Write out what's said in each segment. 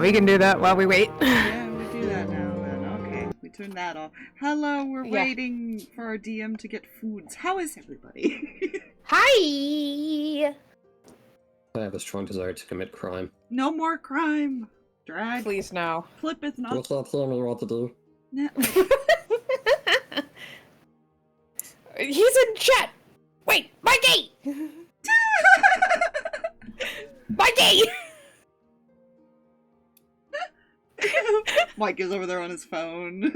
We can do that while we wait. Yeah, we do that now then. Okay, we turn that off. Hello, we're waiting for our DM to get foods. How is everybody? Hi! I have a strong desire to commit crime. No more crime! Drag. Please no. Plip is not. What's up, telling me what to do? No. He's in chat! Wait, Mikey! Mikey! Mike is over there on his phone. I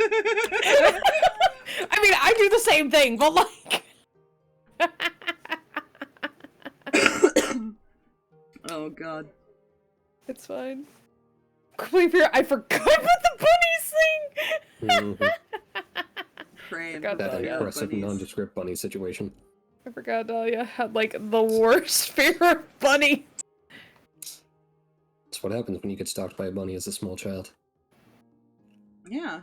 mean, I do the same thing, but like... Oh god. It's fine. I forgot about the bunnies thing! Praying Forgot for That the impressive bunnies. nondescript bunny situation. I forgot Dahlia had like the worst fear of bunny. That's what happens when you get stalked by a bunny as a small child. Yeah.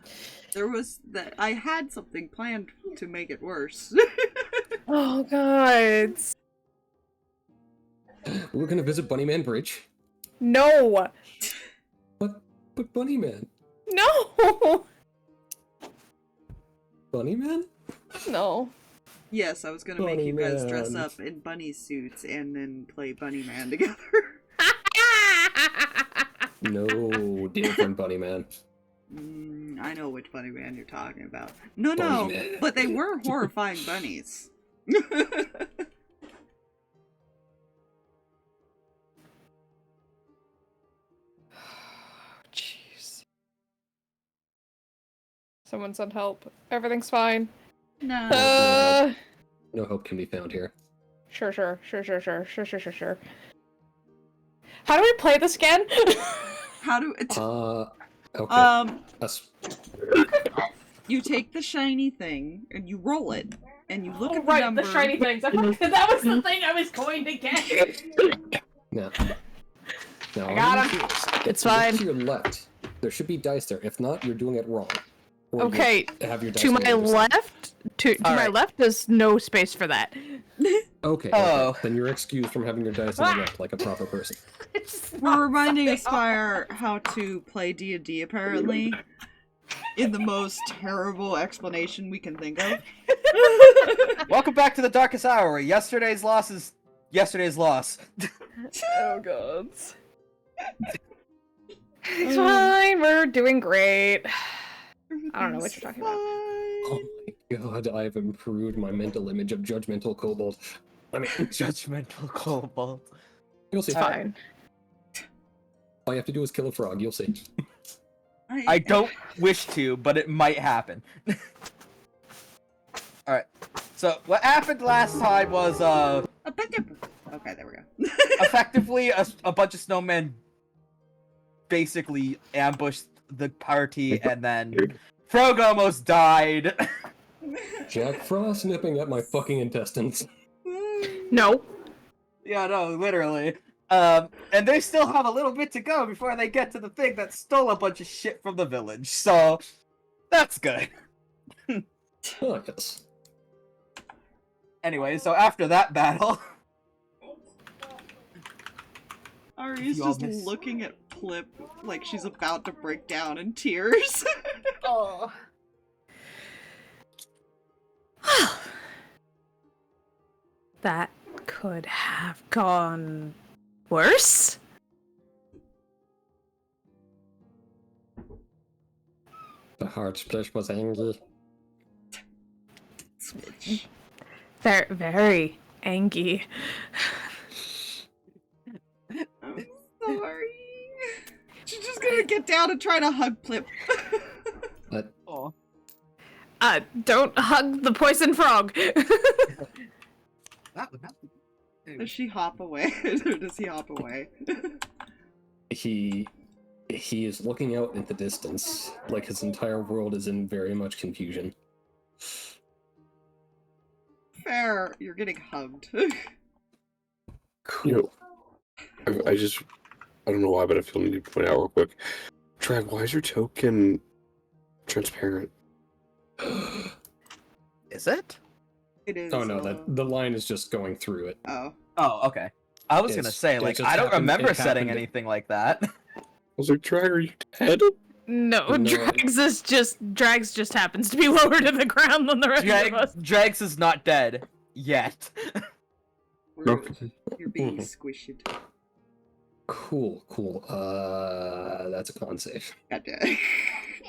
There was that. I had something planned to make it worse. Oh god. We're gonna visit Bunnyman Bridge. No! But Bunnyman? No! Bunnyman? No. Yes, I was gonna make you guys dress Bunnyman. up in bunny suits and then play Bunnyman together. No, different Bunnyman. I know which Bunnyman you're talking about. No, Bunnyman. but they were horrifying bunnies. Jeez. Someone send help. Everything's fine. No. No hope can be found here. Sure. How do we play this again? How do Okay. Us. you take the shiny thing and you roll it and you look at the right, number. the shiny things. That was the thing I was going to get. Now, I got him. It's fine. To your left, there should be dice there. If not, you're doing it wrong. Or Okay, you have your dice to on my the other side. left, to my left, there's no space for that. Okay, Oh. okay. Then you're excused from having your dice on the left like a proper person. We're reminding Aspire how to play D&D apparently. In the most terrible explanation we can think of. Welcome back to the darkest hour. Yesterday's loss is yesterday's loss. Oh god. It's fine, we're doing great. I don't know what you're talking about. Oh my god, I've improved my mental image of judgmental kobold. I mean, Judgmental kobold. you'll see. It's fine. All you have to do is kill a frog, you'll see. I don't wish to, but it might happen. Alright. So, what happened last time was, Okay, there we go. effectively a bunch of snowmen basically ambushed the party, and then Frog almost died. Jack Frost nipping at my fucking intestines. No. Yeah, no, literally. And they still have a little bit to go before they get to the thing that stole a bunch of shit from the village, so that's good. Oh, yes. Anyway, so after that battle... Ari's You all just miss- looking at Plip like she's about to break down in tears. Oh. That could have gone worse? The heart split was angry. Switch. Very, very angry. I'm sorry. She's just gonna get down and try to hug Plip. But Oh. Don't hug the poison frog. That would not be... Does she hop away? Or does he hop away? he is looking out at the distance, like his entire world is in very much confusion. Fair. You're getting hugged. You know, I don't know why, but I feel the need to point out real quick. Drag, why is your token transparent? Is it? It is. Oh no, that the line is just going through it. Oh. Oh, okay. I was gonna It's- say, it like, just I don't happened- remember it setting happened- anything like that. was like, Drag, are you dead? No, No. Drags just happens to be lower to the ground than the rest of us. Drags is not dead yet. You're being squished. Cool. That's a con save. God damn.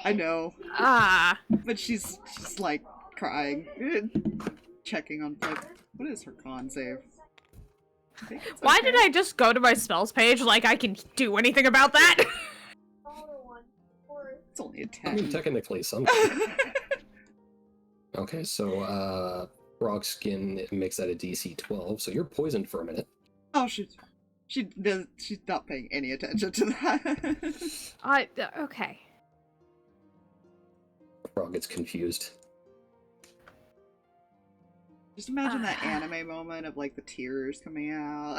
I know, Ah. but she's like crying, checking on Plip. What is her con save? I think it's Why okay. did I just go to my spells page like I can do anything about that? It's only a I mean, 10. technically, some. Okay, so frog skin makes that a DC 12, so you're poisoned for a minute. Oh, she's not paying any attention to that. Okay. Frog gets confused. Just imagine that anime moment of like the tears coming out.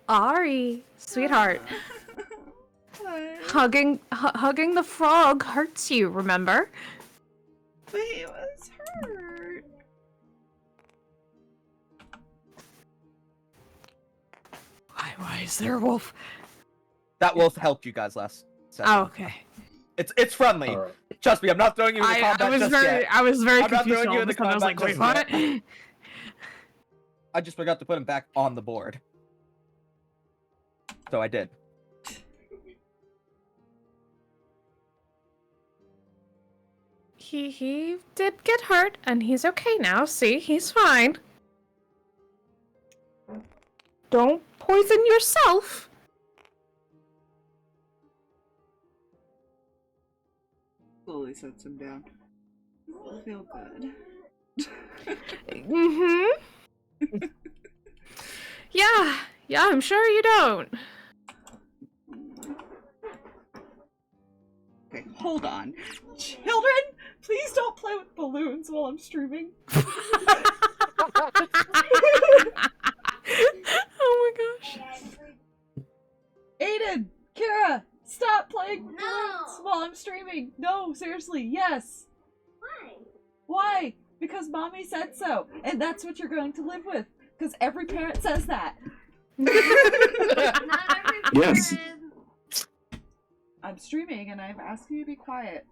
Ari, sweetheart. Hugging the frog hurts you, remember? But he was hurt. Why is there a wolf? That wolf helped you guys last session. Oh, okay. It's friendly. All right. Trust me, I'm not throwing you into combat I was very I'm not confused. throwing you All of into a sudden I was like, wait, combat just what? I just forgot to put him back on the board. So I did. He did get hurt, and he's okay now. See, he's fine. Don't poison yourself. Slowly sets him down. I feel good. Mm-hmm. Yeah, I'm sure you don't. Okay, hold on. Children, please don't play with balloons while I'm streaming. Oh my gosh. Aiden! Kara! Stop playing balloons while I'm streaming! No, seriously, yes! Why? Why? Because mommy said so, and that's what you're going to live with. Because every parent says that. Not every Yes. parent. I'm streaming and I'm asking you to be quiet.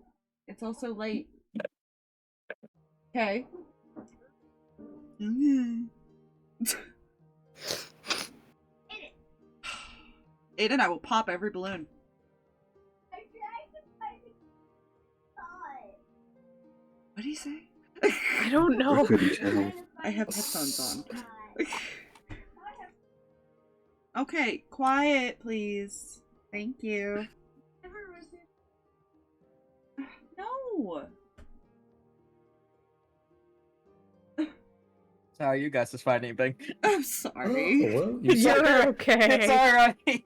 It's also late. Okay. Aiden, I will pop every balloon. I tried to find it. What do you say? I don't I know. couldn't tell. I have headphones on. Okay, quiet, please. Thank you. No. So how are you guys just finding anything? I'm sorry. Oh, well, you You're okay. It's alright.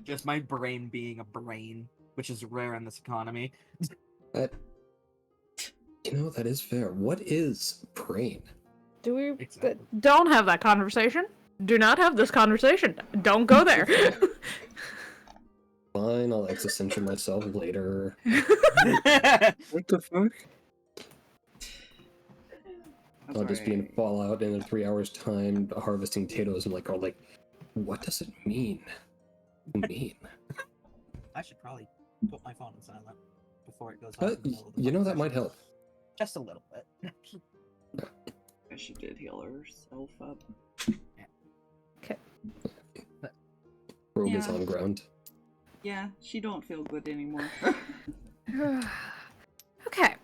Just my brain being a brain, which is rare in this economy. That, that is fair. What is brain? Do we? Exactly. Don't have that conversation. Do not have this conversation. Don't go there. Fine, I'll existential myself later. What the fuck? I'll just be in Fallout in 3 hours' time, harvesting potatoes, and what does it mean? I should probably put my phone on silent before it goes off. in the middle of the That conversation. might help. Just a little bit. She did heal herself up. Rogue is Yeah. on ground. Yeah, she don't feel good anymore. Okay.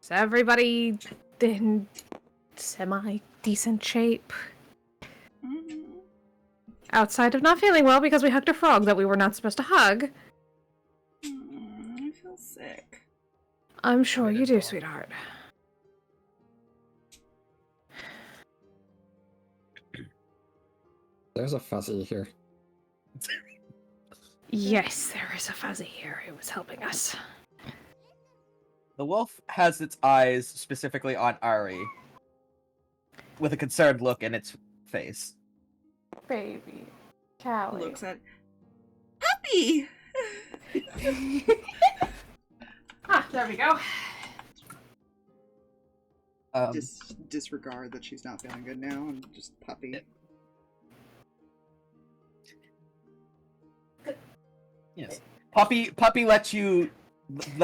Is everybody in semi-decent shape? Outside of not feeling well because we hugged a frog that we were not supposed to hug. I feel sick. I'm sure you do, sweetheart. There's a fuzzy here. Yes, there is a fuzzy here who was helping us. The wolf has its eyes specifically on Ari, with a concerned look in its face. Baby. Callie. Looks at Happy! Ah, there we go. Disregard that she's not feeling good now and just puppy. Yes. Puppy lets you if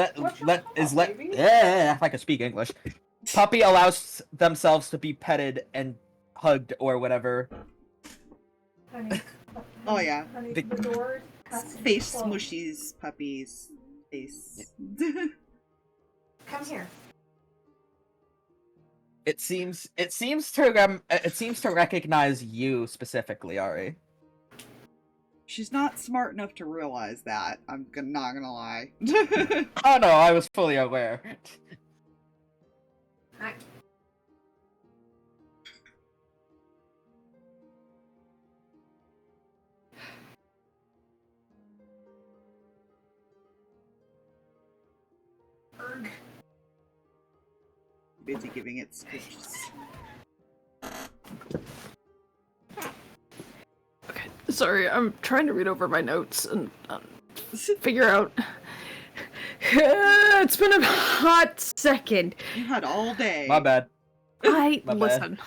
I could speak English. Puppy allows themselves to be petted and hugged or whatever. Honey, Oh yeah. honey, The- the doors. Face smushies puppies. Face. Come here. It seems to recognize you specifically, Ari. She's not smart enough to realize that. I'm not gonna lie. Oh no, I was fully aware. Hi. Erg. Busy giving it stitches. Okay, sorry, I'm trying to read over my notes and figure out. It's been a hot second. You had all day. My bad. I My bad. listen.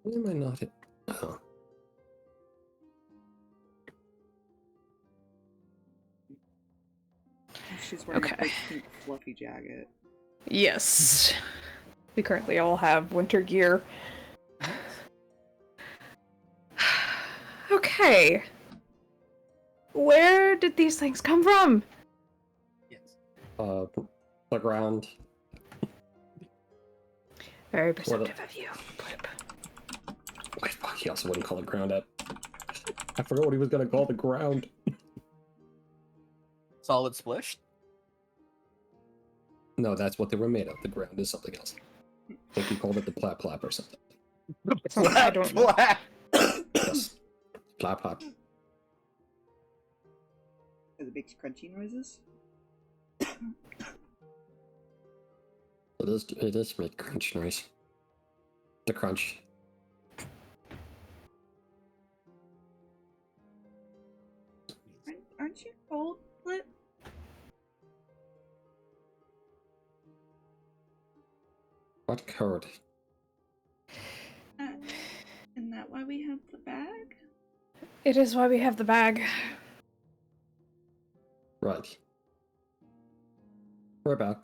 Why am I not hit? Oh. She's wearing Okay. a big pink fluffy jacket. Yes. We currently all have winter gear. Okay. Where did these things come from? Yes. The ground. Very perceptive of you, Plip. Wait, fuck, he also wouldn't call it ground up. I forgot what he was gonna call the ground. Solid splish. No, that's what they were made of. The ground is something else. I think he called it the plap plap or something. I don't know. Yes. Plap plap. Are the big crunchy noises? It is make crunch noise. The crunch. Aren't you cold, Flip? What code? Isn't that why we have the bag? It is why we have the bag. Right. We're back.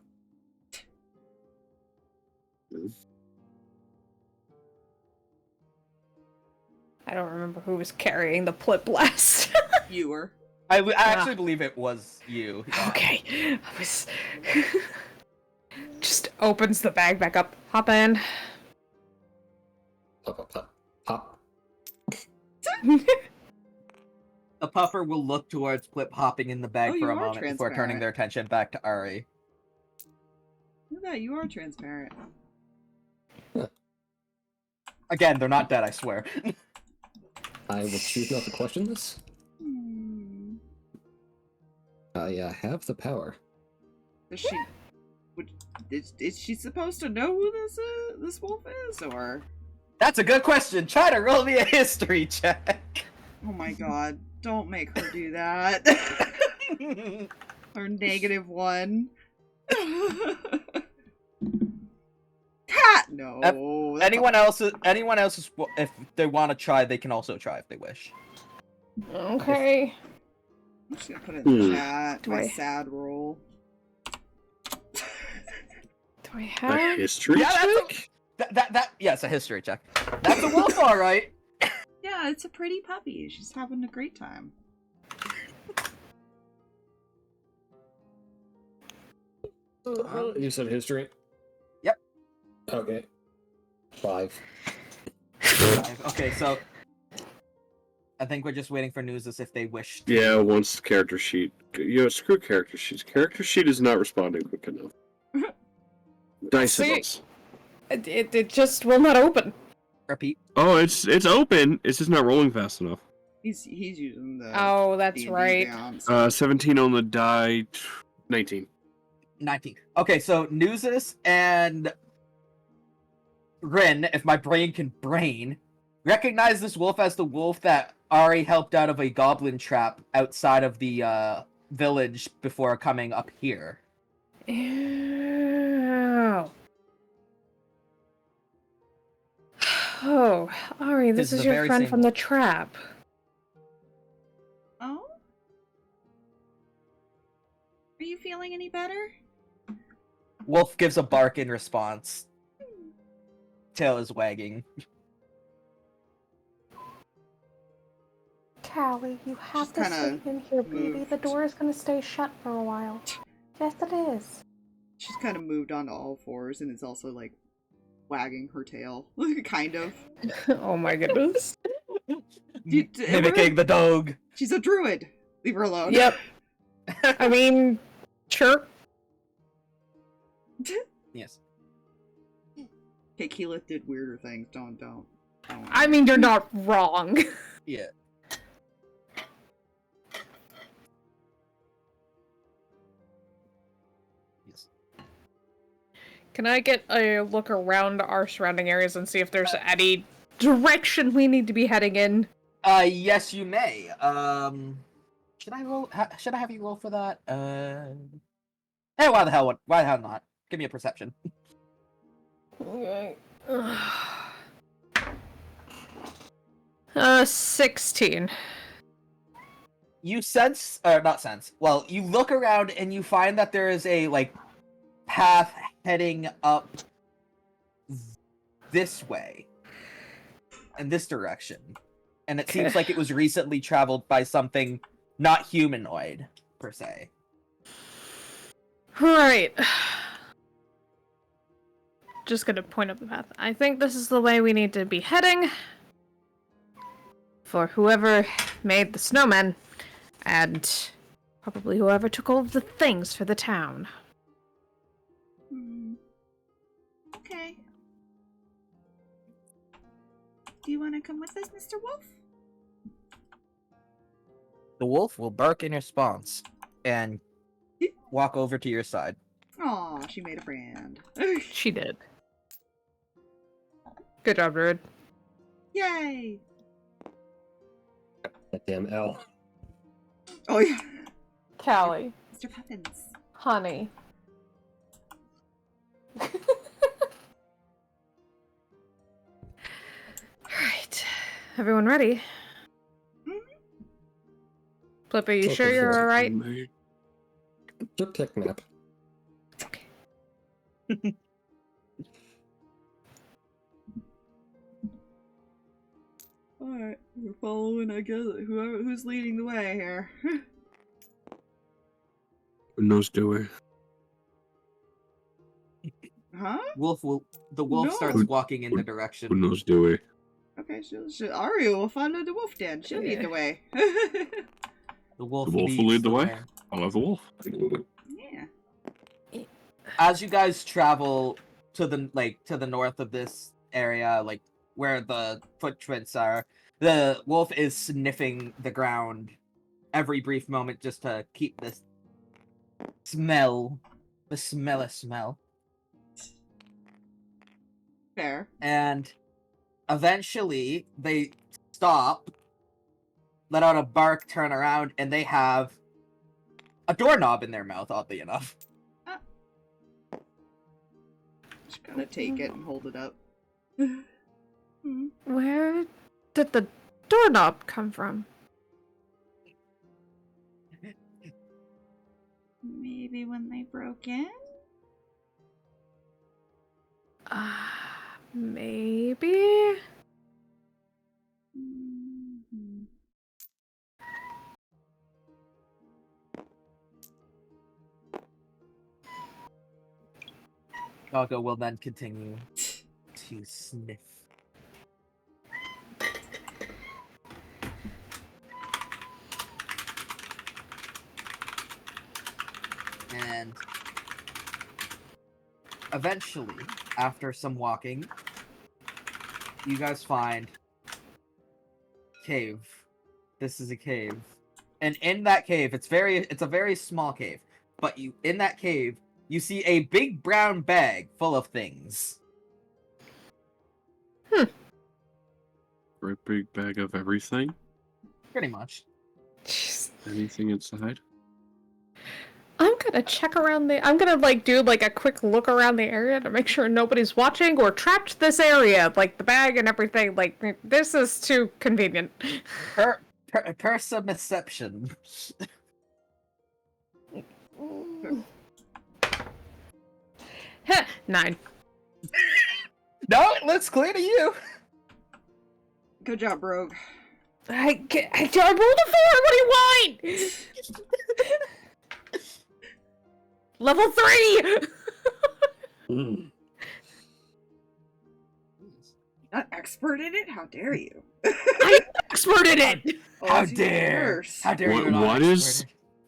I don't remember who was carrying the Plip last. You were. I actually believe it was you. Okay. I was... Just opens the bag back up. Hop in. Plop, plop, plop. Pop. The puffer will look towards Plip hopping in the bag Oh, for you a are moment before turning transparent. their attention back to Ari. Look at that, you are transparent. Again, they're not dead, I swear. I will choose not to question this. I have the power. Does she... Is she supposed to know who this wolf is, or... That's a good question. Try to roll me a history check. Oh my god, don't make her do that. Her -1. Cat! No. Anyone else is, if they want to try, they can also try if they wish. Okay. I'm just gonna put it in the Hmm. chat. Do My I- sad roll. Do I A have... history Yeah, check? Yes, a history check. That's a wolf, all right. Yeah, it's a pretty puppy. She's having a great time. You said history? Yep. Okay. 5. Okay, so I think we're just waiting for Nuzus if they wish. Yeah, once character sheet. You know, screw character sheets. Character sheet is not responding quick enough. Dice See? is. It just will not open. Repeat. Oh, it's open. It's just not rolling fast enough. He's using the Oh, that's D&D right. bounce. 17 on the die. 19. 19. Okay, so Nuzus and Rin, if my brain can brain, recognize this wolf as the wolf that Ari helped out of a goblin trap outside of the village before coming up here. Ew. Oh, Ari, this This is is the your very friend same from the trap. Oh? Are you feeling any better? Wolf gives a bark in response. Tail is wagging. Callie, you have Just to kinda sleep in here, baby. moved. The door is gonna stay shut for a while. Yes, it is. She's kind of moved onto all fours and is also like wagging her tail. Kind of. Oh my goodness. Mimicking the dog. She's a druid. Leave her alone. Yep. I mean, sure. Yes. Okay, Keyleth did weirder things. Don't. I mean, you're not wrong. Yeah. Yes. Can I get a look around our surrounding areas and see if there's any direction we need to be heading in? Yes, you may. Should I roll? Should I have you roll for that? Hey, why the hell not? Give me a perception. Okay. 16. You sense, or not sense. Well, you look around and you find that there is a path heading up this way, in this direction, and it seems like it was recently traveled by something not humanoid per se. Right. Just gonna point up the path. I think this is the way we need to be heading. For whoever made the snowmen, and probably whoever took all of the things for the town. Okay. Do you want to come with us, Mr. Wolf? The wolf will bark in response and walk over to your side. Aw, she made a friend. She did. Good job, Druid. Yay! That damn L. Oh yeah, Callie. Mr. Poppins. Honey. Alright. Everyone ready? Plip, are you sure you're alright? Flip tech map. Okay. Alright, we're following, I guess, who's leading the way here. Who knows doing? Huh? The wolf No. starts walking in the direction. Who knows doing? Okay, Ari will follow the wolf then. She'll lead the way. The wolf The wolf will leads lead the way. I love the wolf. Yeah. As you guys travel to the north of this area, where the footprints are, the wolf is sniffing the ground every brief moment just to keep the smell. Fair. And eventually they stop, let out a bark, turn around, and they have a doorknob in their mouth, oddly enough. Just gotta take it and hold it up. Where did the doorknob come from? Maybe when they broke in? Maybe? Gaga will then continue to sniff. And eventually, after some walking, you guys find cave. This is a cave. And in that cave, it's a very small cave, but in that cave, you see a big brown bag full of things. Great big bag of everything. Pretty much. Jeez. Anything inside? I'm gonna check around I'm gonna, like, do, like, a quick look around the area to make sure nobody's watching or trapped this area. Like, the bag and everything. Like, this is too convenient. Perception. 9. No, it looks clear to you. Good job, Rogue. I rolled a 4! What do you want? Level 3! Mm. Not expert in it? How dare you? I'm expert in it! Oh, How that's even dare! worse. How dare you?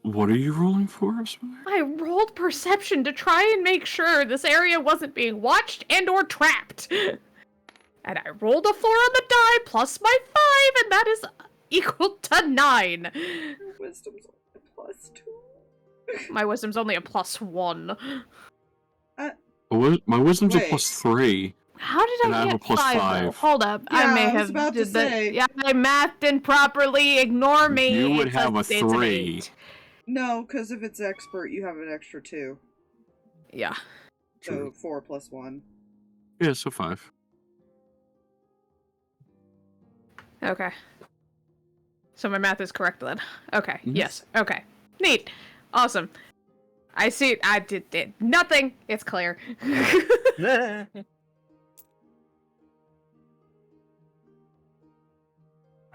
What are you rolling for, Spire? I rolled perception to try and make sure this area wasn't being watched and or trapped. And I rolled a 4 on the die plus my 5, and that is equal to 9. Wisdom's only +2. My wisdom's only a +1. My wisdom's a Wait. +3. How did And I I have get a plus 5? five. Though? Hold up, Yeah, I may I was have about to did that. say. Yeah, I mathed improperly. Ignore me. You would It's have a it's an 3. 8. No, because if it's expert, you have an extra 2. Yeah. So True. 4 + 1. Yeah, so 5. Okay. So my math is correct then. Okay. Mhm. Yes. Okay. Neat. Awesome. I see. I did nothing. It's clear. All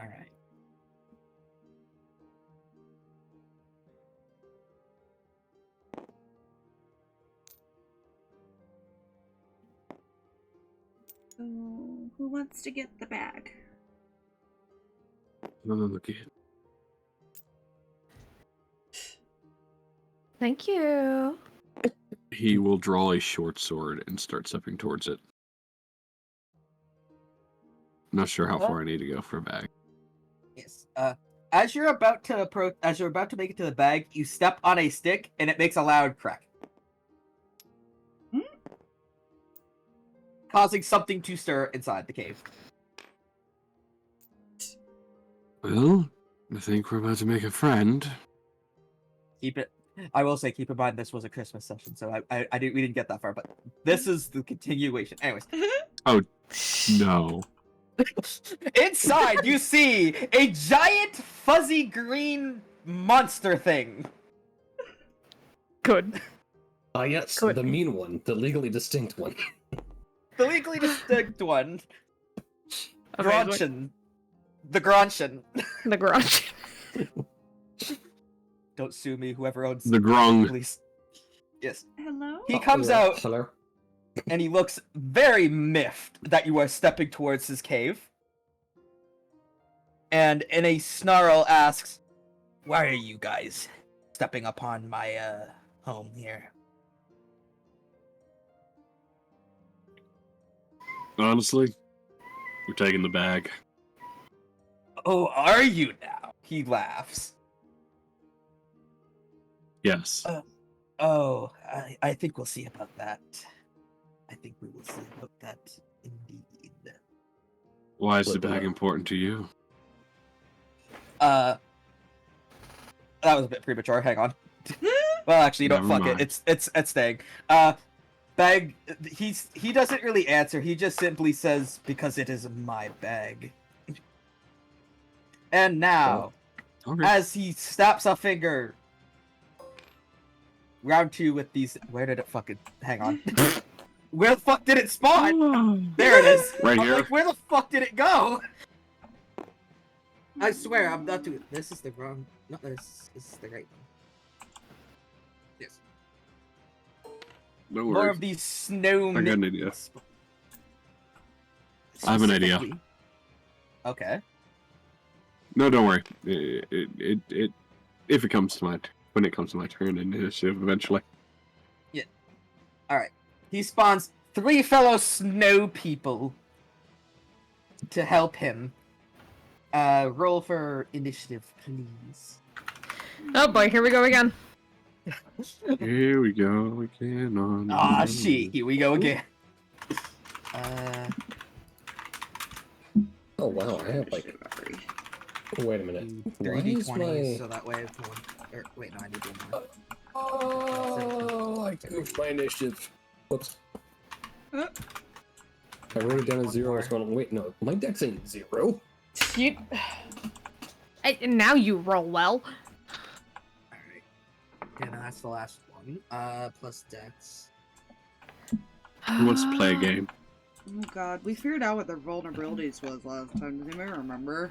right. So, who wants to get the bag? Look at Thank you. He will draw a short sword and start stepping towards it. Not sure how far I need to go for a bag. Yes. As you're about to make it to the bag, you step on a stick and it makes a loud crack, causing something to stir inside the cave. Well, I think we're about to make a friend. I will say, keep in mind this was a Christmas session, so we didn't get that far, but this is the continuation. Anyways, No. inside you see a giant fuzzy green monster thing. Good. Yes, Good. the mean one, the legally distinct one. The legally distinct one. Amazing. Gronshin. The Gronshin. The garage. Don't sue me, whoever owns The grung. please. Yes. Hello? He comes Yeah, out hello. and he looks very miffed that you are stepping towards his cave. And in a snarl asks, "Why are you guys stepping upon my home here?" Honestly, we're taking the bag. "Oh, are you now?" He laughs. Yes. "Oh, I think we'll see about that. I think we will see about that indeed." Why is the But, bag important to you? That was a bit premature. Hang on. Well, actually, you don't Never fuck mind. it. It's staying. Bag. He doesn't really answer. He just simply says, "Because it is my bag." And now, Okay. as he snaps a finger, round 2 with these. Where did it fucking? Hang on. Where the fuck did it spawn? There it is. Right I'm here. like, where the fuck did it go? I swear, I'm not doing. This is the wrong. No, this is the right one. Yes. No More worries. of these snow. I got an idea. mitts. I have an idea. Specifically- Okay. No, don't worry. If it comes to when it comes to my turn in initiative eventually. Alright. He spawns 3 fellow snow people to help him. Roll for initiative, please. Oh boy, here we go again. Here we go again on. Ah, shit. Here we go again. Oh wow, I have like. Chivalry. Wait a minute. Why 3d20s, is my? so that way. Wait, no, I need one. Oh, I goofed my initiative. Whoops. Uh, I wrote it down as One 0. I more. was going, wait, no, my dex ain't 0. You... And now you roll well. Alright. Okay, now that's the last one. Plus dex. Who wants to play a game? Oh god, we figured out what their vulnerabilities was last time. Does anybody remember?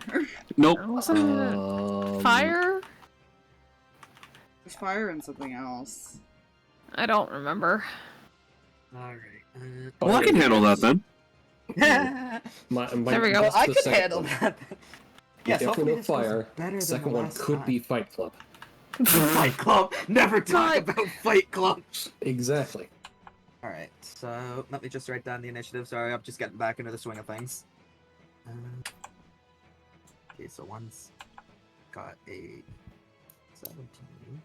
Nope. Wasn't it fire? There's fire and something else. I don't remember. Alright. Well, I can handle that then. My There we go. that's I the can second handle one. that. You Yes, definitely hopefully know this goes fire. better than Second the one last could time. be Fight Club. Fight Club. Never talk about Fight Club. Exactly. Alright, so let me just write down the initiative. Sorry, I'm just getting back into the swing of things. Okay, so one's got a 17.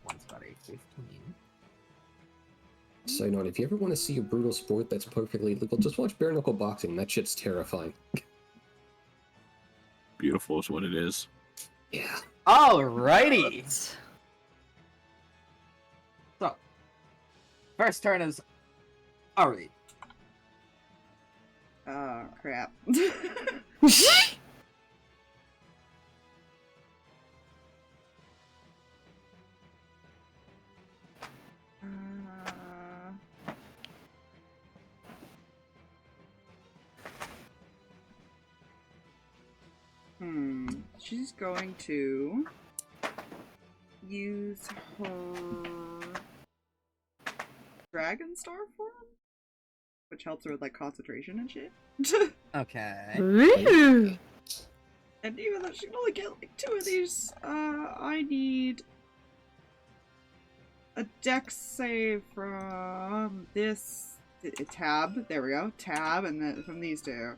One's got a 15. So, if you ever want to see a brutal sport that's perfectly legal, just watch bare knuckle boxing. That shit's terrifying. Beautiful is what it is. Yeah. Alrighty! So, first turn is Ari. Oh, crap. She's going to use her Dragon Star form, which helps her with like concentration and shit. Okay. Ooh. And even though she can only get like 2 of these, I need a dex save from this tab. There we go, tab, and then from these 2.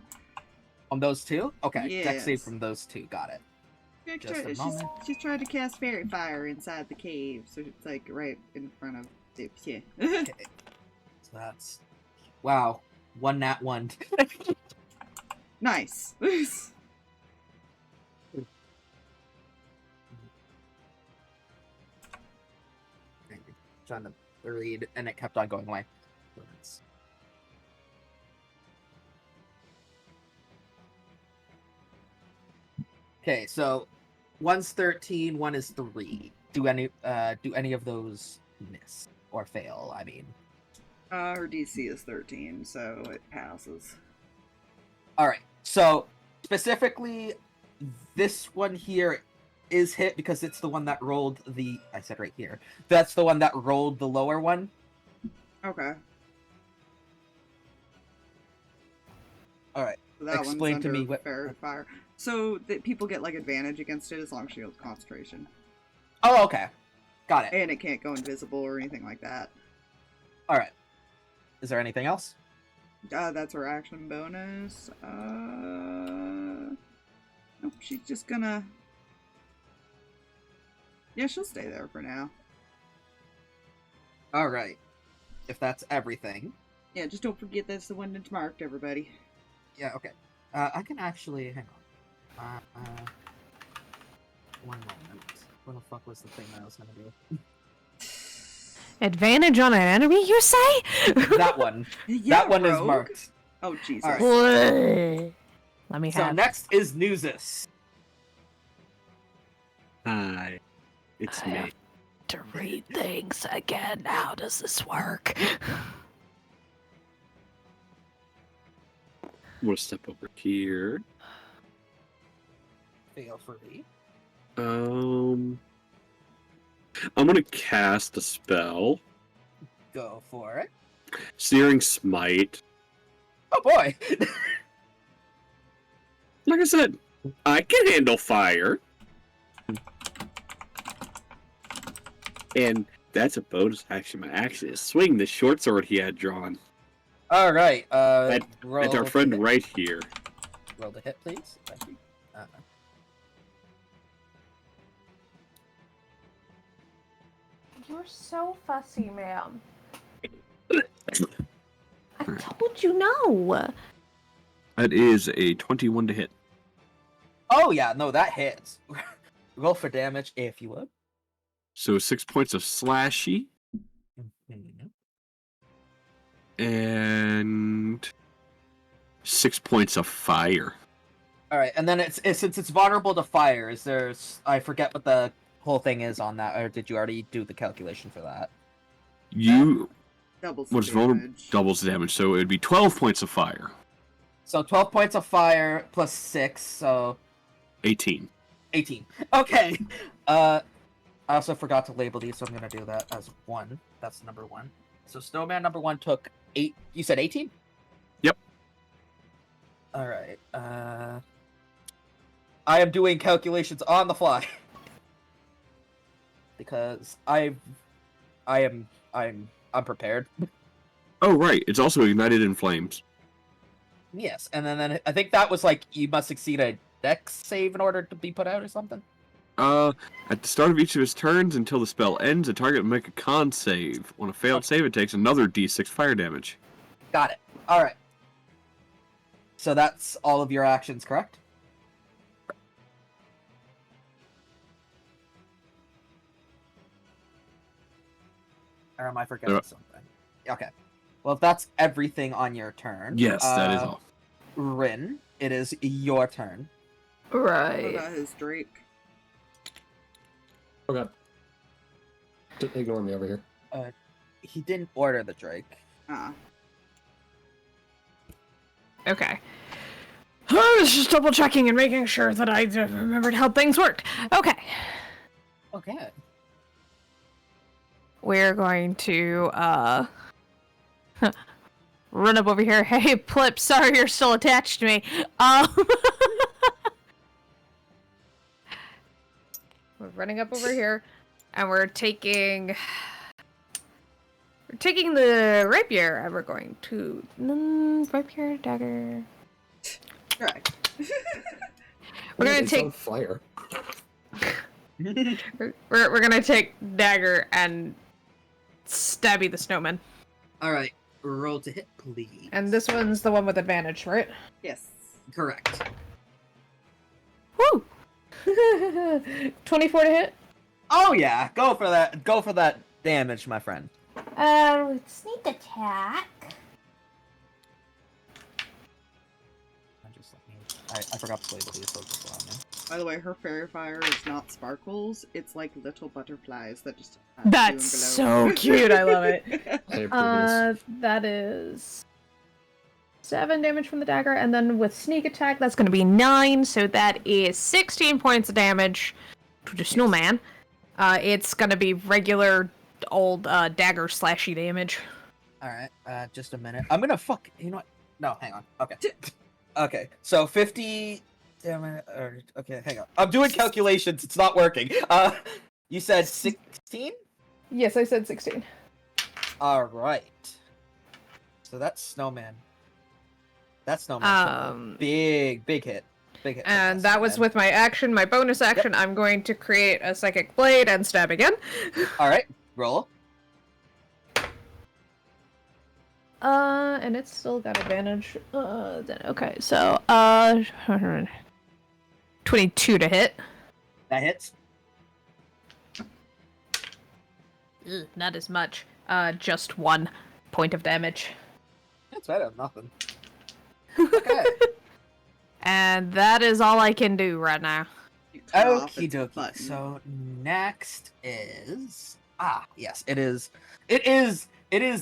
On those two? Okay, dex save Yes. from those 2. Got it. Just a She's moment. trying to cast fairy fire inside the cave, so it's like right in front of the yeah. Okay. So that's... Wow. 1 nat 1. Nice. Trying to read, and it kept on going away. Okay, so one's 13, one is 3. Do any of those miss or fail? I mean, Her DC is 13, so it passes. all right. So specifically, this one here is hit because it's the one that rolled the. I said right here. That's the one that rolled the lower one. Okay. All right. So that Explain one's to under me what- fairy fire. So that people get like advantage against it as long as she holds concentration, Oh, okay. Got it. and it can't go invisible or anything like that. All right. Is there anything else? That's her action bonus. Nope, she's just gonna. Yeah, she'll stay there for now. All right. If that's everything. Yeah, just don't forget that's the one that's marked, everybody. Yeah. Okay. I can actually hang on. One moment. What the fuck was the thing that I was gonna do? Advantage on an enemy, you say? That one. Yeah, That one is rogue. marked. Oh Jesus! All right. What? Let me So have. next is Nuzus. Hi, it's I me. have to read things again. How does this work? I'm gonna step over here. Fail free. I'm gonna cast a spell. Go for it. Searing Smite. Oh boy. Like I said, I can handle fire. And that's a bonus action. My action is swing the short sword he had drawn. All right. That's roll our to friend hit. right here. Roll to hit, please. Thank you. You're so fussy, ma'am. I told you no. That is a 21 to hit. Oh yeah, no, that hits. Roll for damage if you would. So 6 points of slashy Mhm. and 6 points of fire. All right, and then since it's vulnerable to fire, I forget what the whole thing is on that, or did you already do the calculation for that? You Doubles what's vulnerable damage. doubles the damage, so it would be 12 points of fire. So 12 points of fire plus 6, so 18. 18. Okay. I also forgot to label these, so I'm gonna do that as 1. That's number 1. So snowman number 1 took 8. You said 18? Yep. All right. I am doing calculations on the fly because I'm prepared. Oh, right. It's also ignited in flames. Yes, and then I think that was like you must succeed a dex save in order to be put out or something. At the start of each of his turns until the spell ends, the target will make a con save. On a failed save, it takes another d6 fire damage. Got it. All right. So that's all of your actions, correct? Or am I forgetting something? Okay. Well, if that's everything on your turn. Yes, that is all. Rin, it is your turn. What Right. about his Drake? Oh god. Just ignore me over here. He didn't order the Drake. Ah. Okay. I was just double checking and making sure that I remembered how things worked. Okay. Okay. We're going to run up over here. Hey, Plip, sorry you're still attached to me. We're running up over here, and we're taking the rapier, and we're going to rapier, dagger. Right. We're gonna It's take on fire. we're gonna take dagger and stabby the snowman. All right. Roll to hit, please. And this one's the one with advantage, right? Yes. Correct. Woo! 24 to hit. Oh yeah, go for that. Go for that damage, my friend. With sneak attack. I forgot to label these, so just allow me. By the way, her fairy fire is not sparkles. It's like little butterflies that just. That's so cute. I love it. I approve this. That is 7 damage from the dagger, and then with sneak attack, that's going to be 9, so that is 16 points of damage to the snowman. It's going to be regular old dagger slashy damage. All right. Just a minute. I'm gonna fuck. You know what? No, hang on. Okay. Okay. So 50. Damn it. Okay, hang on. I'm doing calculations. It's not working. You said 16? Yes, I said 16. All right. So that's snowman. That's snowman. Big hit. Big hit. And that was with my action. My bonus action, I'm going to create a psychic blade and stab again. All right. Roll. And it's still got advantage. Okay, so 22 to hit. That hits. Ugh, not as much. Just 1 point of damage. That's better than nothing. Okay. And that is all I can do right now. Okie dokie. So next is yes, it is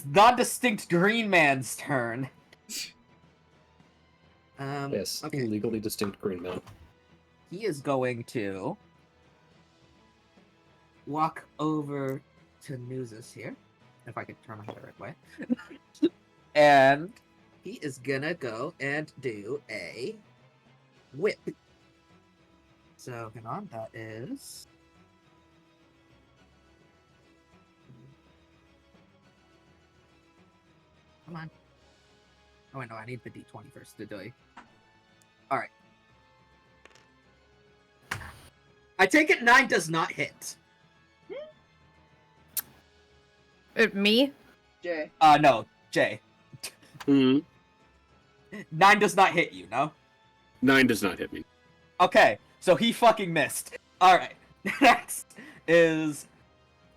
non-distinct Green Man's turn. Yes, okay. legally distinct green man. He is going to walk over to Nuzus here, if I could turn my head the right way, and he is gonna go and do a whip. So, hang on, that is... Come on. Oh, wait, no, I need the D20 first to do it. Alright. I take it 9 does not hit. Me? Jay. No, Jay. Hmm. 9 does not hit you, no? 9 does not hit me. Okay, so he fucking missed. Alright, next is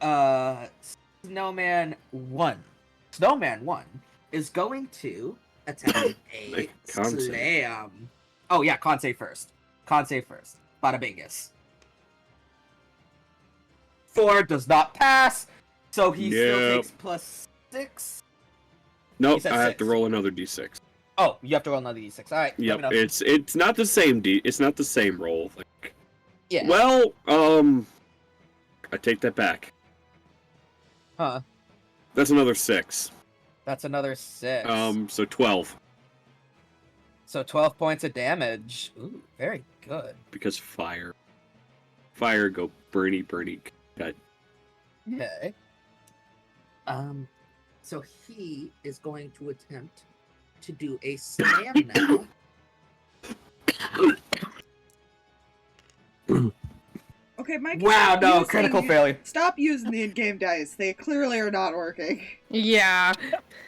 Snowman 1. Snowman 1 is going to attempt a Like, con save. slam. Oh yeah, con save first. Con save first. Bada bingus. 4 does not pass, so he still Yep. takes plus 6. Nope, said I have 6. to roll another d6. Oh, you have to roll another d6. Alright, Yep, let me know. it's not the same it's not the same roll. Like, Yeah. well, I take that back. Huh. That's another 6. That's another 6. So 12 So 12 points of damage. Ooh, very good. because fire go burny cut. Okay. So he is going to attempt to do a slam now. Okay, Mike. Wow, stop no, using- critical failure. Stop using the in-game dice. They clearly are not working. Yeah.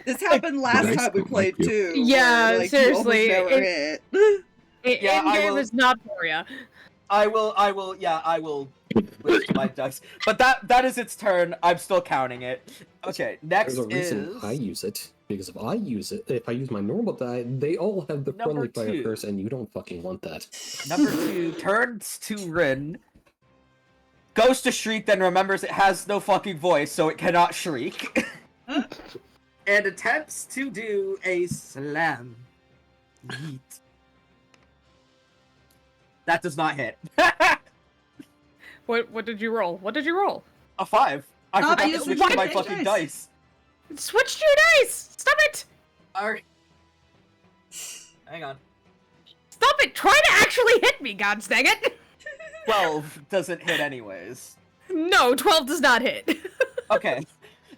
This happened last Dice time we don't played like you. too. Yeah, where, like, seriously, You almost never hit. Yeah, I In-game will- is not for ya. I will switch my dice. But that is its turn. I'm still counting it. Okay, next There's a reason is I use it, because if I use my normal die, they all have the Number friendly fire 2. curse, and you don't fucking want that. number 2 turns to Rin. Goes to shriek, then remembers it has no fucking voice, so it cannot shriek. And attempts to do a slam. Yeet. That does not hit. What did you roll? What did you roll? A 5. I Stop forgot to using switch to my fucking fucking dice. dice. Switch to your dice! Stop it! Alright. Hang on. Stop it! Try to actually hit me, god dang it! 12 doesn't hit anyways. No, 12 does not hit. Okay.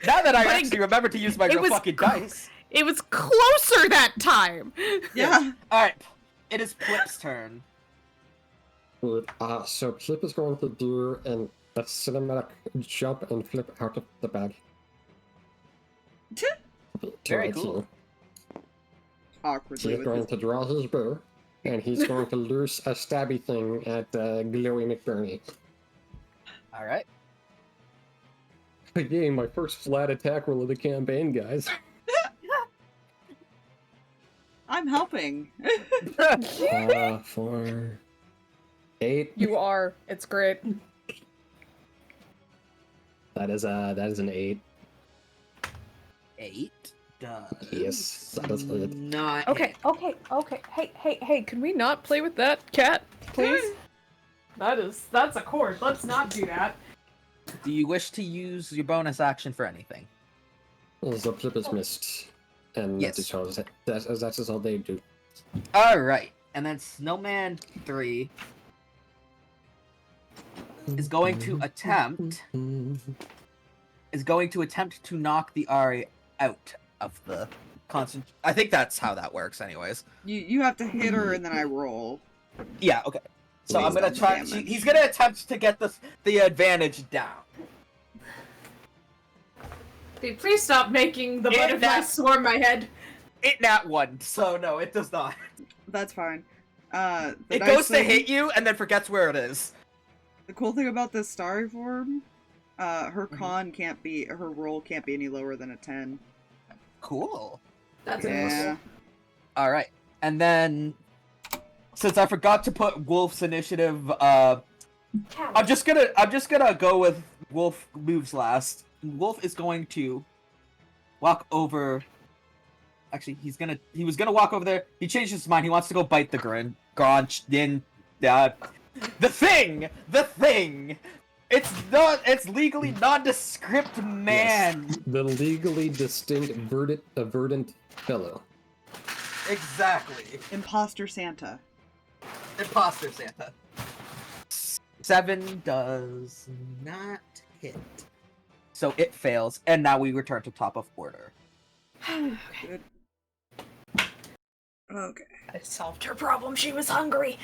Now that I But actually remember to use my it real was fucking cl- dice. It was closer that time! Yeah. Alright. It is Plip's turn. Good. So Plip is going to do a cinematic jump and flip out of the bag. Very cool. Awkwardly He's with going his... to draw his bow, and he's going to loose a stabby thing at Glowy McBurney. Alright. Yay, my first flat attack roll of the campaign, guys. I'm helping. For 8. You are. It's great. That is an 8. 8 does. Yes, that does hit. Not Okay, hit. okay. Hey, can we not play with that cat, please? That's a cord. Let's not do that. Do you wish to use your bonus action for anything? The Plip is missed. And Yes. that is all they do. Alright. And then Snowman 3 is going to attempt to knock the Ari out of the constant. I think that's how that works anyways. You have to hit her and then I roll. Yeah, okay. So I'm gonna Please try. don't damage. He's gonna attempt to get the advantage down. Please stop making the Yeah, butterflies that- swarm my head. It nat 1, so no, it does not. That's fine. The It nice goes to thing- hit you and then forgets where it is. The cool thing about this starry form, her her roll can't be any lower than a 10. Cool. That's Yeah. All right, and then since I forgot to put Wolf's initiative, I'm just gonna go with Wolf moves last. Wolf is going to walk over. Actually, he was gonna walk over there. He changed his mind. He wants to go bite the the thing. It's legally nondescript man. Yes, the legally distinct verdant fellow. Exactly. Imposter Santa. Imposter Santa. 7 does not hit. So it fails, and now we return to top of order. Good. Okay. I solved her problem. She was hungry.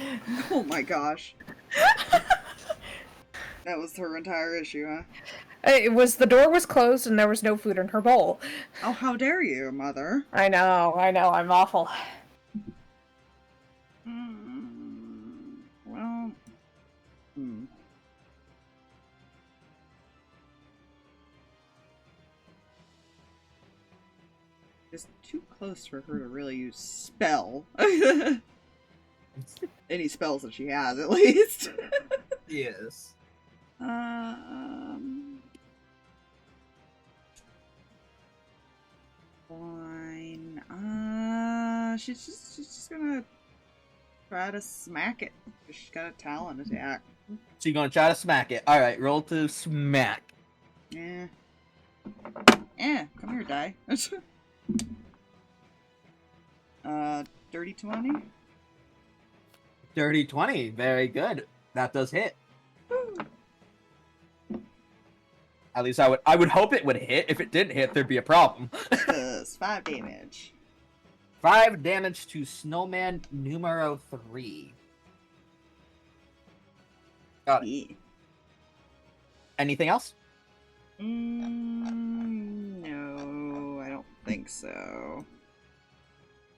Oh my gosh. That was her entire issue, huh? It was the door was closed and there was no food in her bowl. Oh, how dare you, mother? I know, I'm awful. It's too close for her to really use spell. Any spells that she has, at least. Yes. Fine. She's just gonna try to smack it. She's got a talent attack. So you're gonna try to smack it. Alright, roll to smack. Yeah. Come here, die. Dirty 20? Dirty 20. Very good. That does hit. At least I would hope it would hit. If it didn't hit, there'd be a problem. Does 5 damage. 5 damage to Snowman numero 3. Got it. Yeah. Anything else? No, I don't think so.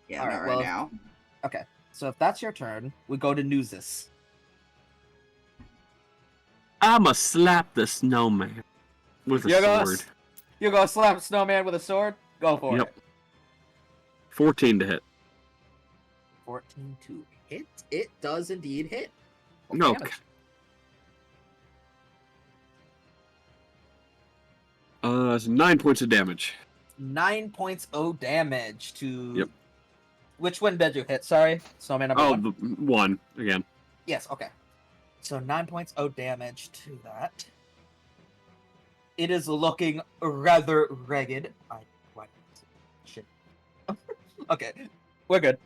Yeah, Alright, not right well, now. Okay, so if that's your turn, we go to Nuzus. I'ma slap the snowman with a sword. You're gonna slap Snowman with a sword? Go for Yep. it. 14 to hit. 14 to hit. It does indeed hit. No. Damage. It's 9 points of damage. 9 points of damage to... Yep. Which one did you hit? Sorry? Snowman number Oh, 1? the one again. Yes, okay. So 9 points of damage to that. It is looking rather ragged. What? Shit. Okay, we're good.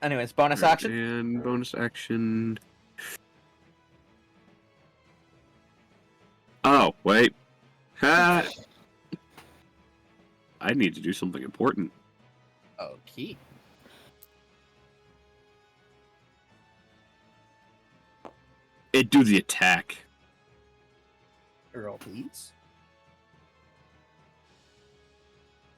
Anyways, bonus action. And bonus action. Oh, wait. Ha! I need to do something important. Okay. It do the attack. Roll, please.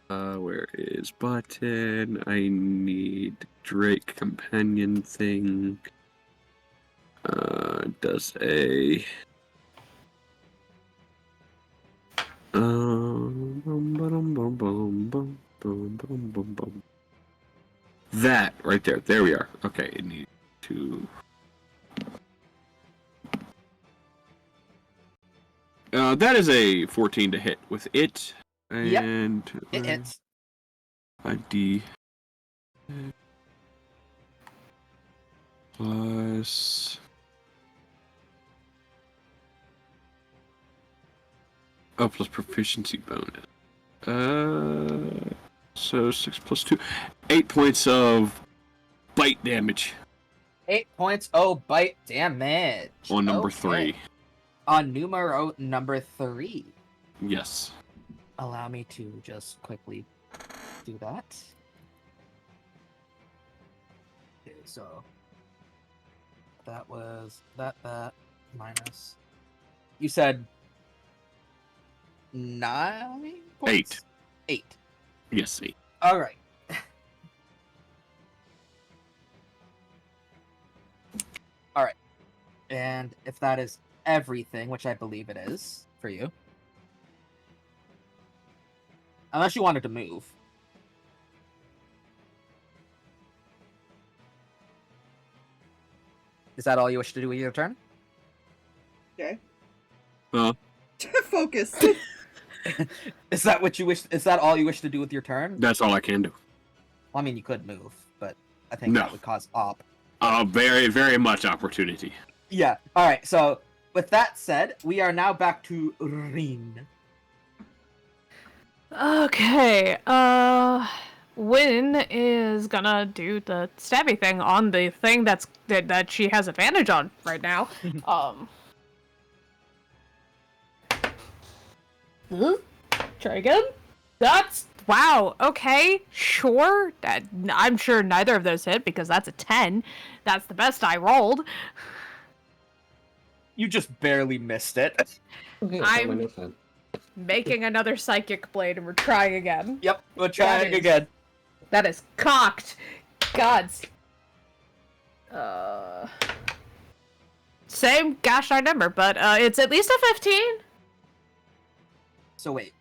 Where is button? I need Drake companion thing. Does a that right there. There we are. Okay, it needs to. That is a 14 to hit with it. And It hits. a D plus plus proficiency bonus. So 6 plus 2, 8 points of bite damage 8 points of bite damage. on number Okay. 3. On numero number 3. Yes. Allow me to just quickly do that. Okay, so that was that minus. You said 9 points? 8. 8. Yes, 8. All right. All right. And if that is everything, which I believe it is for you. Unless you wanted to move. Is that all you wish to do with your turn? Okay. Huh? Focus. Is that what you wish? Is that all you wish to do with your turn? That's all I can do. Well, I mean, you could move, but I think No. that would cause op. Very, very much opportunity. Yeah. All right. So with that said, we are now back to Rin. Okay, Win is gonna do the stabby thing on the thing that she has advantage on right now. Try again. That's wow. Okay, sure. I'm sure neither of those hit because that's a 10. That's the best I rolled. You just barely missed it. I'm making another psychic blade and we're trying again. Yep. We're trying is- again. That is cocked. Gods. Same gosh darn number, but it's at least a 15. So wait.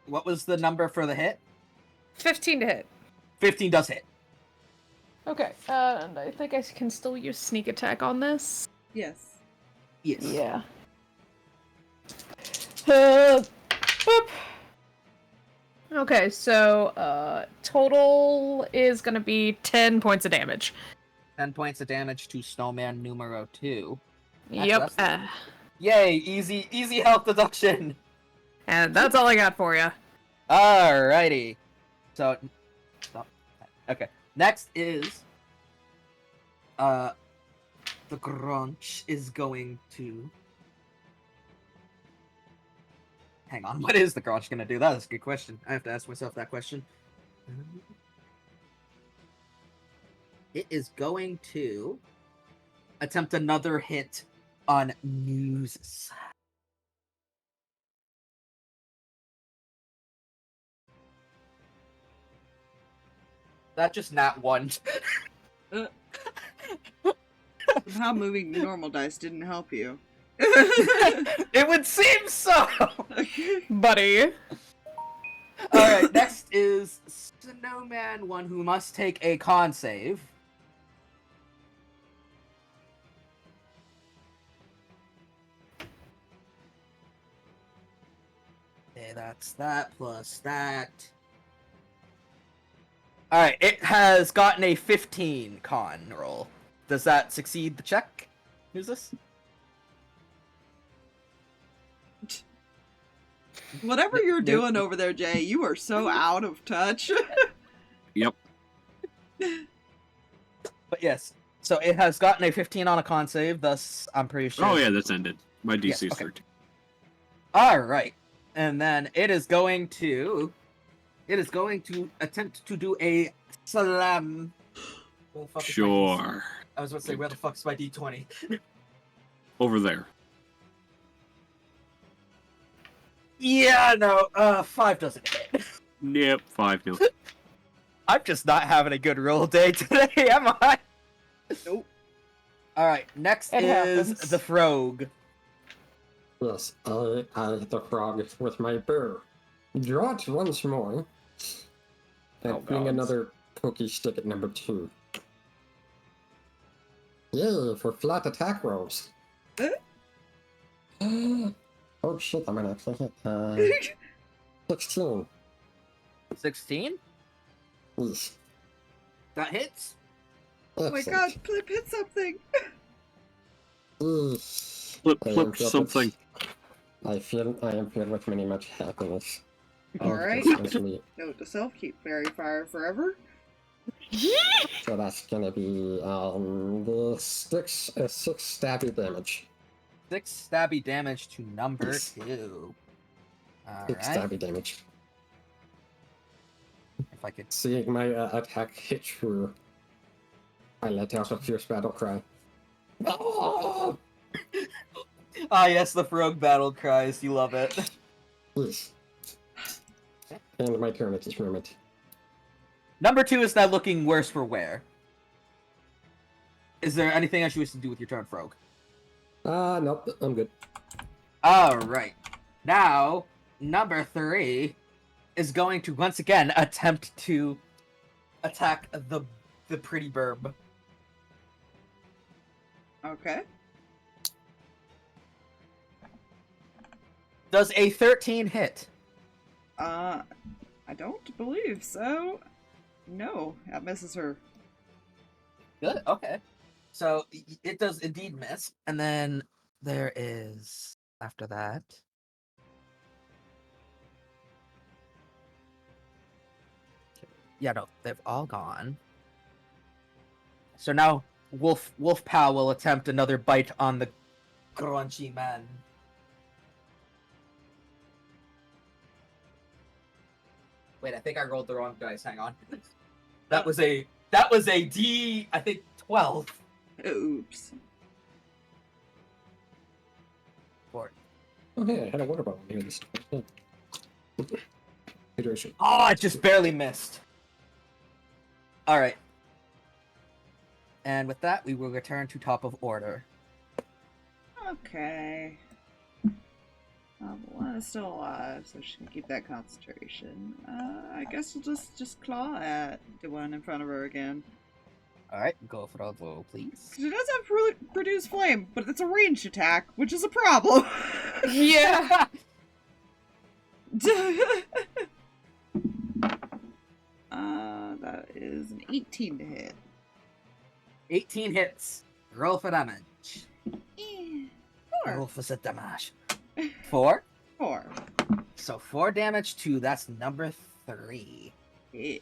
What was the number for the hit? 15 to hit. 15 does hit. Okay, and I think I can still use sneak attack on this. Yes. Yes. Yeah. Boop. Okay, so total is gonna be 10 points of damage. 10 points of damage to Snowman numero 2. Yep. Yay, easy health deduction. And that's all I got for you. Alrighty. So, okay. Next is, the Grunch is going to. Hang on, what is the Grunch gonna do? That is a good question. I have to ask myself that question. It is going to attempt another hit on Nuzus. That just not one. How moving normal dice didn't help you. It would seem so! Buddy. Alright, next is Snowman 1, who must take a con save. Okay, that's that plus that. Alright, it has gotten a 15 con roll. Does that succeed the check? Who's this? Whatever you're doing over there, Jay, you are so out of touch. Yep. But yes, so it has gotten a 15 on a con save, thus I'm pretty sure. Oh yeah, that's ended. My DC Yes, is okay. 13. Alright. And then it is going to attempt to do a slam. Where the fuck is my DC? Sure. I was about to say, where the fuck's my D20? Over there. Yeah, no, 5 doesn't hit. Yep, 5 nil. I'm just not having a good roll day today, am I? Nope. Alright, next It is happens. the Frog. Yes, I hit the frog with my burr. Draw it once more. And Oh, bring God. another cookie stick at number 2. Yay, for flat attack rolls. Oh shit, I'm gonna actually hit 16. 16? Yes. That hits? Oh my god, Plip hit something! Flip, I am flip filled something. I am filled with many much happiness. Alright. Essentially, Note to self, keep fairy fire forever. so that's gonna be the 6 stabby damage. 6 stabby damage to number Yes. 2. 6 Alright. stabby damage. If I could. Seeing my attack hit true, I let out a fierce battle cry. Ah! Ah, yes, the Frog battle cries. You love it. Yes. And my turn at this moment. Number 2 is now looking worse for wear. Is there anything else you wish to do with your turn, Frog? Nope, I'm good. Alright. Now, number 3 is going to once again attempt to attack the pretty burb. Okay. Does a 13 hit? I don't believe so. No, that misses her. Good, okay. So, it does indeed miss. And then there is, after that... Yeah, no, they've all gone. So now, Wolf Pal will attempt another bite on the Crunchy Man. Wait, I think I rolled the wrong dice. Hang on. That was a D, I think 12. Oops. 4. Oh hey, I had a water bottle here this time. Hydration. Oh, I just barely missed. All right. And with that, we will return to top of order. Okay. The one is still alive, so she can keep that concentration. I guess we'll just claw at the one in front of her again. Alright, go for a blow, please. She does have produce flame, but it's a ranged attack, which is a problem. Yeah. That is an 18 to hit. 18 hits. Roll for damage. Roll 4. for damage. 4? 4. So 4 damage to, that's number 3. Yeah.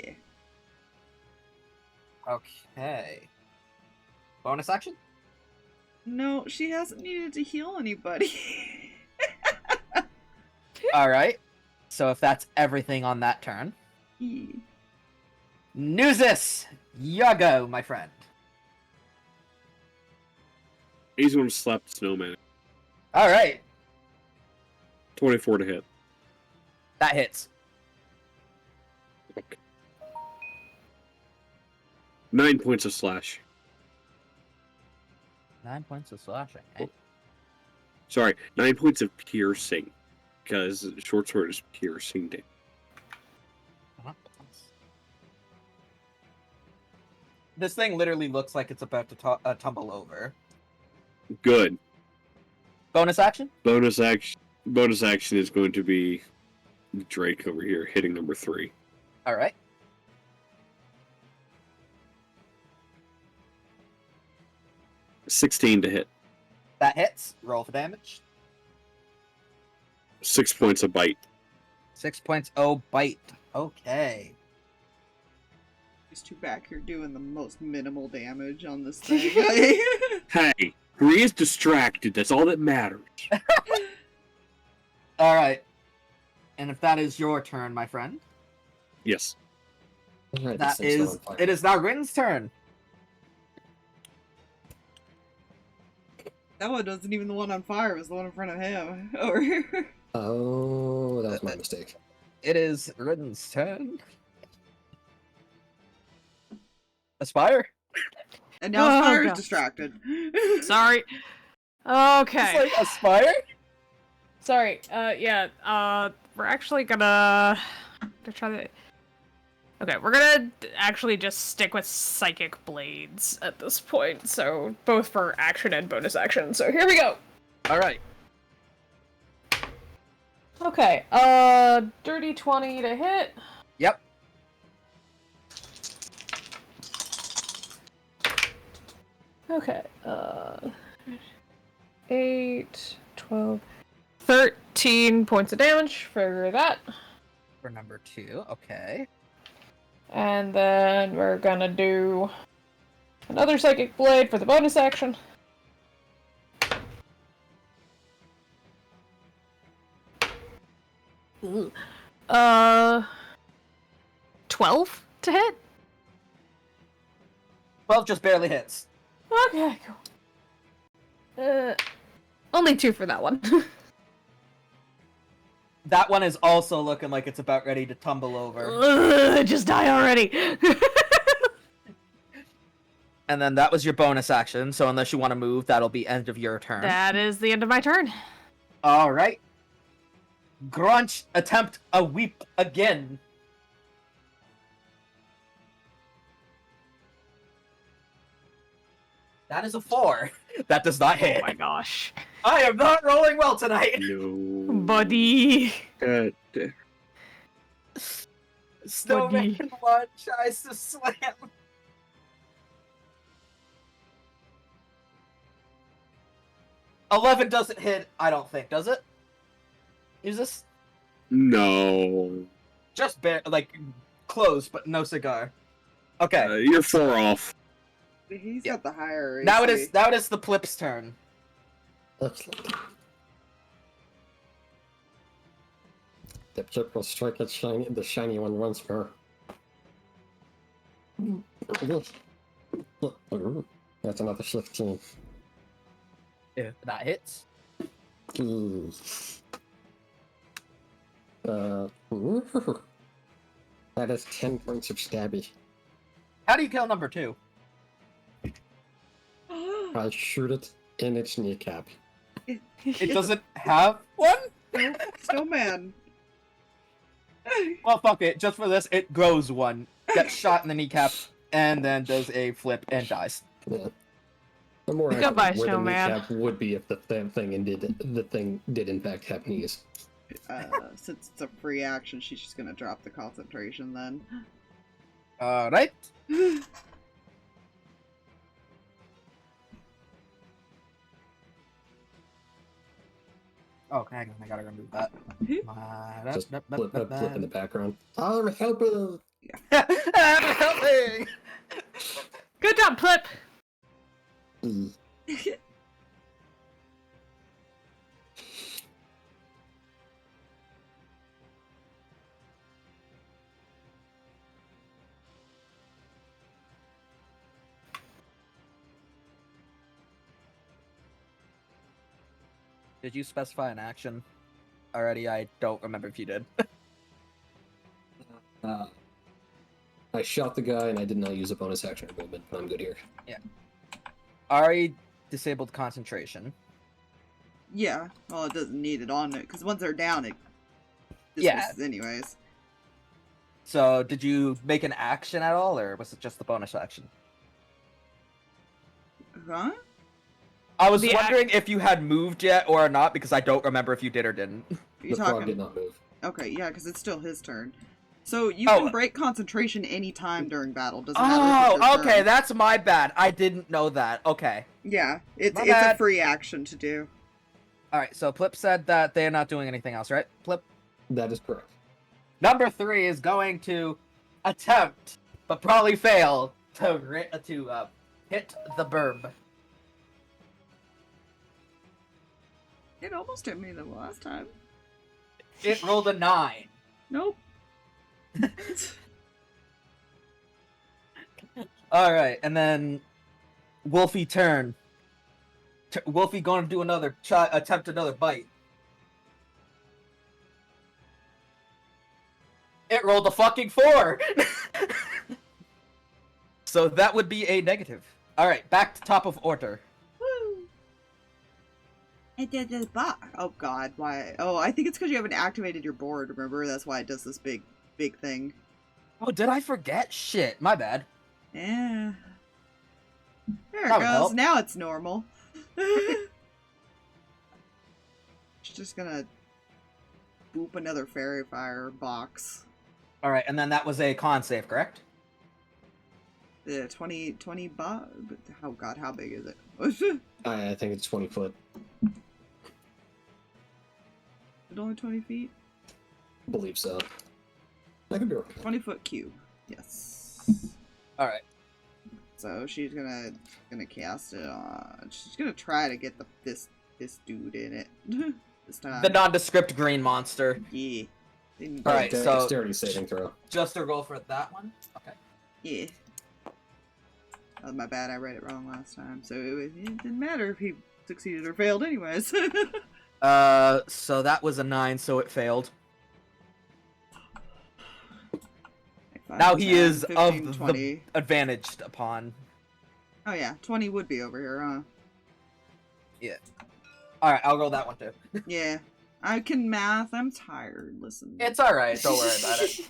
Okay. Bonus action? No, she hasn't needed to heal anybody. Alright. So if that's everything on that turn. Yeah. Nuzus! You go, my friend. He's going to slap the snowman. Alright. 24 to hit. That hits. 9 points of slash. 9 points of slashing, eh? Sorry, 9 points of piercing. Because short sword is piercing damage. This thing literally looks like it's about to tumble over. Good. Bonus action? Bonus action is going to be Drake over here, hitting number 3. Alright. $16 to hit. That hits. Roll for damage. 6 points of bite. 6 points. Oh, bite. Okay. These two back here doing the most minimal damage on this thing. Hey, Bree is distracted. That's all that matters. Alright. And if that is your turn, my friend, Alright, Yes. this that thing's still is... on fire. It is now Rin's turn. That one wasn't even the one on fire, it was the one in front of him. Over here. Oh, that was my mistake. It is Rin's turn. Aspire? And now Oh, Spire's gosh. distracted. Sorry. Just Okay. like Aspire? Sorry. We're actually gonna try to. Okay, we're gonna actually just stick with Psychic Blades at this point. So both for action and bonus action. So here we go. Alright. Okay. Dirty 20 to hit. Yep. Okay. 8, 12, 13 points of damage for that. For number 2, okay. And then we're gonna do another Psychic Blade for the bonus action. Ooh. 12 to hit? 12 just barely hits. Okay, cool. Only 2 for that one. That one is also looking like it's about ready to tumble over. Just die already! And then that was your bonus action, so unless you want to move, that'll be end of your turn. That is the end of my turn. Alright. Grunch, attempt a weep again. That is a 4. That does not hit. Oh my gosh. I am not rolling well tonight. No. Buddy. God. Snowman Buddy. 1 tries to slam. $11 doesn't hit, I don't think, does it? Is this No. just like close, but no cigar? Okay. You're 4 off. He's Yeah. got the higher Now it AC. is the Plip's turn. Excellent. The Plip will strike at the shiny one once more. That's another 15. If that hits. Ooh. That is 10 points of stabby. How do you kill number 2? I shoot it in its kneecap. It doesn't have one? Still man. Well, fuck it. Just for this, it grows one, gets shot in the kneecap, and then does a flip and dies. Yeah. Or more Goodbye, accurately, where the snowman. kneecap would be if the thing did in fact have knees. Since it's a free action, she's just gonna drop the concentration then. Alright. Oh, hang on, I gotta remove that. Just flip in the background. I'm helping. Help me! Good job, Plip. Mm. Did you specify an action already? I don't remember if you did. I shot the guy and I did not use a bonus action or movement. I'm good here. Yeah. Ari disabled concentration. Yeah, well, it doesn't need it on it, because once they're down, it Yeah. dismisses anyways. So, did you make an action at all, or was it just the bonus action? Huh? I was The wondering if you had moved yet or not, because I don't remember if you did or didn't. Are The you frog talking? did not move. Okay, yeah, because it's still his turn. So you Oh. can break concentration anytime during battle. Doesn't matter if it's Oh, your okay, turn. that's my bad. I didn't know that. Okay. Yeah, it's My a bad. free action to do. Alright, so Plip said that they're not doing anything else, right? Plip? That is correct. Number 3 is going to attempt, but probably fail, to hit the burb. It almost hit me the last time. It rolled a 9. Nope. Alright, and then Wolfie turn. Wolfie going to do attempt another bite. It rolled a fucking 4! So that would be a negative. Alright, back to top of order. Woo! It did this oh god, why? Oh, I think it's because you haven't activated your board, remember? That's why it does this big thing. Oh, did I forget? Shit, my bad. Yeah. There it That would goes. help. Now it's normal. She's just gonna boop another fairy fire box. Alright, and then that was a con save, correct? The 20 oh god, how big is it? I think it's 20 foot. Is it only 20 feet? I believe so. I could be wrong. 20-foot cube. Yes. Alright. So she's gonna cast it on. She's gonna try to get this dude in it this time. The nondescript green monster. Yeah. Alright, so- Dexterity saving throw. Just a roll for that one? Okay. Yeah. Oh, my bad. I read it wrong last time. So it didn't matter if he succeeded or failed, anyways. So that was a 9, so it failed. Now he is 15, of the 20. advantaged upon. Oh yeah, 20 would be over here, huh? Alright, I'll roll that one too. Yeah. I can math. I'm tired. Listen. It's alright, don't worry about it.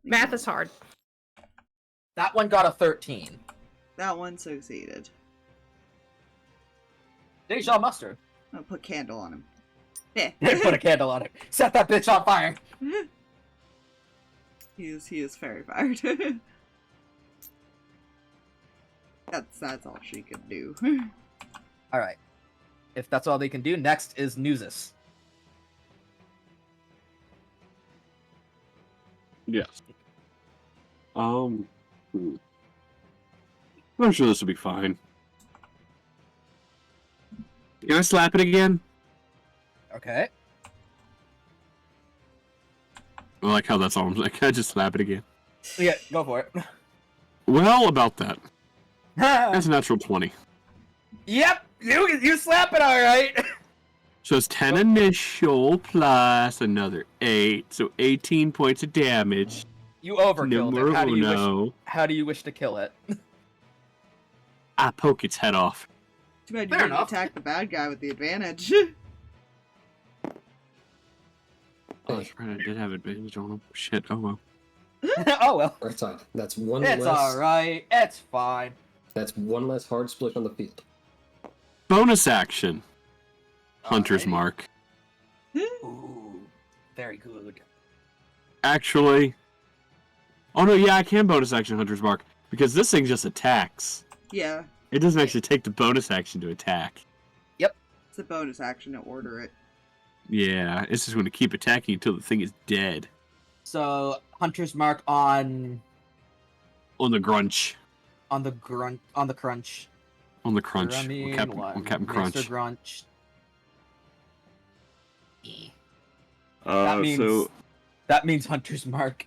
Math is hard. That one got a 13. That one succeeded. Deja Mustard. I'll put candle on him. Yeah. Put a candle on it. Set that bitch on fire. He is fairy fired. That's all she can do. Alright. If that's all they can do, next is Nuzus. Yes. I'm sure this will be fine. Can I slap it again? Okay. I like how that's all I'm like. Can I just slap it again? Yeah, go for it. Well, about that. That's a natural 20. Yep, you slap it alright. So it's 10 initial plus another 8. So 18 points of damage. You overkilled it. Numero How do you wish to kill it? I poke its head off. Too bad you Fair didn't enough. attack the bad guy with the advantage. that's right. I did have advantage on him. Shit. Oh well. Oh well. Right side. That's one It's less. alright. It's fine. That's one less hard split on the field. Bonus action. Hunter's Alrighty. mark. Ooh, very good. Actually. Oh no, yeah, I can bonus action Hunter's mark because this thing just attacks. Yeah, It doesn't actually take the bonus action to attack. it's a bonus action to order it. Yeah, it's just going to keep attacking until the thing is dead. So Hunter's Mark on On the grunch. the grunt on the crunch. On the crunch. Running On Captain Crunch. Mr. Grunch. So That means Hunter's Mark,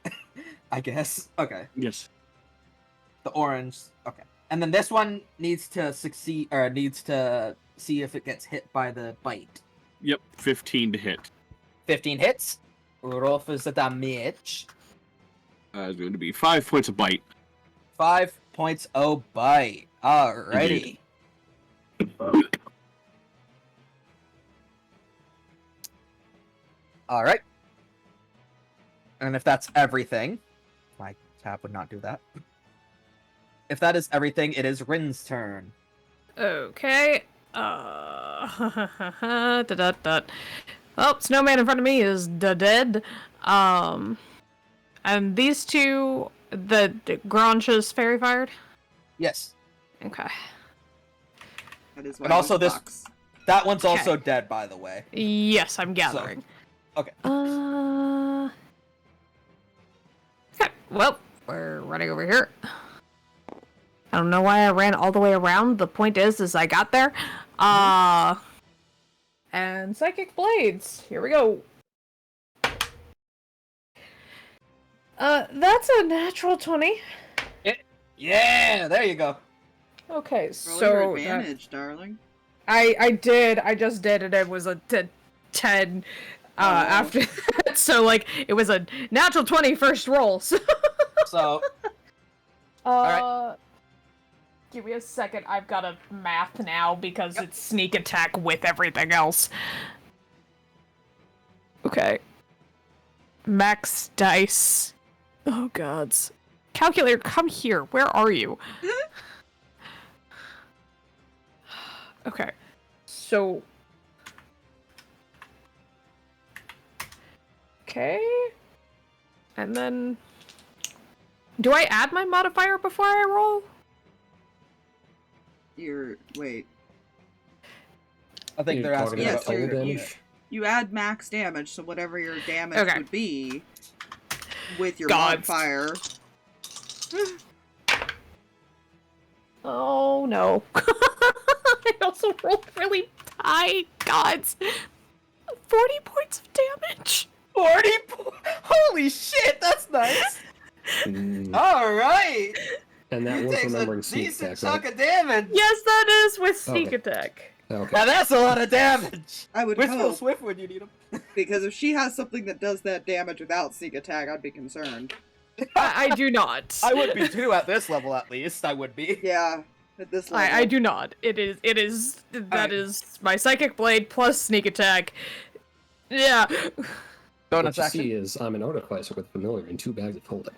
I guess. Okay. yes. The orange. Okay. And then this one needs to succeed, or needs to see if it gets hit by the bite. Yep, 15 to hit. 15 hits. Roll for the damage. It's going to be 5 points of bite. 5 points of bite. Alrighty. Alright. And if that's everything, my tab would not do that. If that is everything, it is Rin's turn. Okay. Oh, snowman in front of me is dead. And these two, the Granch's fairy fired. Yes. Okay. That is And why also it was this- box. That one's also dead, by the way. Yes, I'm gathering. okay. Okay. Well, we're running over here. I don't know why I ran all the way around. The point is I got there. And Psychic Blades. Here we go. That's a natural 20. Yeah, there you go. Okay, Roll so your advantage, darling. I did. I just did, and it was a 10 after that. So, like, it was a natural 20 first roll. So, So, Alright. Give me a second. I've got to math now because it's sneak attack with everything else. Okay. Max dice. Oh, gods. Calculator, come here. Where are you? Okay. So. Okay. And then. Do I add my modifier before I roll? Wait. I think You're they're talking asking about about total you're- damage? You add max damage, so whatever your damage Okay. would be with your Gods. modifier. Oh no. I also rolled really high. Gods. 40 points of damage. 40 Holy shit, that's nice! Mm, Alright! and that It was takes a remembering sneak decent attack, chunk right? of damage! Yes, that is with sneak Okay. attack. Okay. Now that's a lot of damage! I would Whistle hope, Swift when you need them. because if she has something that does that damage without sneak attack, I'd be concerned. I do not. I would be too at this level at least, I would be. Yeah, at this level. I do not. That Alright. is my psychic blade plus sneak attack. Yeah. What Bonus you action. see is I'm an artificer with familiar and 2 bags of holding.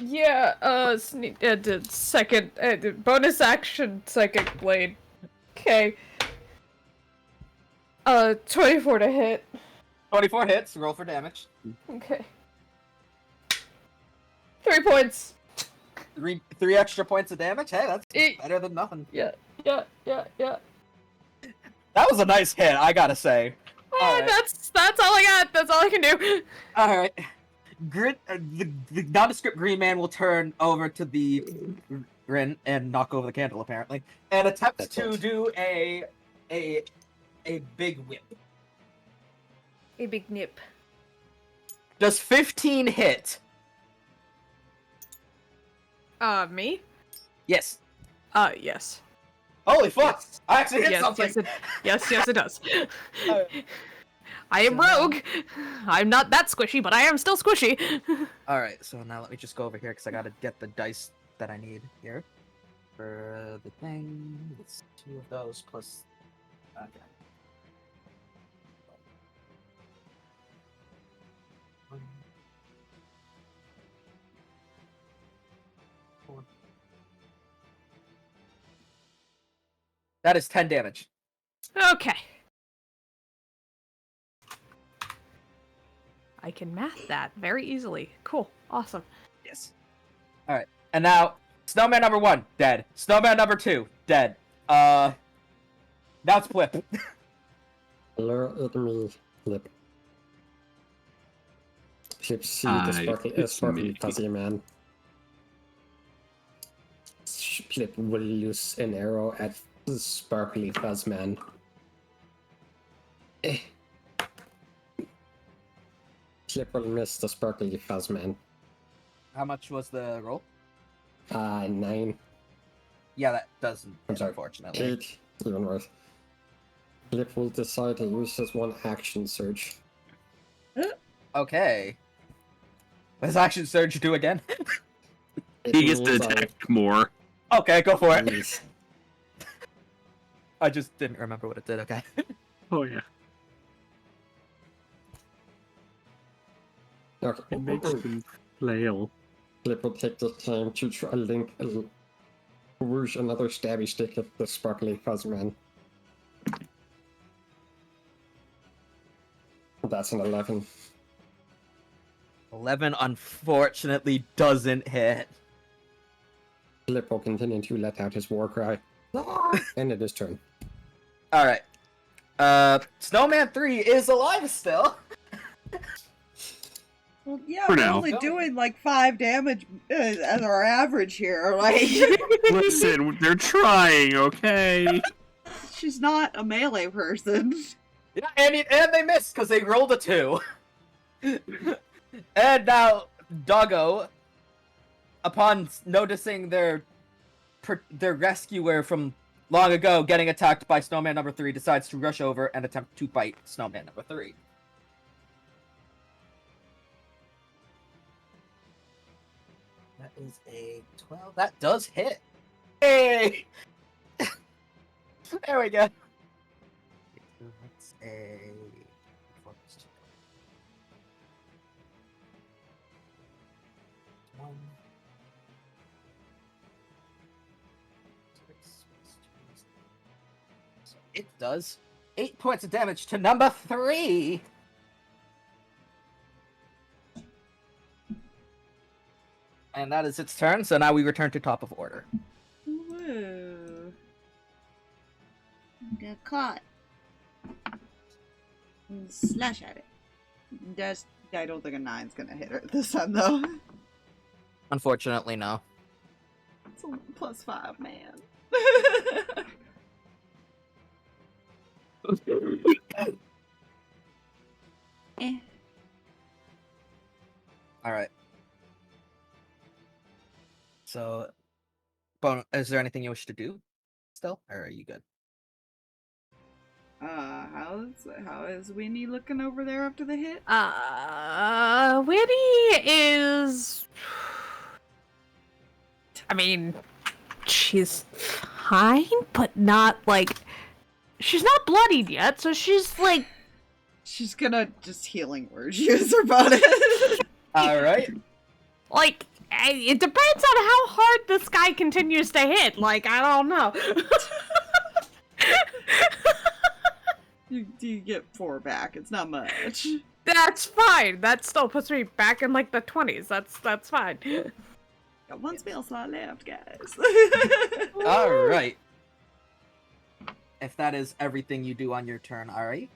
Yeah, the second, bonus action psychic blade. Okay. 24 to hit. 24 hits, roll for damage. Okay. 3 points. Three extra points of damage? Hey, that's Eh. better than nothing. Yeah. That was a nice hit, I gotta say. Alright. That's all I got. That's all I can do. Alright. The nondescript green man will turn over to the Grin and knock over the candle, apparently, and attempt That's to it. do a big whip. A big nip. Does 15 hit? Me? Yes. Yes. Holy fuck! Yes. I actually hit Yes, something. yes, it does. Alright. I am So now- rogue. I'm not that squishy, but I am still squishy. Alright, so now let me just go over here because I gotta get the dice that I need here. For the thing, it's 2 of those plus. Okay. That is 10 damage. Okay. I can math that very easily. Cool. Awesome. Yes. Alright. And now, snowman number 1, dead. Snowman number 2, dead. Now it's Plip. Lure at me, Plip. Plip, see the sparkly, it's sparkly me. fuzzy man. Plip will use an arrow at the sparkly fuzz man. Plip will miss the sparkly fuzz man. How much was the roll? 9. Yeah, that doesn't, I'm sorry. unfortunately. 8, even worse. Plip will decide to use his one action surge. Okay. What does action surge do again? He gets to attack more. Okay, go for it. Please. I just didn't remember what it did, okay. Oh yeah. Okay. It makes him flail. Plip will take the time to try link whoosh another stabby stick at the sparkly fuzz man. That's an 11. 11 unfortunately doesn't hit. Plip will continue to let out his war cry. And it is turn. Alright. Snowman 3 is alive still. Well, yeah, For we're now. only doing like 5 damage as our average here. Like, Listen, they're trying, okay? she's not a melee person. Yeah, and they missed because they rolled a 2. And now, Doggo, upon noticing their rescuer from long ago getting attacked by Snowman number 3, decides to rush over and attempt to bite Snowman number 3. That is a 12. That does hit. Hey! There we go. That's a... So it does 8 points of damage to number 3. And that is its turn, so now we return to top of order. Whoa. Got caught. Slash at it. I don't think a 9's gonna hit her this time, though. Unfortunately, no. It's a +5, man. Eh. Alright. So, is there anything you wish to do still, or are you good? How is Winnie looking over there after the hit? Winnie is... I mean, she's fine, but not, like... She's not bloodied yet, so she's, like... She's gonna just healing word use her body. Alright. Like, it depends on how hard this guy continues to hit. Like, I don't know. You get 4 back. It's not much. That's fine. That still puts me back in, like, the 20s. That's fine. Got 1 spell slot left, guys. Alright. If that is everything you do on your turn, alright.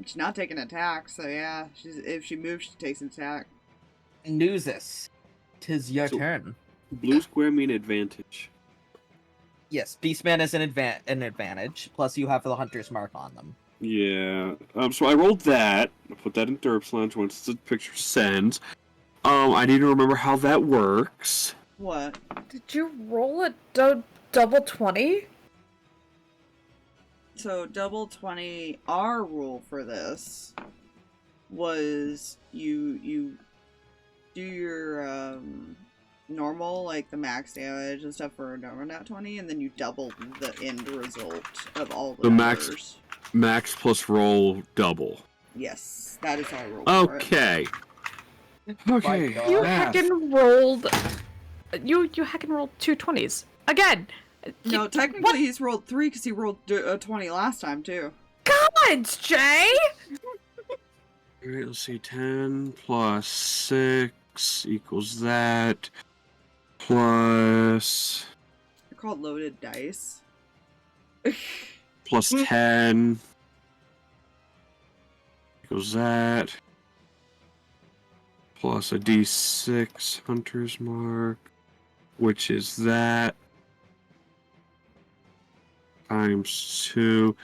She's not taking an attack, so yeah. If she moves, she takes an attack. Nuzus, 'tis your So- turn. Blue square mean advantage. Yes, Beastman is an advantage, plus you have the Hunter's Mark on them. Yeah. So I rolled that. I put that in Derp's Lounge once the picture sends. I need to remember how that works. What? Did you roll a double 20? So, double 20, our rule for this was you do your normal, like the max damage and stuff for a normal nat 20, and then you double the end result of all the max- numbers. Max plus roll double. Yes, that is our rule for it. Okay. Okay. God. You Math. heckin' rolled... You heckin' rolled 2 20s. Again, No, technically What? he's rolled 3 because he rolled a 20 last time too. God, Jay! Alright, let's see. 10 plus 6 equals that. Plus They're called loaded dice. plus 10 equals that. Plus a d6 hunter's mark, which is that. Times 2.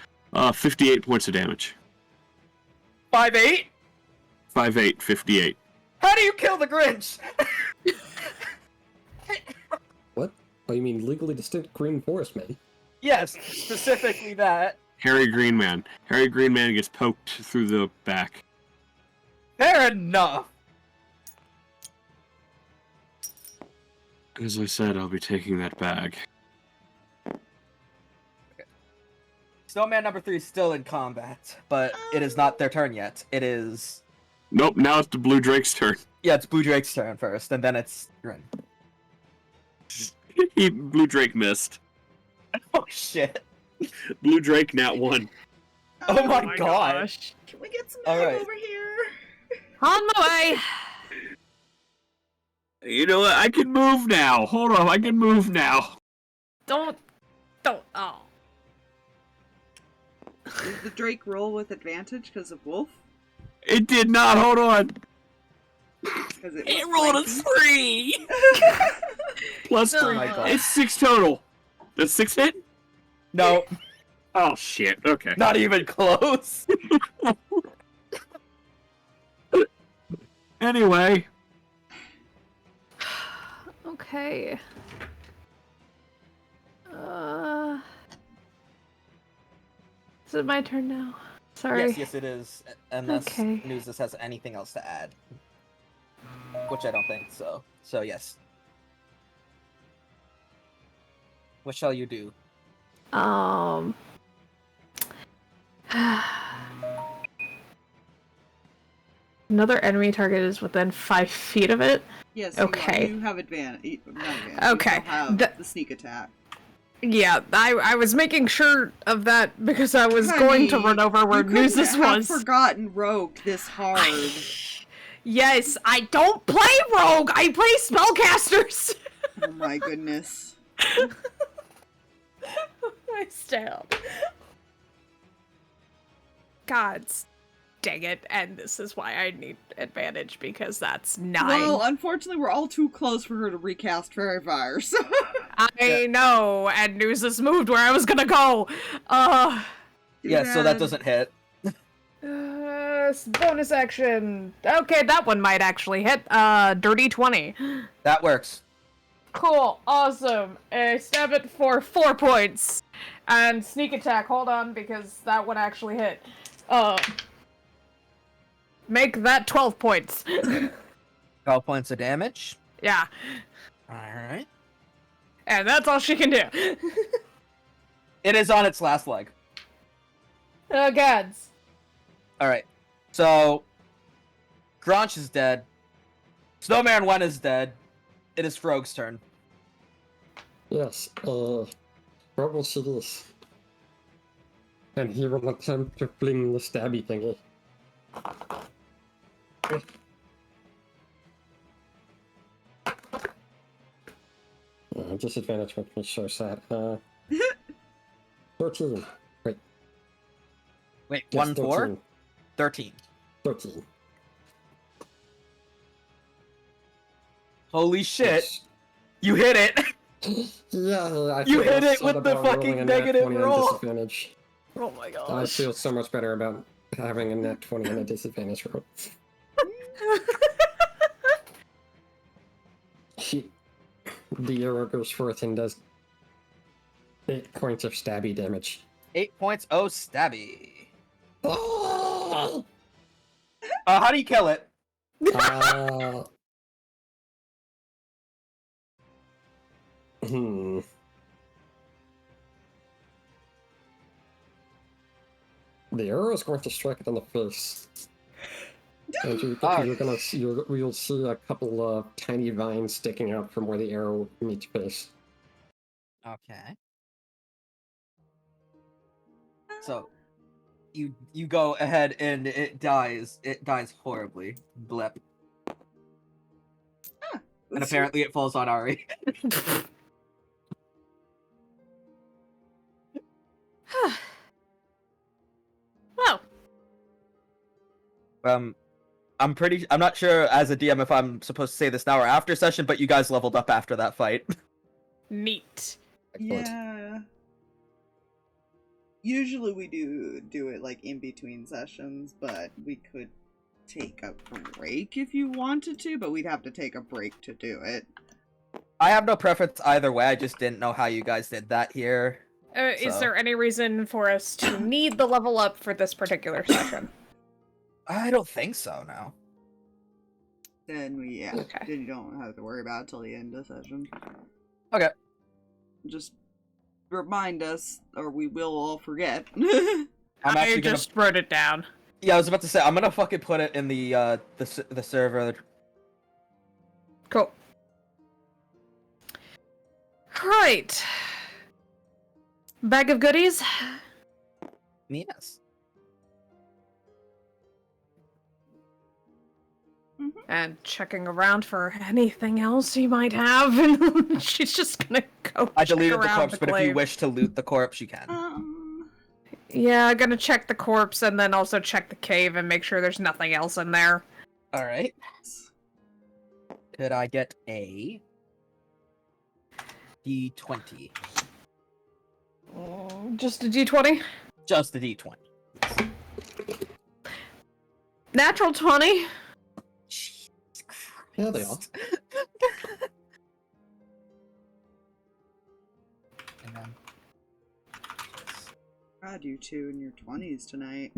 58 points of damage. 5-8? 5, 8, 58. How do you kill the Grinch? What? Oh, you mean legally distinct green forest man? Yes, specifically that. Harry Greenman. Harry Greenman gets poked through the back. Fair enough. As I said, I'll be taking that bag. Snowman number 3 is still in combat, but it is not their turn yet. It is... Nope, now it's the Blue Drake's turn. Yeah, it's Blue Drake's turn first, and then it's Grin. Blue Drake missed. Oh, shit. Blue Drake, nat 1. Oh my god. Gosh. Can we get some All egg right. over here? On my way! You know what? I can move now. Hold on, I can move now. Don't, oh. Did the Drake roll with advantage because of Wolf? It did not. Hold on. Because It rolled a 3. Plus Oh 3. my God. It's 6 total. That's 6 hit? No, Oh, shit. Okay. not even close. Anyway. Okay. Is it my turn now? Sorry. Yes, it is. Unless Okay. Nuzus has anything else to add. Which I don't think so. So, yes. What shall you do? Another enemy target is within 5 feet of it. Yes, Okay. you have advantage. Not advantage. Okay, You still have the- the sneak attack. Yeah, I was making sure of that because I was going to run over where you couldn't Nuzus have was. forgotten Rogue this hard. Yes, I don't play rogue. I play spellcasters. Oh my goodness. I stab. God dang it! And this is why I need advantage because that's 9. Well, unfortunately, we're all too close for her to recast Fairy Fire, so... I know, and Nuzus moved where I was gonna go. Yeah, so that doesn't hit. Bonus action. Okay, that one might actually hit. Dirty 20. That works. Cool, awesome. Stab it for 4 points. And sneak attack, hold on, because that one actually hit. Make that 12 points. 12 points of damage. Yeah, Alright. and that's all she can do. It is on its last leg. Oh, gods. Alright. So, Gronch is dead. Snowman 1 is dead. It is Frog's turn. Yes, what will see this? And he will attempt to fling the stabby thingy. Disadvantage makes me so sad. 13. Wait, Wait, yes, 1, 4? 13. 13. 13. Holy shit. Yes. You hit it! Yeah, I You feel hit it so with the about rolling fucking a nat negative 20 on roll. disadvantage. Oh my I gosh. feel so much better about having a net 20 on a disadvantage roll. The arrow goes forth and does 8 points of stabby damage. 8 points. Oh, stabby. Oh! How do you kill it? Hmm. The arrow is going to strike it in the face. And you'll see a couple of tiny vines sticking out from where the arrow meets face. Okay. So, you go ahead and it dies. It dies horribly. Blip. And apparently it falls on Ari. Well, I'm not sure as a DM if I'm supposed to say this now or after session, but you guys leveled up after that fight. neat. Excellent. Yeah. Usually we do it like in between sessions, but we could take a break if you wanted to, but we'd have to take a break to do it. I have no preference either way, I just didn't know how you guys did that here. Is So- there any reason for us to need the level up for this particular session? I don't think so, no. Then Okay. then you don't have to worry about it till the end of the session. Okay. Just remind us, or we will all forget. I'm I actually gonna... just wrote it down. Yeah, I was about to say, I'm gonna fucking put it in the server. Cool. Right. Bag of goodies. Yes. And checking around for anything else you might have. And she's just gonna go I check deleted the around corpse, the but if you glaive. wish to loot the corpse, you can. Yeah, I'm gonna check the corpse and then also check the cave and make sure there's nothing else in there. Alright. Could I get a D20? Just a d20? Just a D20. Natural 20. Yeah, they are. And then God, you two in your 20s tonight.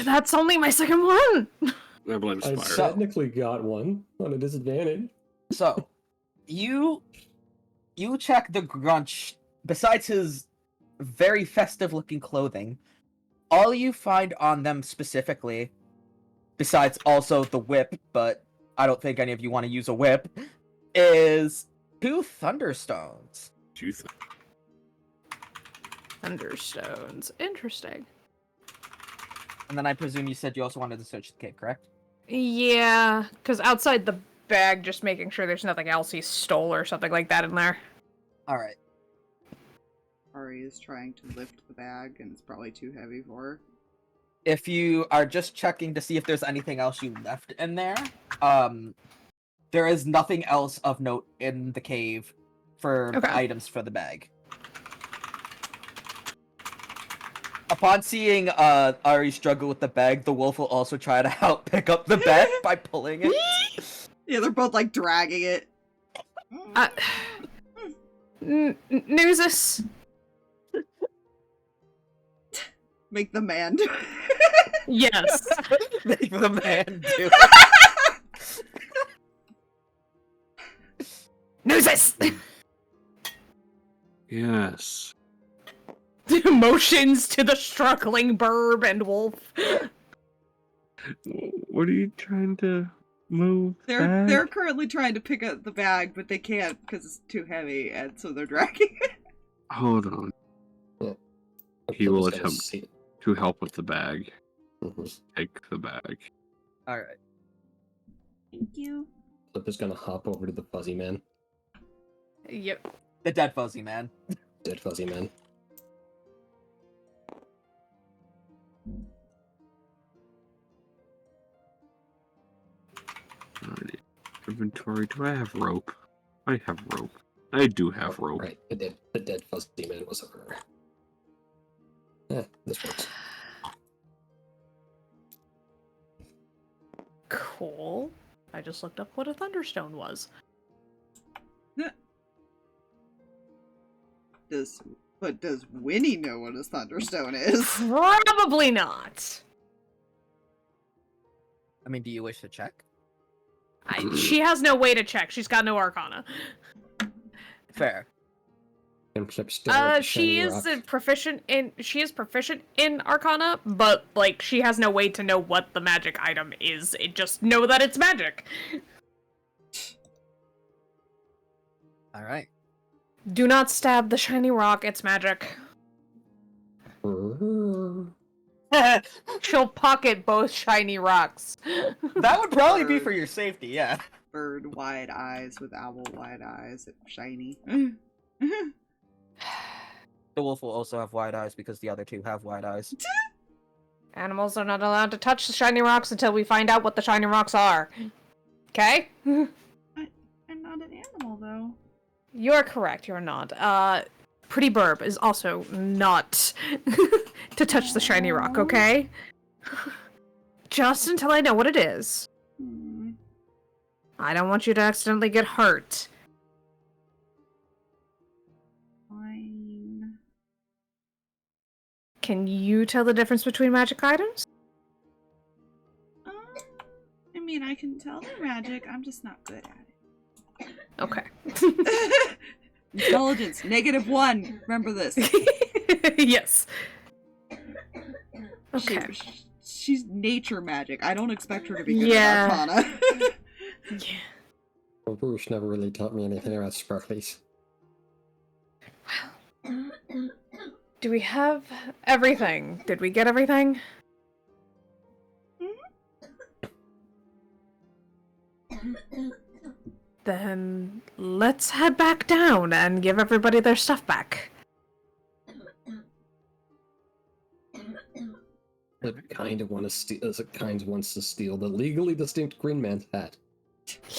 That's only my second one. I blame I Spire. technically got one on a disadvantage. So, you check the Grunch. Besides his very festive-looking clothing, all you find on them specifically, besides also the whip, but I don't think any of you want to use a whip, is 2 Thunderstones. Thunderstones. Interesting. And then I presume you said you also wanted to search the cave, correct? Yeah, because outside the bag, just making sure there's nothing else he stole or something like that in there. Alright. Ari is trying to lift the bag, and it's probably too heavy for her. If you are just checking to see if there's anything else you left in there, there is nothing else of note in the cave for Okay. items for the bag. Upon seeing Ari struggle with the bag, the wolf will also try to help pick up the bag by pulling it. Yeah, they're both like dragging it. Nuzus. Make the man do it. Yes. Make the man do it. Nuzus. Yes. Motions to the struggling burb and wolf. What are you trying to move? They're currently trying to pick up the bag, but they can't because it's too heavy, and so they're dragging it. Hold on. He will attempt to help with the bag. Take the bag. Alright. Thank you. Flip is gonna hop over to the fuzzy man. Yep. The dead fuzzy man. Dead fuzzy man. Alrighty. Inventory. Do I have rope? I have rope. I do have rope. Right, the dead fuzzy man was over. Yeah, this works. Cool. I just looked up what a thunderstone was. Does Winnie know what a thunderstone is? Probably not. I mean, do you wish to check? She has no way to check. She's got no arcana. Fair. And Flip stare at the She shiny is rock. proficient in arcana, but like she has no way to know what the magic item is. It just know that it's magic. Alright. Do not stab the shiny rock. It's magic. She'll pocket both shiny rocks. That would probably be for your safety, yeah. Bird wide eyes with owl wide eyes. Shiny. The wolf will also have wide eyes because the other two have wide eyes. Animals are not allowed to touch the shiny rocks until we find out what the shiny rocks are. Okay? I'm not an animal, though. You're correct, you're not. Pretty Burb is also not to touch the shiny rock, okay? Just until I know what it is. I don't want you to accidentally get hurt. Fine. Can you tell the difference between magic items? I mean, I can tell they're magic. I'm just not good at it. Okay. Intelligence, -1. Remember this. Yes. Okay. She's nature magic. I don't expect her to be good Yeah. at Arcana. Yeah. Well, Bruce never really taught me anything about sparklies. Do we have everything? Did we get everything? Then let's head back down and give everybody their stuff back. It kind of wants to steal the legally distinct Green Man's hat.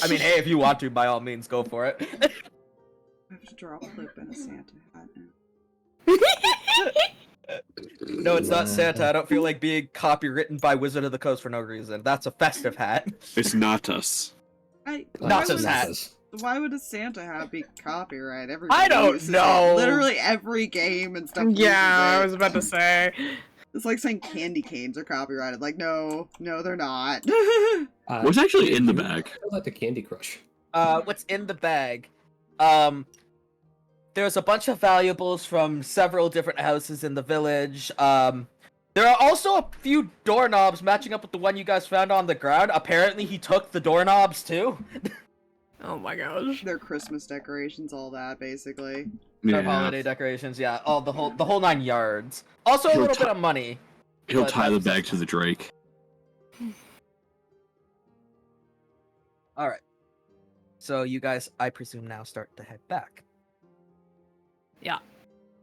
I mean, hey, if you want to, by all means, go for it. I have to draw Plip in a Santa hat now. No, it's not Santa. I don't feel like being copywritten by Wizard of the Coast for no reason. That's a festive hat. It's Natus. Natus hat. Why would a Santa hat be copyright? I don't uses know. it. Literally every game and stuff. Yeah, I uses was about to say. It's like saying candy canes are copyrighted. Like, no, they're not. What's actually in the bag? I like the Candy Crush. What's in the bag? There's a bunch of valuables from several different houses in the village. There are also a few doorknobs matching up with the one you guys found on the ground. Apparently, he took the doorknobs too. Oh my gosh. They're Christmas decorations, all that, basically. Their holiday decorations, yeah. Oh, the whole 9 yards. Also, a little bit of money. He'll but tie the that's- bag to the Drake. All right. So you guys, I presume, now start to head back. Yeah.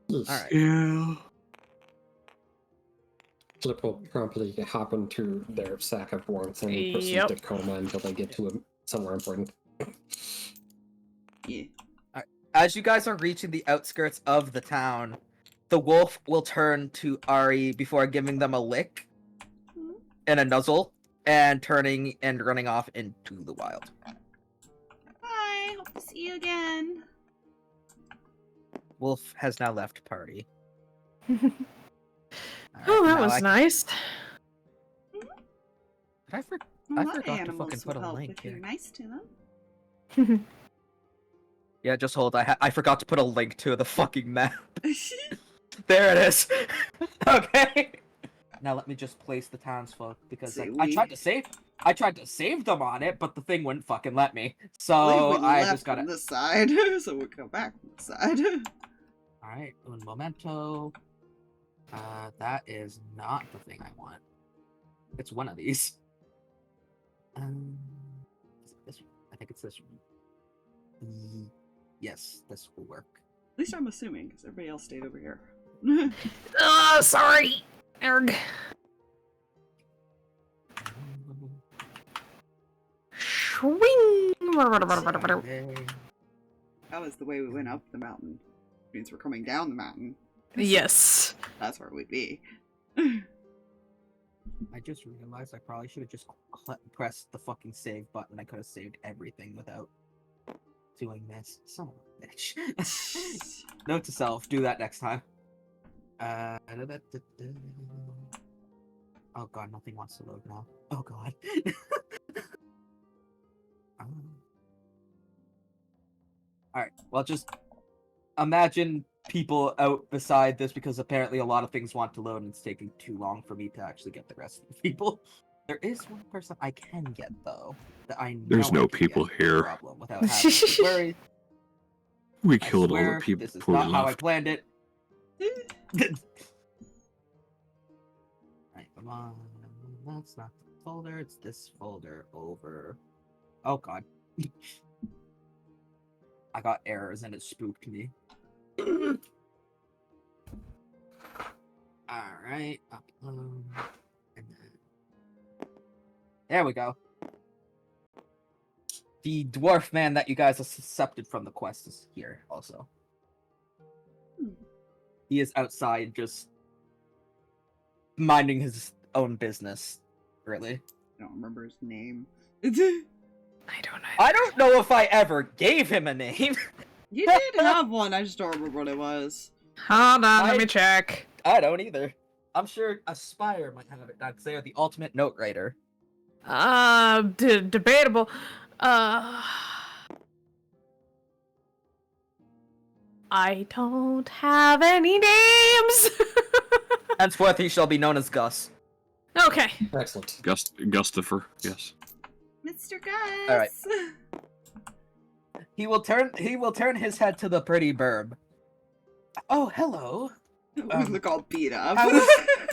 Yes. All right. Yeah. Flip will promptly hop into their sack of warmth and proceed Yep. to coma until they get to somewhere important. Yeah. As you guys are reaching the outskirts of the town, the wolf will turn to Ari before giving them a lick and a nuzzle, and turning and running off into the wild. Bye. Hope to see you again. Wolf has now left party. Oh, that was nice. Did I A I lot of forgot to animals fucking put will a help link if you're here. nice to them. Yeah, just hold. I forgot to put a link to the fucking map. There it is. Okay. Now let me just place the townsfolk because See, I we- tried to save them on it, but the thing wouldn't fucking let me. I So believe we I left just gotta. from this side, so we'll come back from this side. All right, un momento. That is not the thing I want. It's one of these. Is it this one? I think it's this one. Yes, this will work. At least I'm assuming, because everybody else stayed over here. Sorry. Erg. Swing. That was the way we went up the mountain. Which means we're coming down the mountain. Yes. That's where we'd be. I just realized I probably should have just pressed the fucking save button. I could have saved everything without doing this. Son of a bitch. Note to self, do that next time. Oh god, nothing wants to load now. Oh god. Alright, well just imagine people out beside this because apparently a lot of things want to load and it's taking too long for me to actually get the rest of the people. There is one person I can get though. That I know There's no I can people get, here. no problem, without having to worry. We I killed all swear, the people this is before we not how I left. planned it. Come on. That's not the folder, it's this folder over. Oh god. I got errors and it spooked me. Alright, upload. And then... There we go. The dwarf man that you guys accepted from the quest is here also. He is outside just minding his own business, really. I don't remember his name. I don't know. I don't know if I ever gave him a name. You did have one, I just don't remember what it was. Hold on, let me check. I don't either. I'm sure Aspire might have it. Because they are the ultimate note writer. Debatable. I don't have any names. Henceforth, he shall be known as Gus. Okay. Excellent. Gustifer, yes. Mr. Gus! Alright. He will turn his head to the pretty burb. Oh, hello. We look all beat up. How is...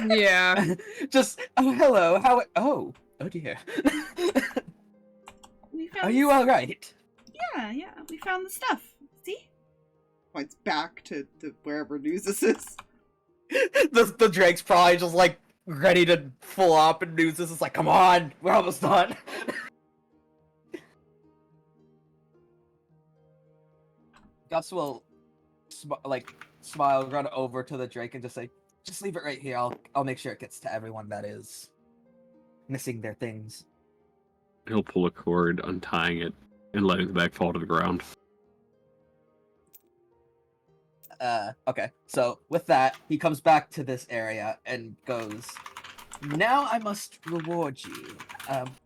Yeah. Just, oh, hello. Oh dear. We found Are you alright? Yeah, we found the stuff. See? Points back to wherever Nuzus is. the Drake's probably just like ready to full up, and Nuzus is like, come on, we're almost done. Gus will smile, run over to the Drake and just say, just leave it right here. I'll make sure it gets to everyone that is missing their things. He'll pull a cord, untying it, and letting the bag fall to the ground. Okay. So with that, he comes back to this area and goes, now I must reward you.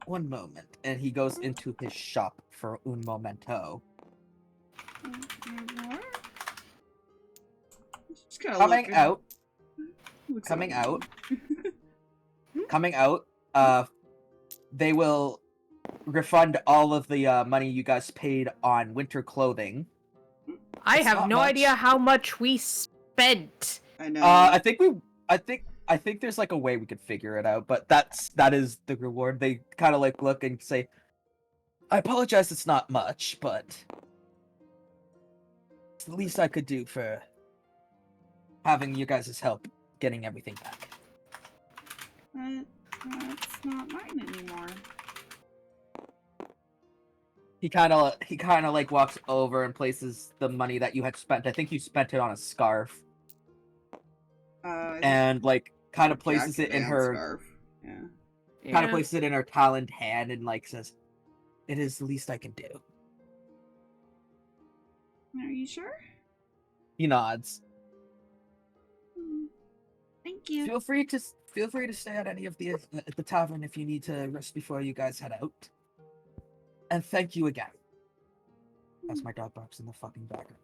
One moment. And he goes into his shop for un momento. Coming out, they will refund all of the money you guys paid on winter clothing. I It's have not no much. idea how much we spent. I know. I think there's like a way we could figure it out, but that is the reward. They kind of like look and say, I apologize, it's not much, but it's the least I could do for having you guys' help getting everything back. That's not mine anymore. He kind of like walks over and places the money that you had spent. I think you spent it on a scarf, and like kind of places it in her Scarf. Yeah. kind of places it in her taloned hand and like says, "It is the least I can do." Are you sure? He nods. Thank you. Feel free to stay at any of the at the tavern if you need to rest before you guys head out. And thank you again. That's my dog barks in the fucking background.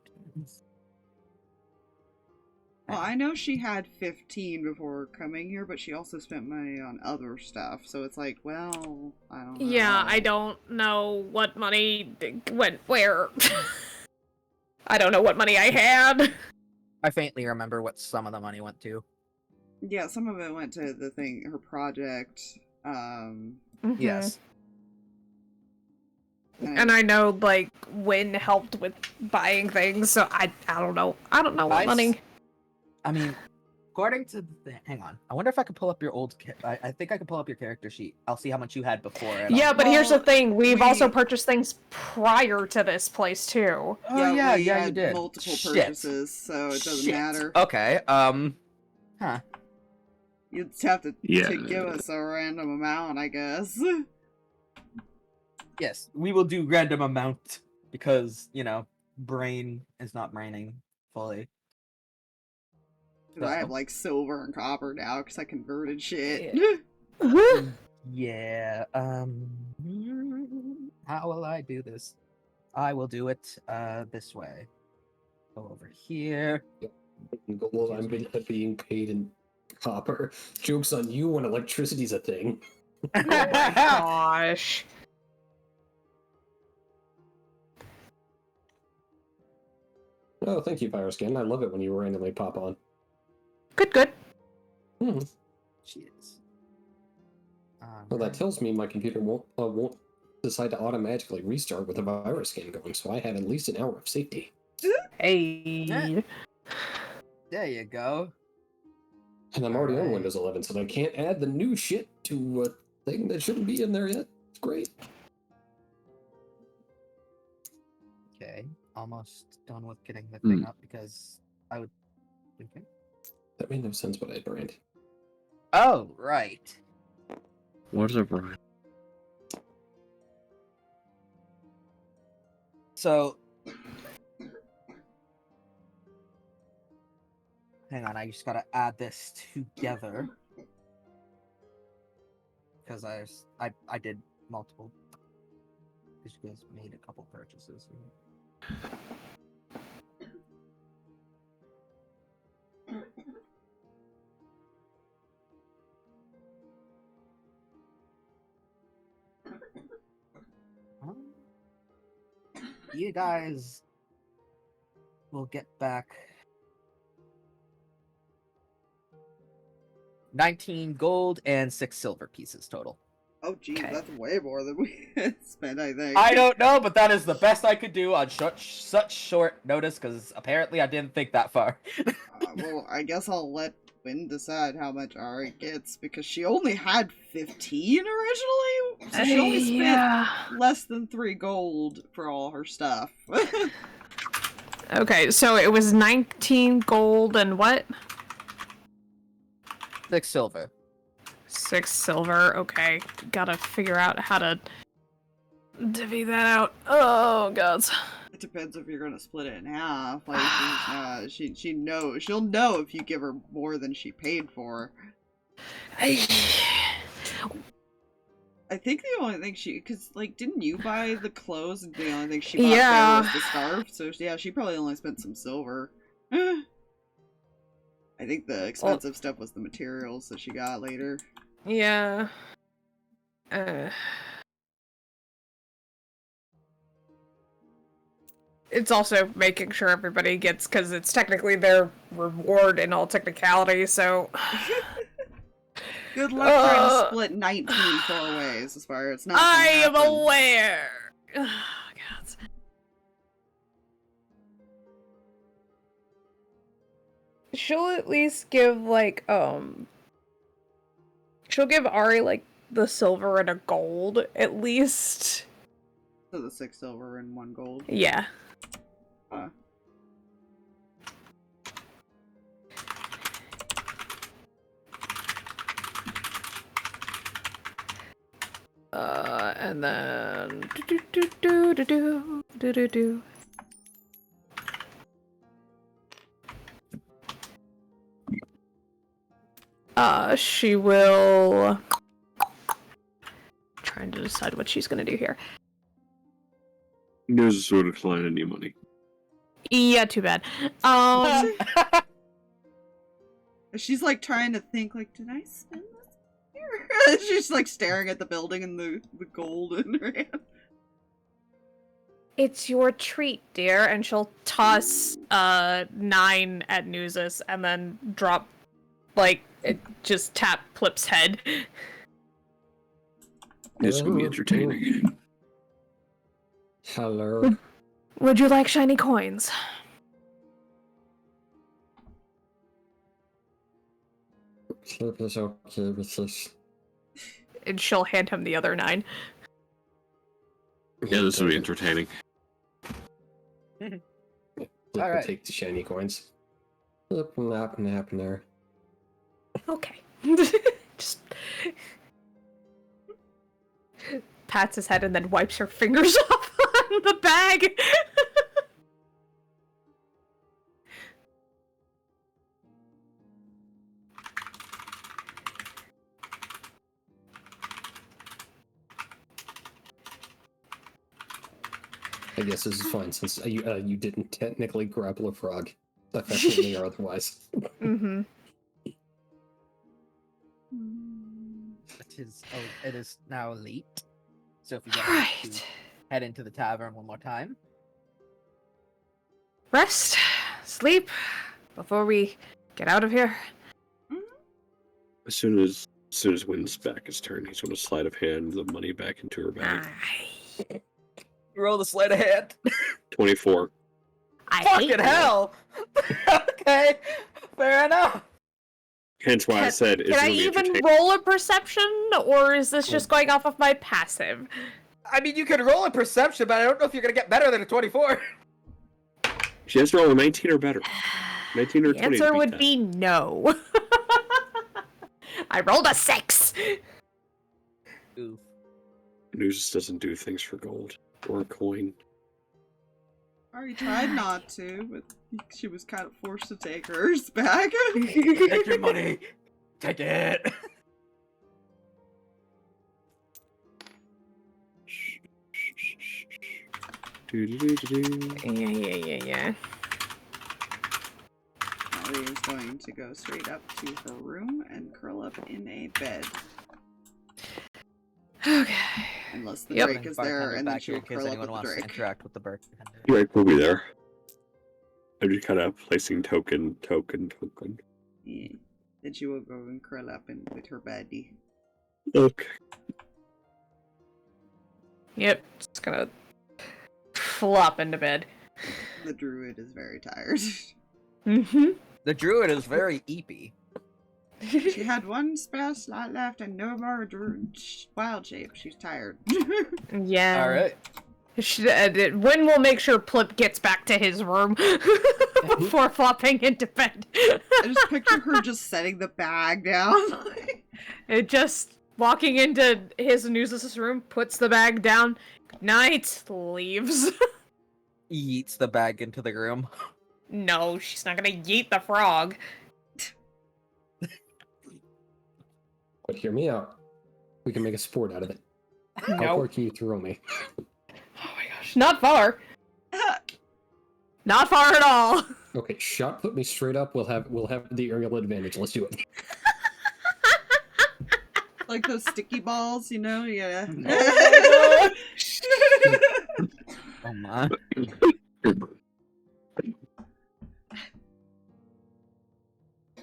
Well, I know she had 15 before coming here, but she also spent money on other stuff, so it's like, well, I don't know. Yeah, I don't know what money went where. I don't know what money I had. I faintly remember what some of the money went to. Yeah, some of it went to the thing, her project. Yes. And I know, like, Wynn helped with buying things, so I don't know. I don't know what money. I mean, according to the hang on. I wonder if I could pull up your old I think I can pull up your character sheet. I'll see how much you had before. And Yeah, but here's the thing. We've we- also purchased things prior to this place, too. Oh we yeah, had you did. multiple Shit. purchases, so it doesn't Shit. matter. Okay, huh. You'd just have to Yeah. give us a random amount, I guess. Yes, we will do random amount because, you know, brain is not braining fully. 'Cause I have like silver and copper now because I converted shit. Yeah, how will I do this? I will do it, this way. Go over here. Gold, I'm being paid in copper. Joke's on you when electricity's a thing. Oh my gosh. Oh, thank you, Viruskin. I love it when you randomly pop on. Good. Hmm. Cheers. Well, that tells me my computer won't decide to automatically restart with a virus scan going, so I have at least an hour of safety. Hey. There you go. And I'm already on Alright. Windows 11, so I can't add the new shit to a thing that shouldn't be in there yet. It's great. Okay, almost done with getting the thing up because I would. Okay. That made no sense, but I brand. Oh, right. What is it, Brian? So, hang on, I just gotta add this together because I did multiple. Because you guys made a couple purchases. You guys will get back 19 gold and 6 silver pieces total. Oh, geez, Okay. that's way more than we spent, I think. I don't know, but that is the best I could do on such short notice, because apparently I didn't think that far. Well, I guess I'll let Wynn decide how much Ari gets, because she only had 15 originally, so she only spent less than 3 gold for all her stuff. Okay, so it was 19 gold and what? 6 silver. 6 silver. Okay, gotta figure out how to divvy that out. Oh god. It depends if you're gonna split it in half. Like, she'll know if you give her more than she paid for. I think the only thing because, like, didn't you buy the clothes and the only thing she bought there was the scarf? So, yeah, she probably only spent some silver. I think the expensive stuff was the materials that she got later. Yeah. It's also making sure everybody gets, because it's technically their reward in all technicality, so... Good luck trying to split 19 4 ways, as far as it's not I am happen. aware! Oh, God. She'll at least give, like, she'll give Ari, like, the silver and a gold, at least. So the 6 silver and 1 gold. Yeah. And then she will trying to decide what she's gonna do here. Nuzus would decline any money. Yeah, too bad. She's like trying to think, like, did I spend this here? She's like staring at the building and the gold in her hand. It's your treat, dear, and she'll toss 9 at Nuzus and then drop, like, just tap Plip's head. This will be entertaining. Hello. Would you like shiny coins? Plip is okay with this. And she'll hand him the other 9. Yeah, this will be entertaining. Plip All will right. take the shiny coins. Plip, nap, there. Okay. Just pats his head and then wipes her fingers off on the bag. I guess this is fine since you didn't technically grapple a frog, effectively or otherwise. Mm-hmm. It is now late. So if you guys Right. want to head into the tavern one more time. Rest, sleep, before we get out of here. As soon as As soon as Wynn's back his turn, he's going to sleight of hand the money back into her bag. Roll the sleight of hand. 24. I Fucking hate hell! Okay, fair enough. Hence why I said, Can I even roll a perception, or is this just going off of my passive? I mean, you can roll a perception, but I don't know if you're gonna get better than a 24. She has to roll a 19 or better. 19 or The 20. answer would be no. I rolled a 6. Oof. Nuzus doesn't do things for gold or a coin. Ari tried not to, but she was kind of forced to take hers back. Take your money. Take it. Yeah. Ari is going to go straight up to her room and curl up in a bed. Okay. Unless the Yep. Drake is there, and then she'll curl up with the wants to Drake. interact with the bird. Drake will be there. I'm just kind of placing token. Yeah. Then she will go and curl up in with her baddie. Okay. Yep, just gonna flop into bed. The druid is very tired. Mm-hmm. The druid is very eepy. She had one spell slot left and no more wild shape. She's tired. Yeah. Alright. Wynn will make sure Plip gets back to his room before flopping into bed. I just picture her just setting the bag down. It just walking into his Nuzus' room, puts the bag down, good night, leaves. Eats the bag into the room. No, she's not gonna yeet the frog. But hear me out. We can make a sport out of it. How Nope. far can you throw me? Oh my gosh, not far. Not far at all. Okay, shot put me straight up. We'll have the aerial advantage. Let's do it. Like those sticky balls, you know? Yeah. Oh my.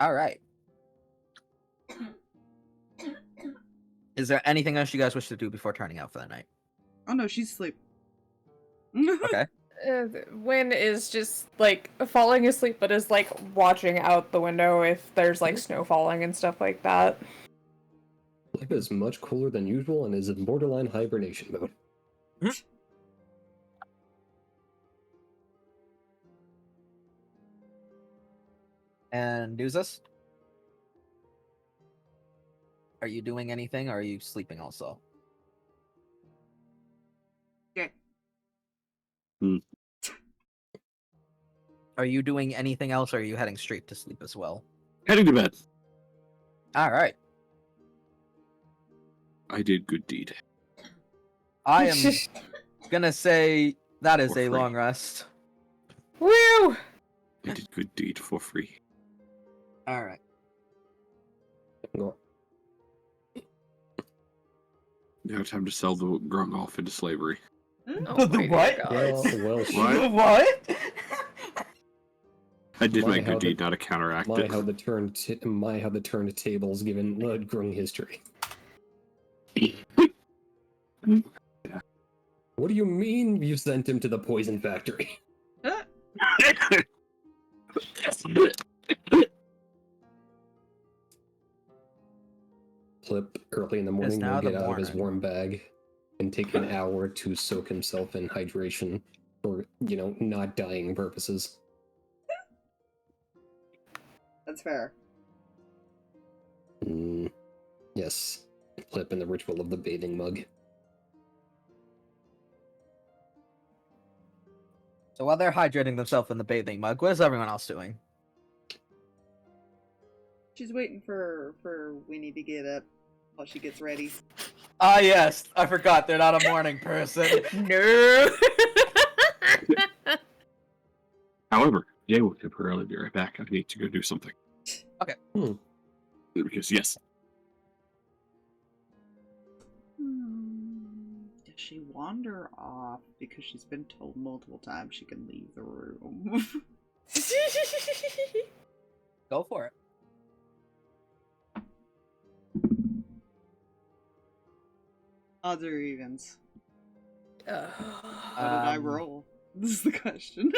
Alright. Is there anything else you guys wish to do before turning out for the night? Oh no, she's asleep. Okay. Wynn is just, like, falling asleep, but is, like, watching out the window if there's, like, snow falling and stuff like that. Life is much cooler than usual and is in borderline hibernation mode. And Nuzus? Are you doing anything, or are you sleeping also? Okay. Are you doing anything else, or are you heading straight to sleep as well? Heading to bed. Alright. I did good deed. I am gonna say that is For a free. long rest. Woo! I did good deed for free. Alright. Go. Now time to sell the grung off into slavery. Oh The my what? God. Well, What? What? I did My, my how good deed, the- not to counteract my it. how the turn tables given Grung history. What do you mean you sent him to the poison factory? Plip early in the morning now will the get out of his morning. warm bag and take an hour to soak himself in hydration for, not dying purposes. That's fair. Yes, Plip and the ritual of the bathing mug. So while they're hydrating themselves in the bathing mug, what is everyone else doing? She's waiting for Winnie to get up while she gets ready. Ah, yes. I forgot they're not a morning person. No! However, Jay will temporarily be right back. I need to go do something. Okay. Because, yes. Does she wander off because she's been told multiple times she can leave the room? Go for it. Odds or evens? Uh, What did I roll? This is the question.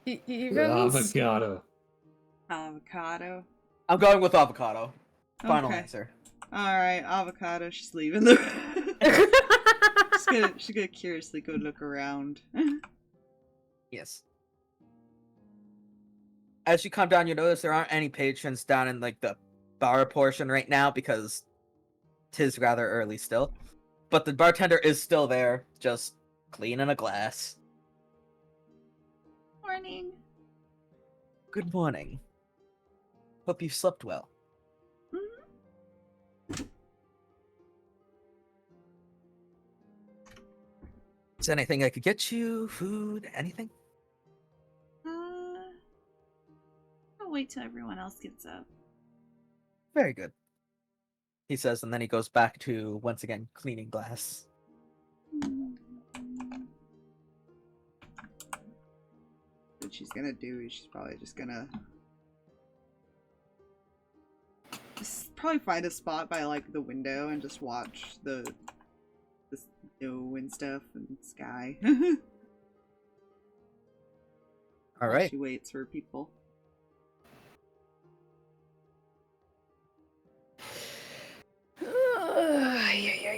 Evens? Avocado. Avocado. I'm going with avocado. Final Okay. answer. Alright, avocado. She's leaving the she's gonna curiously go look around. Yes. As you come down, you notice there aren't any patrons down in like the bar portion right now because 'tis rather early still. But the bartender is still there, just cleaning a glass. Morning. Good morning. Hope you slept well. Is there anything I could get you? Food? Anything? I'll wait till everyone else gets up. Very good. He says, and then he goes back to, once again, cleaning glass. What she's gonna do is she's probably just gonna probably find a spot by like the window and just watch the snow and stuff and sky. All right. She waits for people.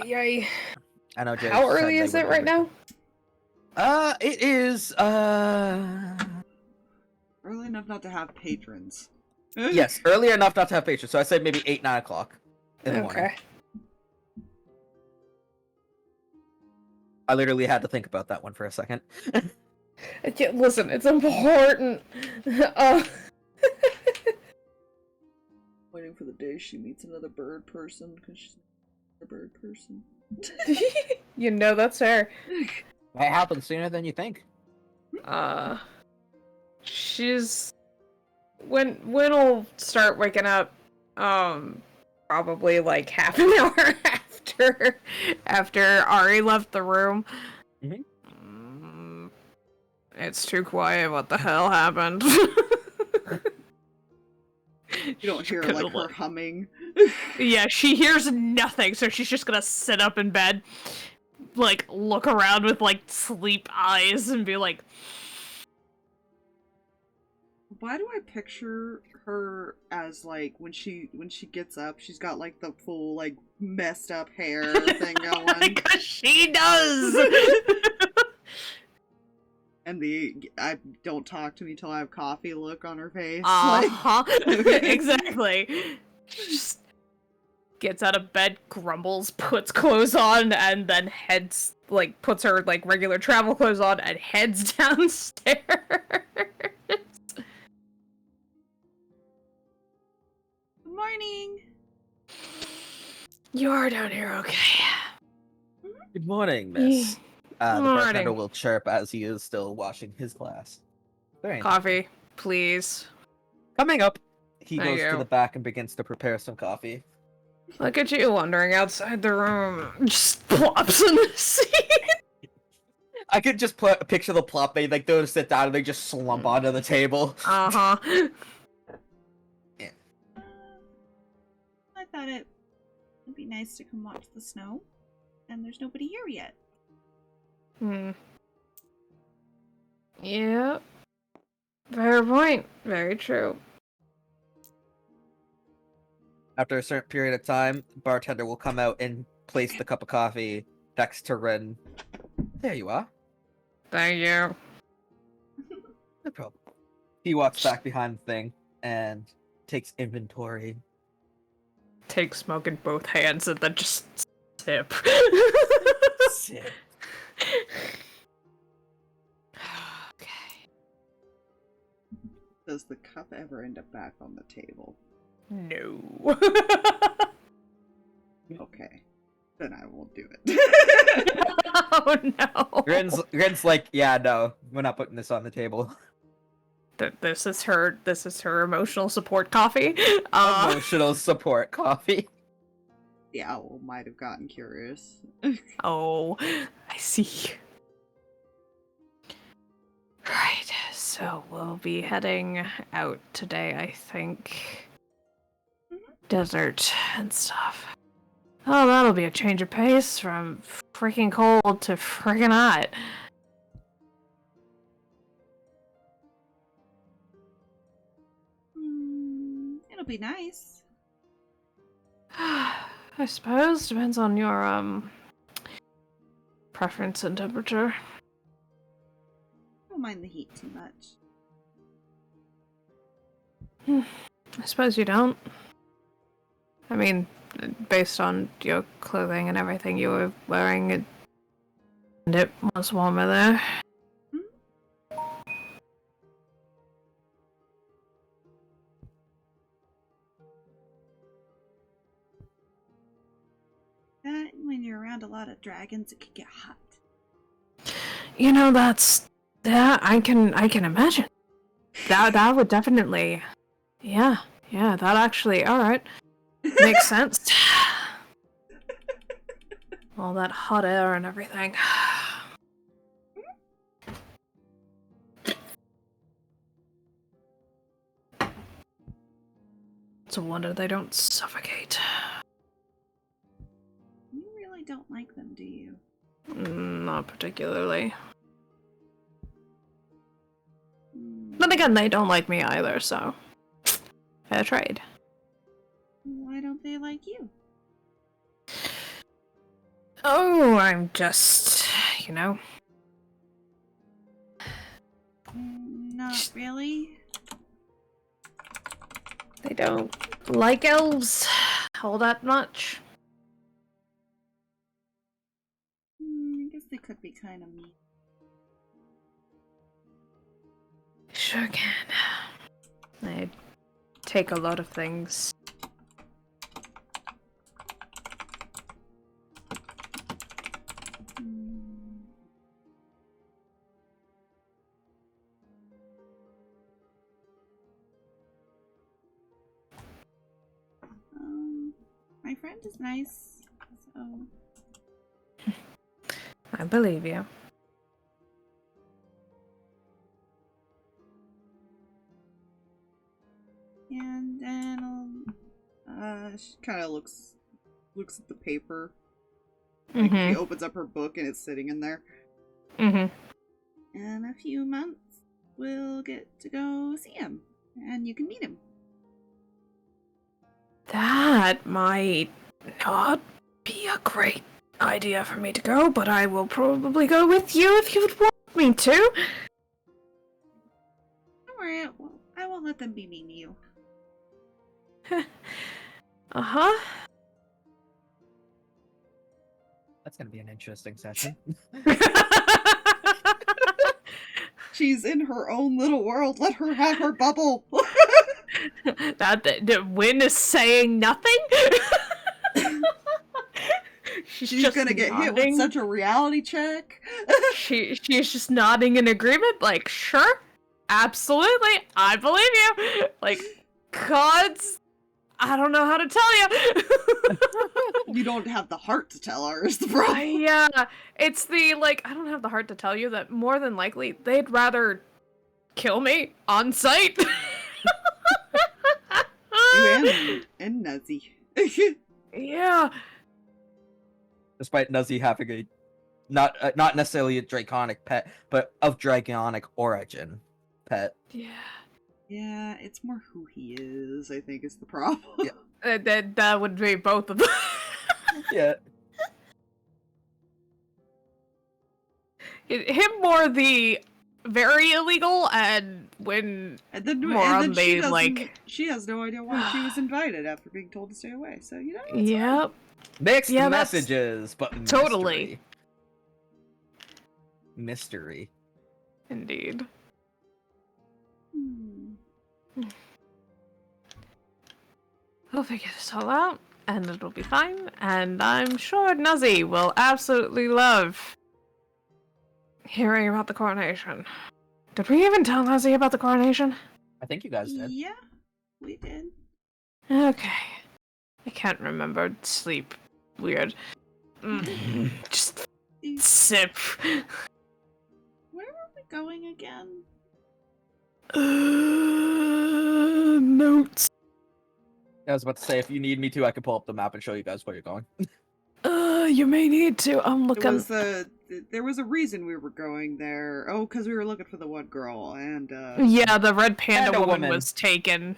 Yay. I know. Jay How said early they is would it right do now? It is, Early enough not to have patrons. yes, early enough not to have patrons, so I said maybe 8, 9 o'clock in the morning. Okay. I literally had to think about that one for a second. Listen, it's important. Waiting for the day she meets another bird person because she's a bird person. You know that's her. It happens sooner than you think. She's when will start waking up. Probably like half an hour after Ari left the room. It's too quiet. What the hell happened? You don't hear like her humming. Yeah, she hears nothing, so she's just gonna sit up in bed, like look around with like sleep eyes and be like, why do I picture her as like when she gets up, she's got like the full like messed up hair thing going? Because she does. And the I don't talk to me till I have coffee look on her face. Exactly. Just gets out of bed, grumbles, puts clothes on, and then heads like puts her like regular travel clothes on and heads downstairs. Good morning. You are down here, okay? Good morning, miss. The Morning. bartender will chirp as he is still washing his glass. Very nice. Coffee, please. Coming up, he Thank goes to you. the back and begins to prepare some coffee. Look at you wandering outside the room. Just plops in the seat. I could just picture the plop. They like go to sit down and they just slump onto the table. Uh-huh. I thought it would be nice to come watch the snow, and there's nobody here yet. Yep. Fair point. Very true. After a certain period of time, the bartender will come out and place the cup of coffee next to Rin. There you are. Thank you. No problem. He walks back behind the thing and takes inventory. Take smoke in both hands and then just sip. Sip. Okay. Does the cup ever end up back on the table? No. Okay. Then I won't do it. Oh no. Rin's like, yeah, no, we're not putting this on the table. This is her emotional support coffee. Emotional support coffee. The owl might have gotten curious. Oh, I see. Right, so we'll be heading out today, I think. Desert and stuff. Oh, that'll be a change of pace from freaking cold to freaking hot. It'll be nice. I suppose depends on your preference and temperature. I don't mind the heat too much. I suppose you don't. I mean, based on your clothing and everything you were wearing, it was warmer there. When you're around a lot of dragons, it could get hot. You know, I can imagine. That would definitely, yeah, that actually, all right, makes sense. All that hot air and everything. It's a wonder they don't suffocate. You really don't like them, do you? Not particularly. Then again, they don't like me either, so fair trade. Why don't they like you? Oh, I'm just, you know. Not really. They don't like elves all that much. I guess they could be kind of mean. Sure can. They take a lot of things. My friend is nice, so... I believe you. And then she kind of looks at the paper. Like, she opens up her book and it's sitting in there. In a few months, we'll get to go see him, and you can meet him. That might not be a great idea for me to go, but I will probably go with you if you would want me to. Don't worry, I won't let them be mean to you. Uh-huh. That's gonna be an interesting session. She's in her own little world. Let her have her bubble. The Win is saying nothing. She's just gonna get hit with such a reality check. She's just nodding in agreement, like, sure, absolutely, I believe you. Like, gods, I don't know how to tell you. You don't have the heart to tell her is the problem. Yeah, it's the, like, I don't have the heart to tell you that more than likely they'd rather kill me on sight. You and Nuzzy. Yeah. Despite Nuzi having a not necessarily a draconic pet, but of draconic origin pet. Yeah. Yeah, it's more who he is, I think, is the problem. Yeah. That would be both of them. Yeah. Him more the very illegal, and when more on the, like... She has no idea why she was invited after being told to stay away, so, you know, Yep. Mixed Yeah, messages, but totally. Mystery. Indeed. We'll figure this all out, and it'll be fine, and I'm sure Nuzzy will absolutely love hearing about the coronation. Did we even tell Nuzzy about the coronation? I think you guys did. Yeah, we did. Okay. I can't remember. Sleep. Weird. Just sip. Where are we going again? Notes. I was about to say, if you need me to, I can pull up the map and show you guys where you're going. You may need to. I'm It looking. was there was a reason we were going there. Oh, because we were looking for the one girl, and Yeah, the red panda And a woman woman. was taken.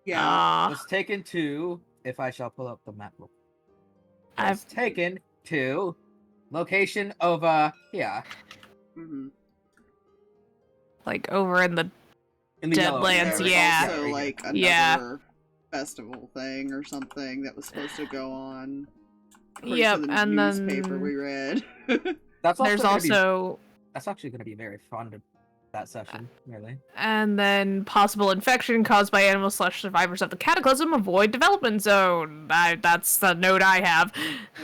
yeah. Was taken to, if I shall pull up the map, was I've taken to location of here Mm-hmm. like over in the in the yellow Deadlands, area, There was right? yeah. also right like another Yeah. festival thing or something that was supposed to go on. According Yep, to the and newspaper then we read. That's there's gonna be- also that's actually going to be very fun to that session, really. and then possible infection caused by animals / survivors of the cataclysm. Avoid development zone. That's the note I have.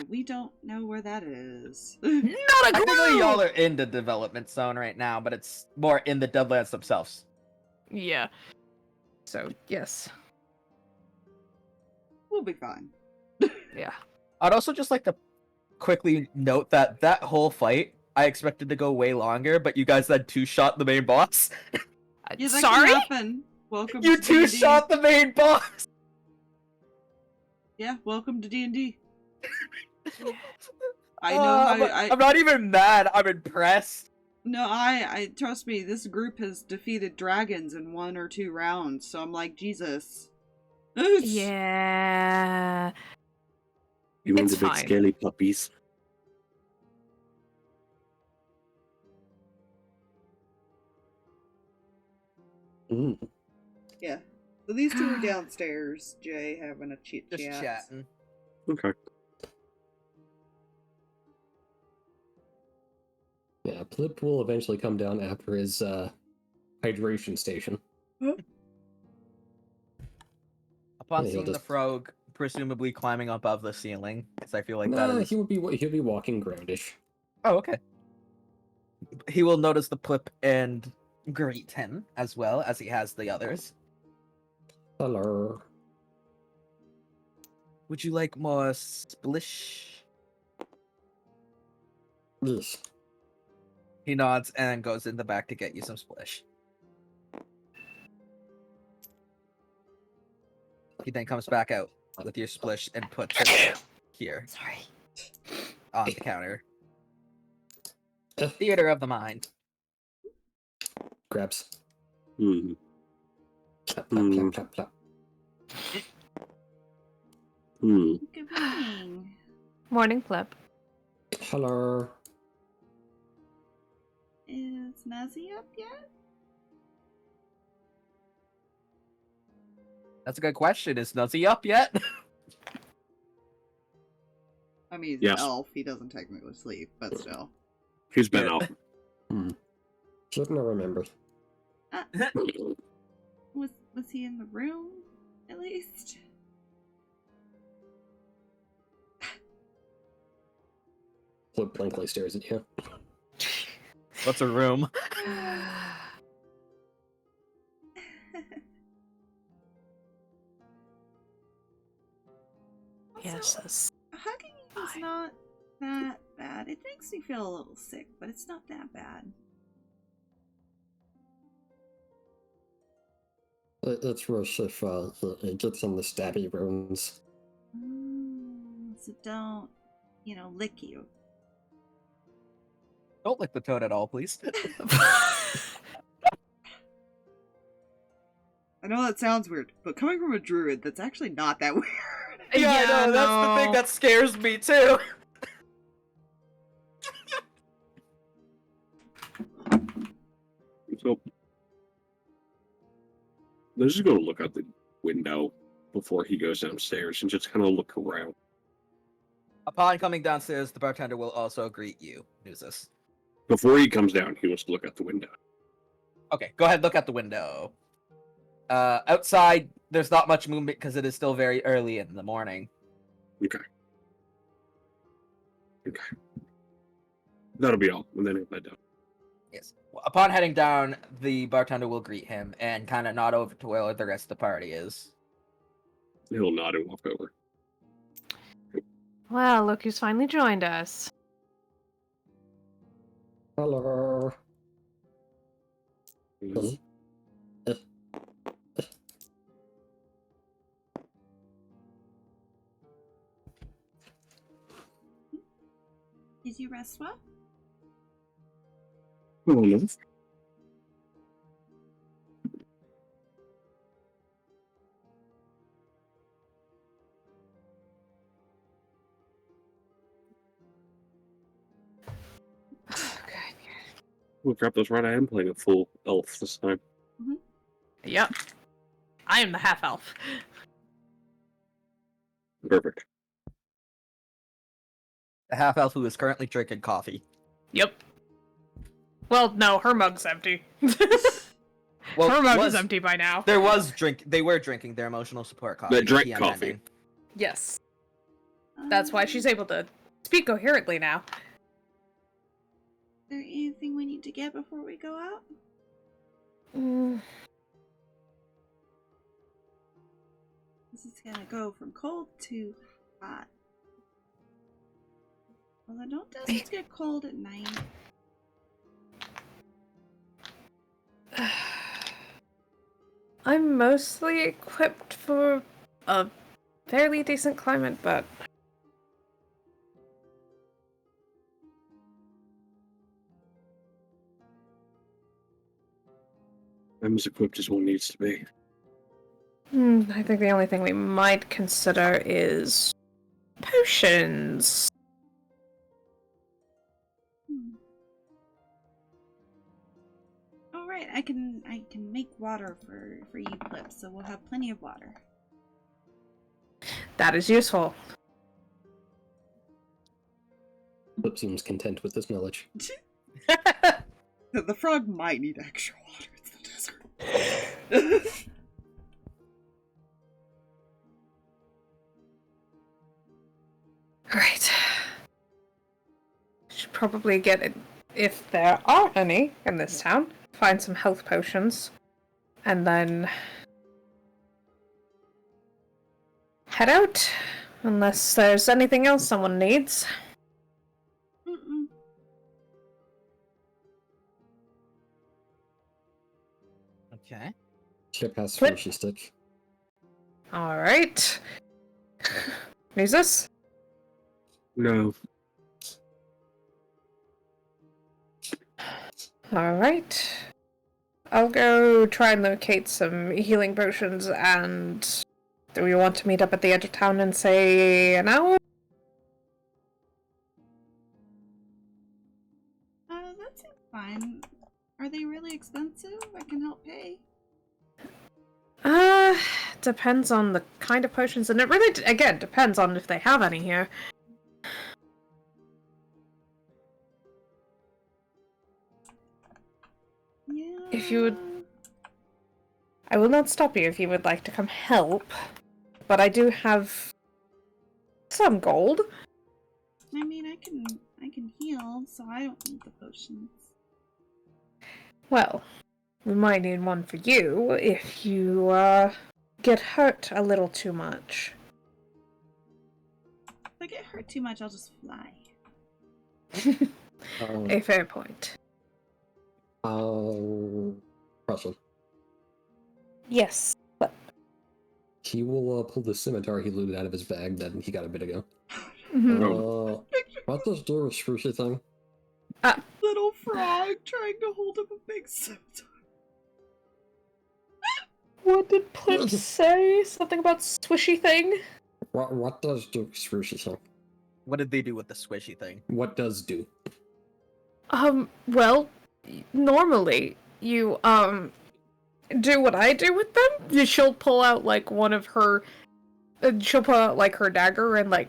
We don't know where that is. Not a Technically, clue. y'all are in the development zone right now, but it's more in the Deadlands themselves. Yeah. So yes. We'll be fine. Yeah. I'd also just like to quickly note that that whole fight, I expected to go way longer, but you guys had two-shot the main boss. Yeah, that Sorry. can happen. Welcome You to D&D. two-shot the main boss! Yeah, welcome to D&D. I know I'm not even mad, I'm impressed. No, I trust me, this group has defeated dragons in 1 or 2 rounds, so I'm like, Jesus. Yeah. You want It's the big fine. scaly puppies? Mm. Yeah. So these two are downstairs, Jay, having a chit Just chat. chatting. Okay. Yeah, Plip will eventually come down after his hydration station. Upon Yeah, he'll seeing the just- frog presumably climbing above the ceiling, because I feel like Nah, that is... he'll be walking groundish. Oh, okay. He will notice the Plip and greet him, as well as he has the others. Hello. Would you like more splish? Yes. He nods and goes in the back to get you some splish. He then comes back out with your splish and puts it here Sorry. on the counter. Uh. Theater of the mind. Grabs. Hmm. Clap, clap, Hmm. clap, clap, clap. Hmm. Good morning. Morning, Flip. Hello. Is Nazi up yet? That's a good question. Is Nuzzy up yet? I mean, he's Yes. an elf. He doesn't technically sleep, but still. He's been Yeah. up. Shouldn't have remembered. Was he in the room, at least? Plip blankly stares at you. What's a room? Yes. Also, hugging is not that bad. It makes me feel a little sick, but it's not that bad. It's worse if it gets in the stabby wounds. So don't, lick you. Don't lick the toad at all, please. I know that sounds weird, but coming from a druid, that's actually not that weird. Yeah, I know, that's the thing that scares me too. So let's just go look out the window before he goes downstairs and just kind of look around. Upon coming downstairs, the bartender will also greet you, Nuzus. Before he comes down, he wants to look out the window. Okay, go ahead, look out the window. Outside, there's not much movement because it is still very early in the morning. Okay. Okay. That'll be all, and then he'll head down. Yes. Upon heading down, the bartender will greet him and kind of nod over to where the rest of the party is. He'll nod and walk over. Well, look who's finally joined us. Hello. Did you rest well? Well enough. Okay. Oh crap, that's right, I am playing a full elf this time. Yep. I am the half elf. Perfect. The half elf who is currently drinking coffee. Yep. Well, no, her mug's empty. Well, her mug is empty by now. They were drinking their emotional support coffee. They drank PM coffee. ending. Yes. That's why she's able to speak coherently now. Is there anything we need to get before we go out? This is gonna go from cold to hot. Although don't deserts get cold at night? I'm mostly equipped for a fairly decent climate, but I'm as equipped as one needs to be. I think the only thing we might consider is potions. All right, I can make water for you, Plip, so we'll have plenty of water. That is useful. Plip seems content with this knowledge. The frog might need extra water. It's the desert. Right. Should probably get it if there are any in this town. Find some health potions. And then head out. Unless there's anything else someone needs. Mm-mm. Okay. Chip has Plip. Swishy Stick. Alright. Nuzus? No. Alright. I'll go try and locate some healing potions, and do we want to meet up at the edge of town in, say, an hour? That seems fine. Are they really expensive? I can help pay. Depends on the kind of potions, and it really, again, depends on if they have any here. Yeah. If you would... I will not stop you if you would like to come help, but I do have some gold. I mean, I can heal, so I don't need the potions. Well, we might need one for you if you, get hurt a little too much. If I get hurt too much, I'll just fly. A fair point. Question. Yes. He will pull the scimitar he looted out of his bag that he got a bit ago. What does do a swooshy thing? Little frog trying to hold up a big scimitar. What did Plip say? Something about swishy thing? What does do swooshy thing? What did they do with the squishy thing? What does do? Well, normally, you, do what I do with them. She'll pull out, like, one of her... she'll pull out, like, her dagger and, like,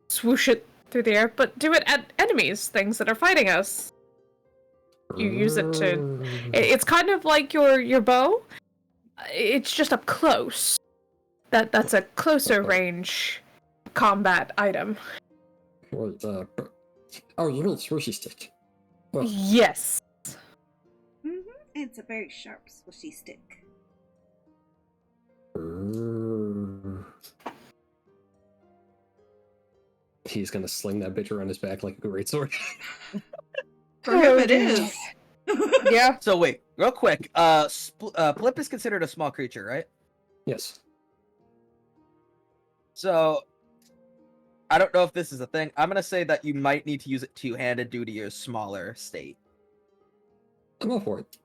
swoosh it through the air, but do it at enemies, things that are fighting us. You use it to... It's kind of like your bow. It's just up close. That's a closer range combat item. Oh, you mean swooshy stick? Oh. Yes. It's a very sharp, swishy stick. He's gonna sling that bitch around his back like a great sword. For him, it is. Yeah. So wait, real quick. Plip is considered a small creature, right? Yes. So, I don't know if this is a thing. I'm gonna say that you might need to use it two-handed due to your smaller state. I'm all for it.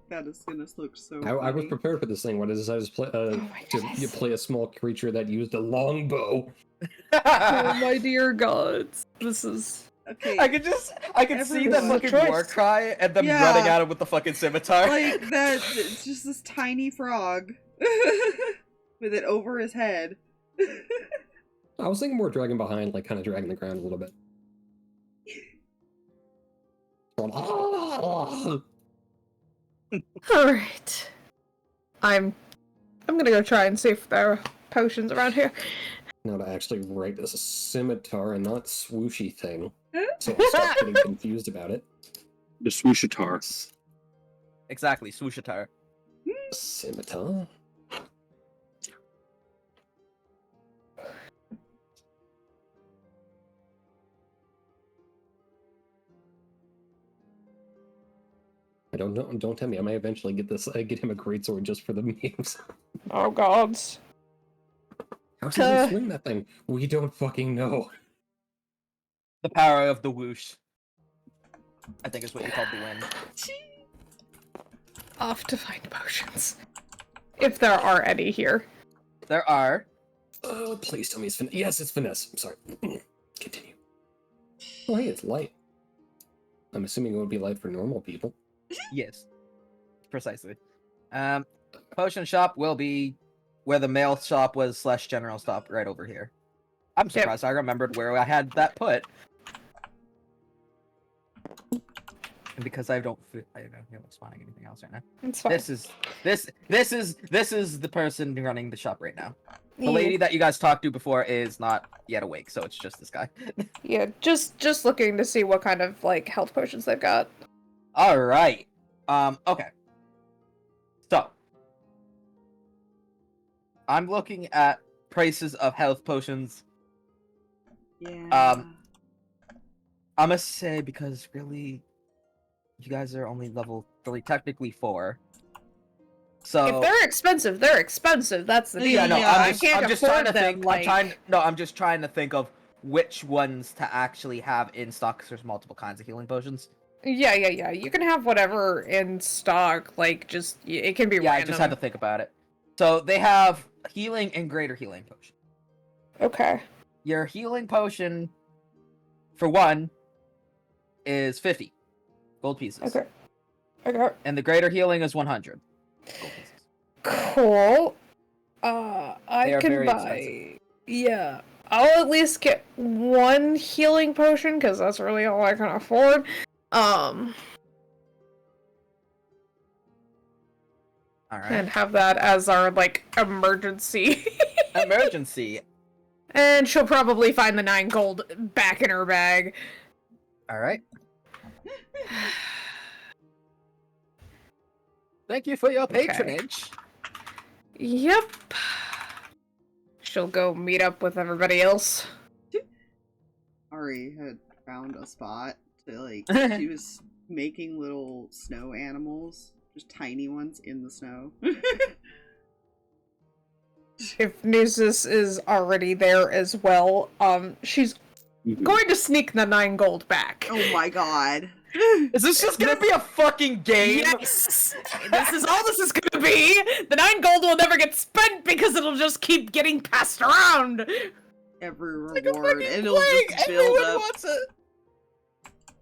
That is gonna look so I was funny. prepared for this thing. What is I was play, to play a small creature that used a longbow. Oh my dear gods. This is... Okay, I could see the Everyone. fucking Choice. war cry and them Yeah. running at him with the fucking scimitar. like that. It's just this tiny frog with it over his head. I was thinking more dragging behind, like kind of dragging the ground a little bit. Alright. I'm gonna go try and see if there are potions around here. Now to actually write this a scimitar and not swooshy thing. So I'll start getting confused about it. The swooshitar. Exactly, swooshitar. Scimitar. I don't know. Don't tell me. I may eventually get this. Get him a greatsword just for the memes. Oh gods. How does he swing that thing? We don't fucking know. The power of the whoosh. I think is what you called the wind. Off to find potions. If there are any here. There are. Oh, please tell me it's finesse. Yes, it's finesse. I'm sorry. Continue. Oh, hey, it's light. I'm assuming it would be light for normal people. Yes. Precisely. Potion shop will be where the mail shop was / general shop right over here. I'm surprised I remembered where I had that put. And because I don't feel spawning anything else right now. It's fine. This is the person running the shop right now. The lady that you guys talked to before is not yet awake, so it's just this guy. Yeah, just looking to see what kind of like health potions they've got. All right. Okay. So, I'm looking at prices of health potions. Yeah. I'm gonna say because really, you guys are only level 3, technically 4. So If they're expensive, they're expensive. That's the deal. yeah, no, Yeah, I'm I just can't trying to afford them, think. like... I'm just trying to think of which ones to actually have in stock. 'Cause there's multiple kinds of healing potions. Yeah. You can have whatever in stock. Like, just it can be Yeah, random. I just had to think about it. So they have healing and greater healing potion. Okay. Your healing potion, for one, is 50 gold pieces. Okay. And the greater healing is 100 gold pieces. Cool. They I are can very buy. expensive. Yeah. I'll at least get one healing potion because that's really all I can afford. All right. And have that as our like emergency. Emergency. And she'll probably find the 9 gold back in her bag. All right. Thank you for your Okay. patronage. Yep. She'll go meet up with everybody else. Ari had found a spot to like. She was making little snow animals, just tiny ones in the snow. If Nuzus is already there as well, she's going to sneak the 9 gold back. Oh my god. Is this just gonna be a fucking game? Yes! This is all this is gonna be! The 9 gold will never get spent because it'll just keep getting passed around! Every Like a reward, fucking and it'll plague. just build Everyone up. wants it.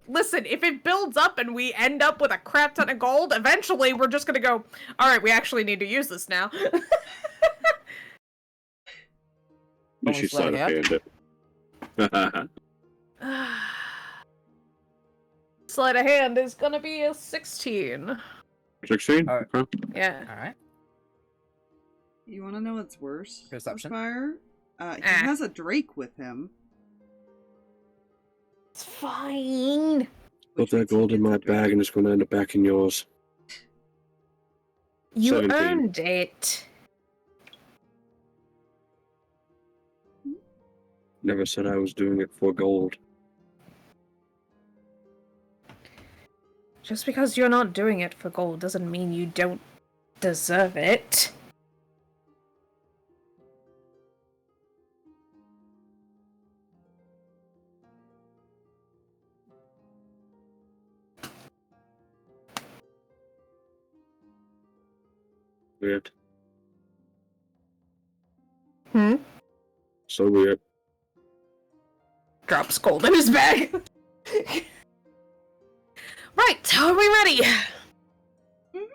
Listen, if it builds up and we end up with a crap ton of gold, eventually we're just gonna go, alright, we actually need to use this now. She sleight of sleight of hand it. Sleight of hand is gonna be a 16. 16? Alright. Okay. Yeah. All right. You want to know what's worse? Perception? Fire. He has a Drake with him. It's fine. Put that gold in my bag and it's going to end up back in yours. You 17. earned it. Never said I was doing it for gold. Just because you're not doing it for gold doesn't mean you don't deserve it. Weird. Hmm? So weird. Drops gold in his bag. Right, are we ready? I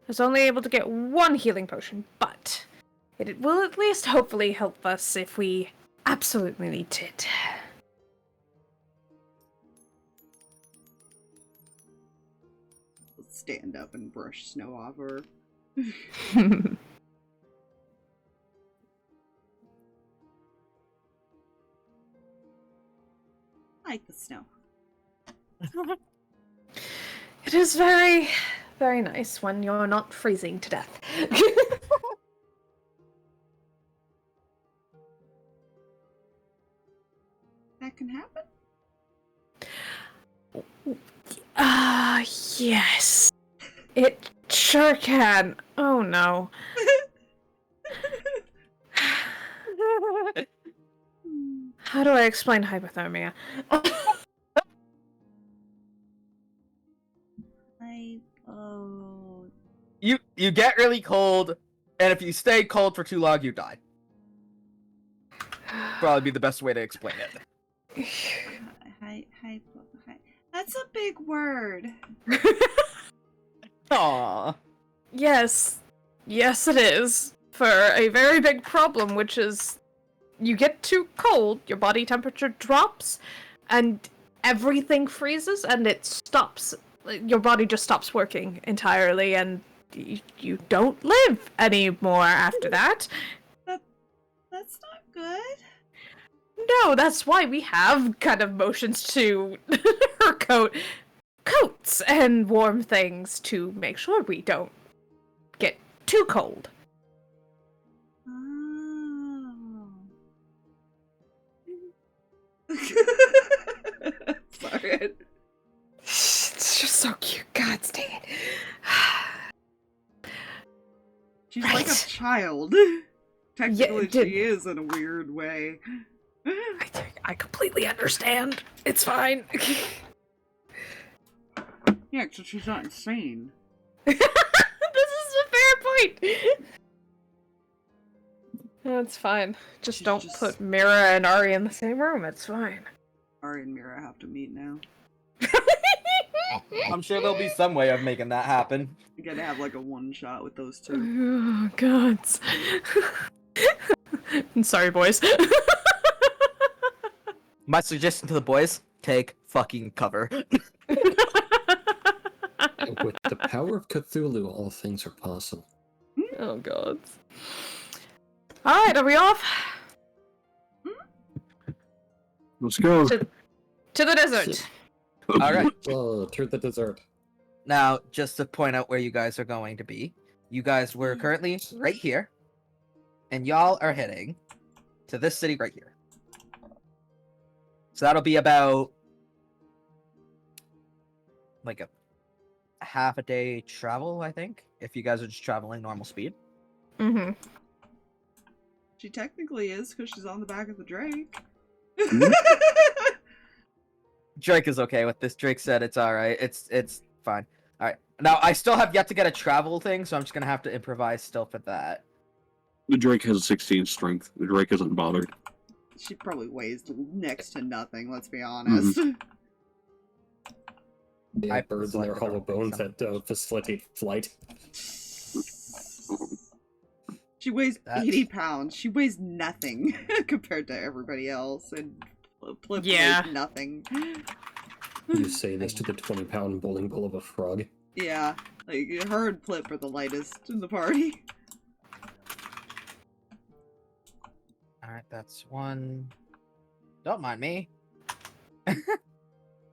was only able to get one healing potion, but it will at least hopefully help us if we absolutely need it. Let's stand up and brush snow off her. I like the snow. It is very, very nice when you're not freezing to death. That can happen? Yes. It sure can. Oh no. How do I explain hypothermia? You get really cold, and if you stay cold for too long, you die. Probably be the best way to explain it. That's a big word. Aww. Yes. Yes, it is. For a very big problem, which is you get too cold, your body temperature drops, and everything freezes, and it stops. Your body just stops working entirely, and you don't live anymore after that. That's not good. No, that's why we have kind of motions to her coats and warm things to make sure we don't get too cold. Oh. Sorry. It's just so cute. God dang it. She's like a Right. child. Technically, Yeah, she is in a weird way. I completely understand. It's fine. Yeah, except she's not insane. This is a fair point. That's fine. Just She's don't just- put Mira and Ari in the same room. It's fine. Ari and Mira have to meet now. I'm sure there'll be some way of making that happen. You gotta have like a one shot with those two. Oh, gods. I'm sorry, boys. My suggestion to the boys, take fucking cover. With the power of Cthulhu, all things are possible. Oh, gods. Alright, are we off? Let's go. To the desert. Alright. Through the desert. Now, just to point out where you guys are going to be, you guys were currently right here, and y'all are heading to this city right here. So that'll be about like a half a day travel, I think, if you guys are just traveling normal speed. Mm-hmm. She technically is, because she's on the back of the Drake. Drake is okay with this. Drake said it's alright. It's fine. Alright. Now, I still have yet to get a travel thing, so I'm just gonna have to improvise still for that. The Drake has a 16 strength. The Drake isn't bothered. She probably weighs next to nothing, let's be honest. Yeah, I birds and their selected hollow everything, bones so- that facilitate flight. She weighs That's- 80 pounds. She weighs nothing compared to everybody else, and Plip Yeah. weighs nothing. You say this to the 20-pound bowling ball of a frog. Yeah, like, her and Plip are the lightest in the party. Alright, that's one. Don't mind me.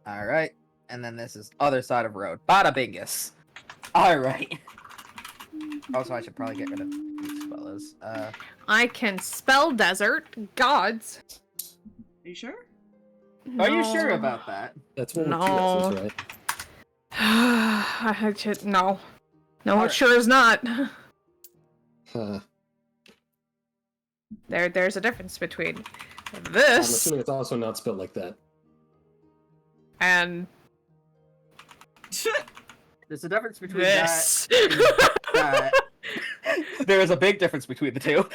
Alright. And then this is other side of road. Bada bingus. Alright. Also, I should probably get rid of these fellas. I can spell desert. Gods. Are you sure? Are you sure No. about that? That's one with No. two S's, right? I just, no. No, it Alright. sure is not. Huh. There's a difference between I'm this assuming it's also not spelled like that. and There's a difference between this. that Alright. There is a big difference between the two.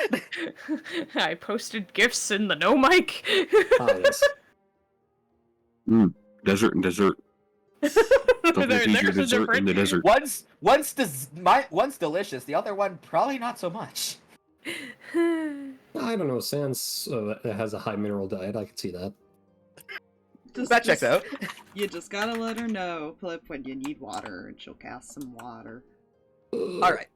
I posted gifs in the no mic. Yes. Desert and dessert. Don't There's eat your a dessert in the desert. One's delicious, the other one probably not so much. I don't know. Sans it has a high mineral diet. I can see that. That checks out. You just gotta let her know, Plip, when you need water, and she'll cast some water. Alright.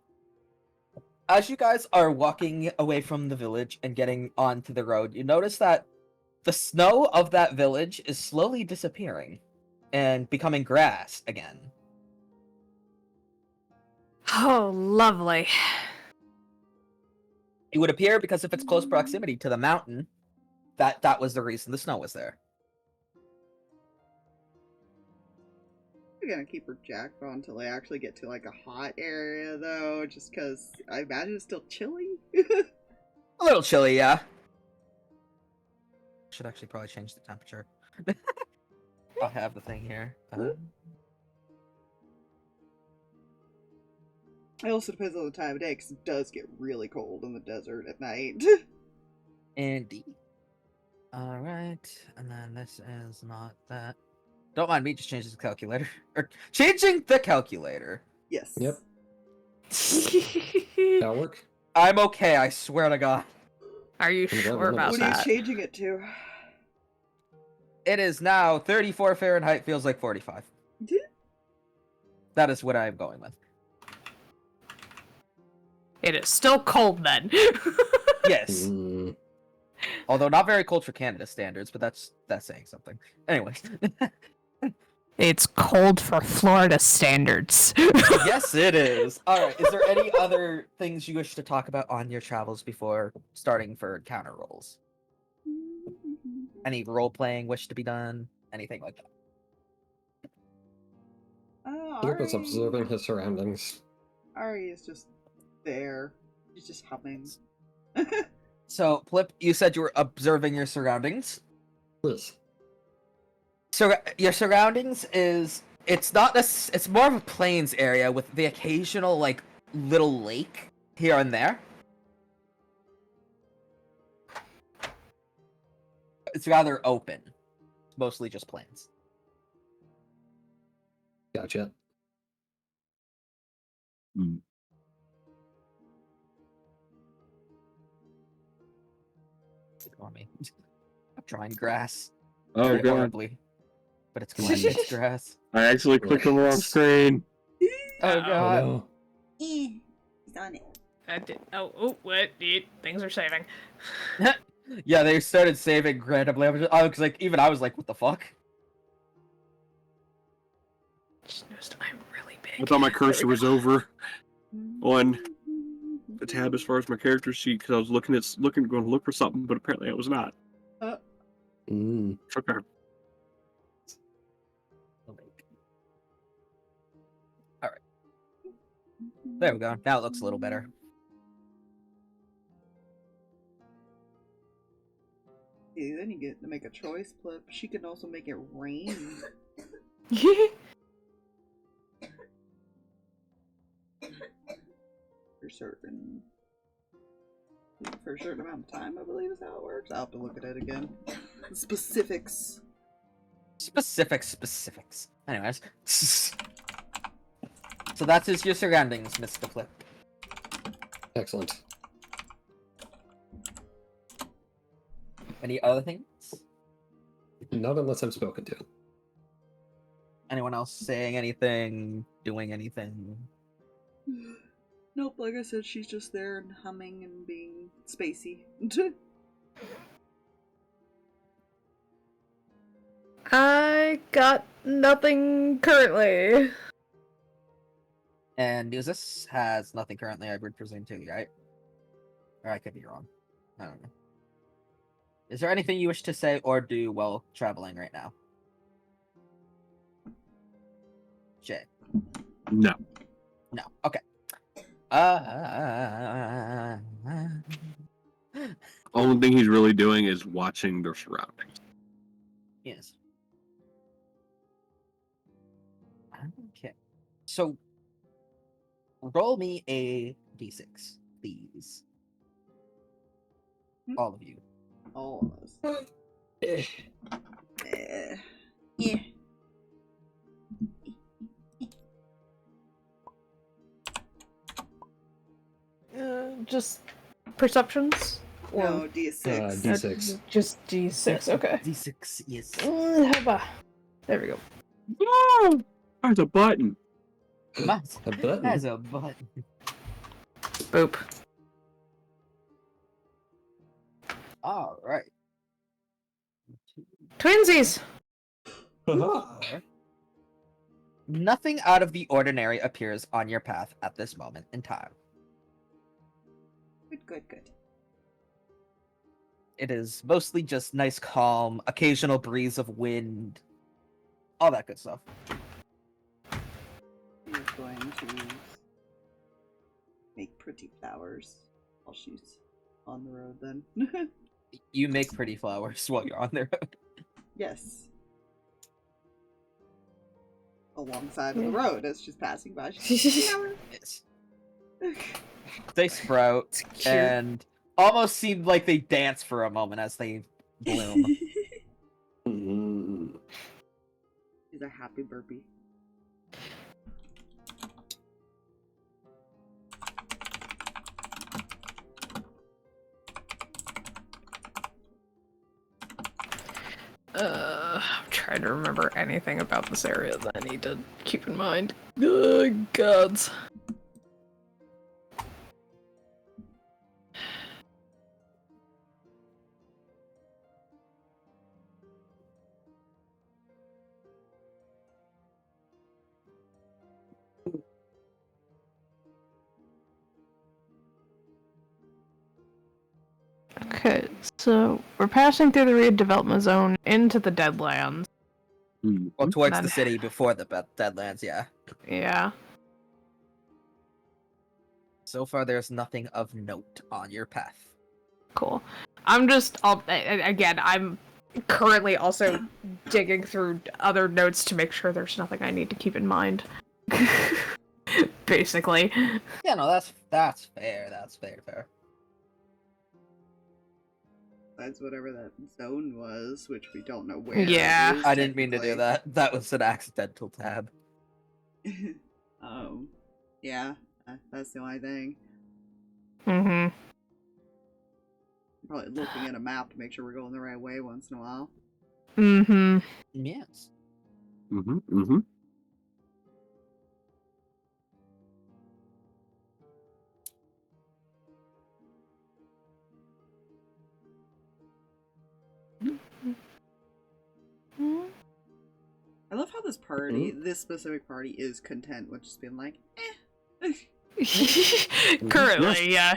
As you guys are walking away from the village and getting onto the road, you notice that the snow of that village is slowly disappearing and becoming grass again. Oh, lovely. It would appear because of its close proximity to the mountain that was the reason the snow was there. We're gonna keep her jacked on until they actually get to like a hot area, though, just because I imagine it's still chilly. A little chilly, yeah. Should actually probably change the temperature. I'll have the thing here. It also depends on the time of day, because it does get really cold in the desert at night. Indeed. Alright, and then this is not that. Don't mind me just changing the calculator. Or changing the calculator. Yes. Yep. That'll work. I'm okay, I swear to God. Are you Yeah, sure what about What are you that? changing it to? It is now 34 Fahrenheit, feels like 45. That is what I am going with. It is still cold then. Yes. Mm, Although not very cold for Canada standards, but that's saying something. Anyways. It's cold for Florida standards. Yes, it is. Alright, is there any other things you wish to talk about on your travels before starting for counter rolls? Any role-playing wish to be done? Anything like that? Philip is observing his surroundings. Ari is just there. He's just humming. So, Plip, you said you were observing your surroundings. Yes. So your surroundings is it's not this it's more of a plains area with the occasional like little lake here and there. It's rather open. It's mostly just plains. Gotcha. Ignore me. I'm drawing grass. Oh Very god. horribly. But it's fine. It's grass. I actually clicked on the wrong screen. Oh Uh-oh. Oh god. no. He's on it. What? Things are saving. Yeah, they started saving randomly. I was like, even I was like, what the fuck? Just noticed I'm really big. I thought my cursor was over on the tab as far as my character sheet because I was going to look for something, but apparently I was not. Mm. Okay. Alright. There we go. Now it looks a little better. Yeah, then you get to make a choice, Plip. She can also make it rain. For a certain amount of time, I believe is how it works. I'll have to look at it again. The specifics. Specifics. Anyways. So that is your surroundings, Mr. Plip. Excellent. Any other things? Not unless I'm spoken to. Anyone else saying anything, doing anything? Nope, like I said, she's just there and humming and being spacey. I got nothing currently. And Nuzus has nothing currently, I would presume too, right? Or I could be wrong. I don't know. Is there anything you wish to say or do while traveling right now? Jay? No. No. Okay. Only thing he's really doing is watching their surroundings. Yes. Okay. So, Roll me a d6, please. Hmm? All of you. All of us. Eh, Yeah. Just perceptions? Or No, D6. D6. just D6, okay. D6, yes. There we go. Oh, there's a button. Mas- A button. Has a button. Boop. All right. Twinsies! Nothing out of the ordinary appears on your path at this moment in time. Good. It is mostly just nice, calm, occasional breeze of wind, all that good stuff. She's going to make pretty flowers while she's on the road then. You make pretty flowers while you're on the road. Yes. Alongside of the road as she's passing by. She's flowers. Yes. They sprout Cute. and almost seem like they dance for a moment as they bloom. Mm. She's a happy burpee. I'm trying to remember anything about this area that I need to keep in mind. Good gods. Okay, so we're passing through the redevelopment zone into the Deadlands. Well, towards Then- the city before the Deadlands, yeah. Yeah. So far, there's nothing of note on your path. Cool. I'm currently also digging through other notes to make sure there's nothing I need to keep in mind. Basically. Yeah, no, that's fair. That's fair. Besides whatever that zone was, which we don't know where. Yeah. it is, I didn't mean to do technically. that. That was an accidental tab. Yeah, that's the only thing. Mm-hmm. Probably looking at a map to make sure we're going the right way once in a while. Mm-hmm. Yes. Mm-hmm. I love how this party, this specific party, is content with just being like, eh. Currently, yeah.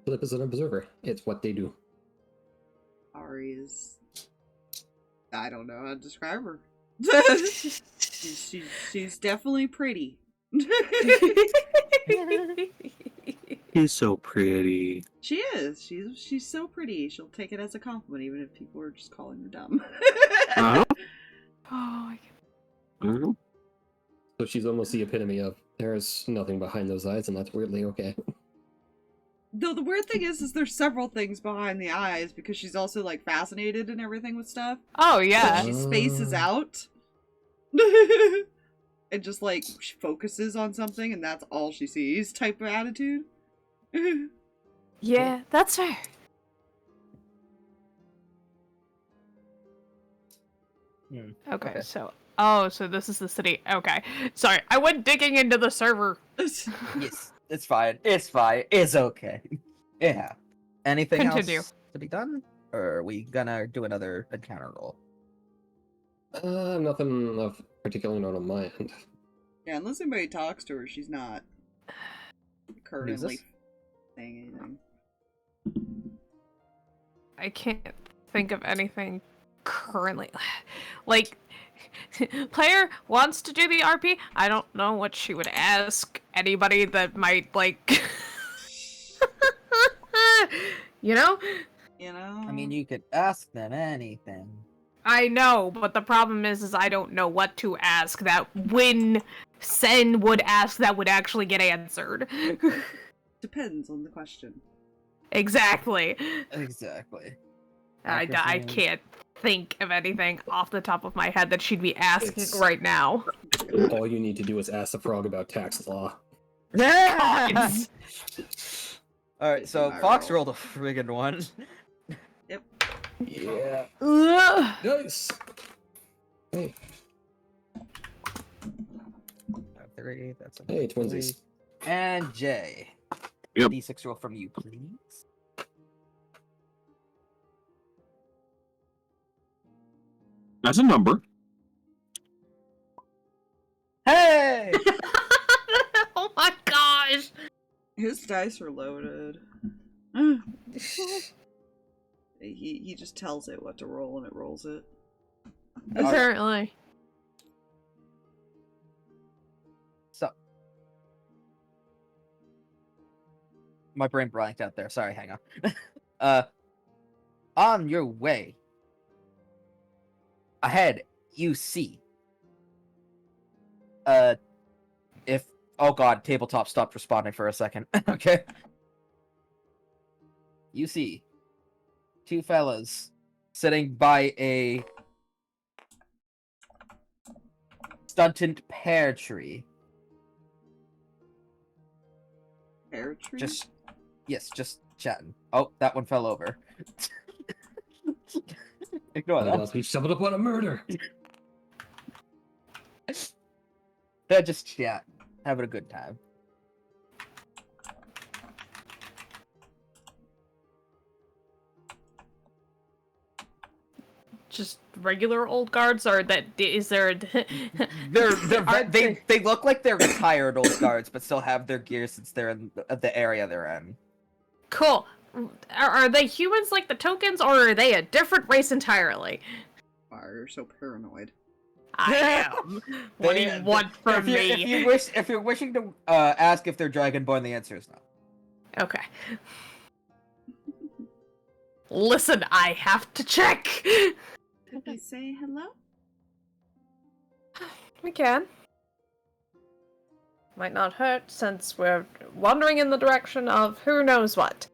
Plip is an observer. It's what they do. Ari is. I don't know how to describe her. she's definitely pretty. He's so pretty. She is. She's so pretty. She'll take it as a compliment, even if people are just calling her dumb. Uh-huh. Oh, Uh-huh. So she's almost the epitome of there's nothing behind those eyes, and that's weirdly okay. Though the weird thing is there's several things behind the eyes because she's also like fascinated and everything with stuff. oh So yeah. she spaces out. And just like she focuses on something and that's all she sees type of attitude. Yeah, that's fair. Okay, so so this is the city. Okay. Sorry, I went digging into the server. Yes, it's fine. It's fine. It's okay. Yeah. Anything Continue. else to be done? Or are we gonna do another encounter roll? Nothing of particular note on my end. Yeah, unless anybody talks to her, she's not currently Nuzus? saying anything. I can't think of anything currently. Like, player wants to do the RP. I don't know what she would ask anybody that might, like... You know? You know? I mean, you could ask them anything. I know, but the problem is I don't know what to ask that when Sen would ask that would actually get answered. Depends on the question. Exactly. Exactly. I can't think of anything off the top of my head that she'd be asking It's- right now. All you need to do is ask the frog about tax law. Gods. Alright, so My Fox roll. rolled a friggin' 1. Yeah. Ugh. Nice. Hey, 3, that's a hey, 3. twinsies. And Jay. Yep. D6 roll from you, please. That's a number. Hey! Oh my gosh. His dice are loaded. He just tells it what to roll and it rolls it. Apparently. So. My brain blanked out there. Sorry, hang on. On your way. Ahead, you see. If. Oh god, tabletop stopped responding for a second. Okay. You see. 2 fellas sitting by a stunted pear tree. Pear tree? Just chatting. Oh, that one fell over. Ignore Well, that. we stumbled upon a murder. They're just chatting, having a good time. Just regular old guards, or that is there? They look like they're retired old guards, but still have their gear since they're in the area they're in. Cool. Are they humans like the tokens, or are they a different race entirely? Wow, you're so paranoid. I am. What do you want from me? If you're wishing to ask if they're dragonborn, the answer is no. Okay. Listen, I have to check. Did they say hello? We can. Might not hurt since we're wandering in the direction of who knows what.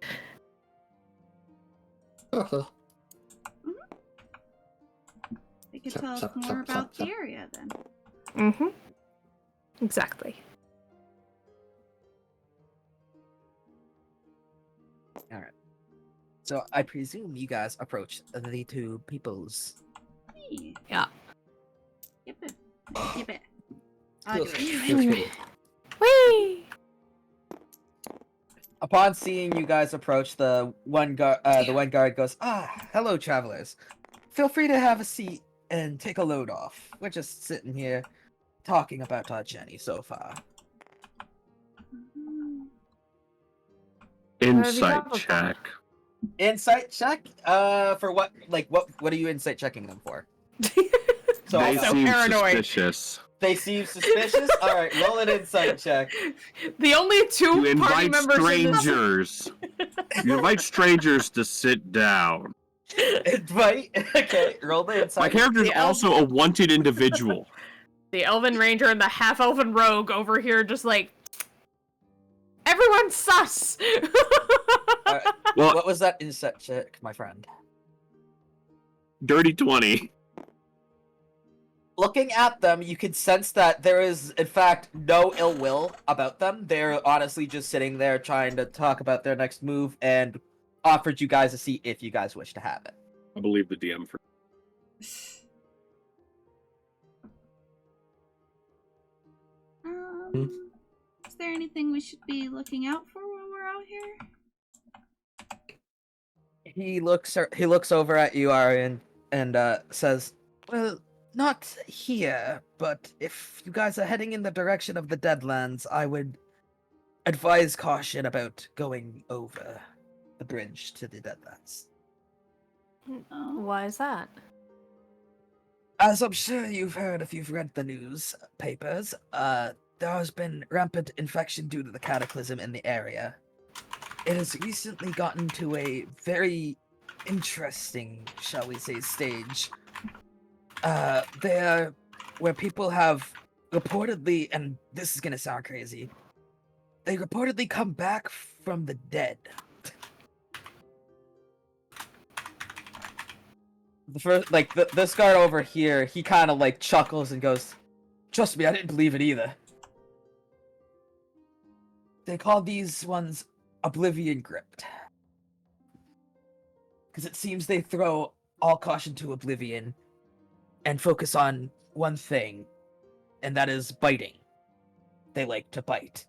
Uh-huh. They could Chop, tell us chop, more chop, about chop, the chop. area then. Mm-hmm. Exactly. Alright. So I presume you guys approach the 2 peoples. Hey. Yeah. Yip it. Yip it. I'll do it. Yes, Whee! Upon seeing you guys approach, the one guard goes, hello travelers. Feel free to have a seat and take a load off. We're just sitting here talking about our journey so far. Insight got with check. Insight check? For what? Like, what are you insight checking them for? So They so seem paranoid. suspicious. they seem suspicious? Alright, roll an insight check. The only two You party invite members in this... strangers. You invite strangers to sit down. Right? Okay, roll the insight. My character is The also a wanted individual. The Elven Ranger and the half-elven rogue over here just like... Everyone's sus! Well, What was that insight check, my friend? dirty 20. Looking at them, you can sense that there is, in fact, no ill will about them. They're honestly just sitting there trying to talk about their next move and offered you guys a seat if you guys wish to have it. I believe the DM for. Is there anything we should be looking out for when we're out here? He looks over at you, Arian, and says, "Well, not here, but if you guys are heading in the direction of the Deadlands, I would advise caution about going over the bridge to the Deadlands. Oh. Why is that? As I'm sure you've heard if you've read the newspapers, there has been rampant infection due to the cataclysm in the area. It has recently gotten to a very interesting, shall we say, stage. Where people have reportedly, and this is gonna sound crazy, they reportedly come back from the dead. The first, like, this guard over here, he kind of, like, chuckles and goes, "Trust me, I didn't believe it either." They call these ones Oblivion Gripped. Because it seems they throw all caution to oblivion and focus on one thing, and that is biting. They like to bite.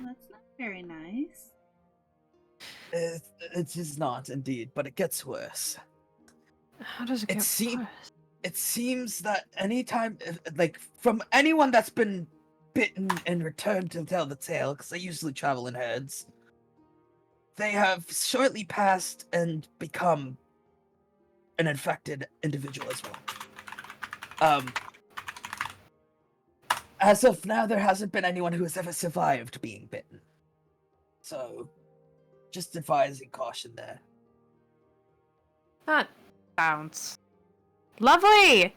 That's not very nice. It is not, indeed, but it gets worse. How does it It get seem- worse? It seems that anytime, like, from anyone that's been bitten and returned to tell the tale, because they usually travel in herds, they have shortly passed and become an infected individual as well. As of now, there hasn't been anyone who has ever survived being bitten. So, just advising caution there. That sounds lovely.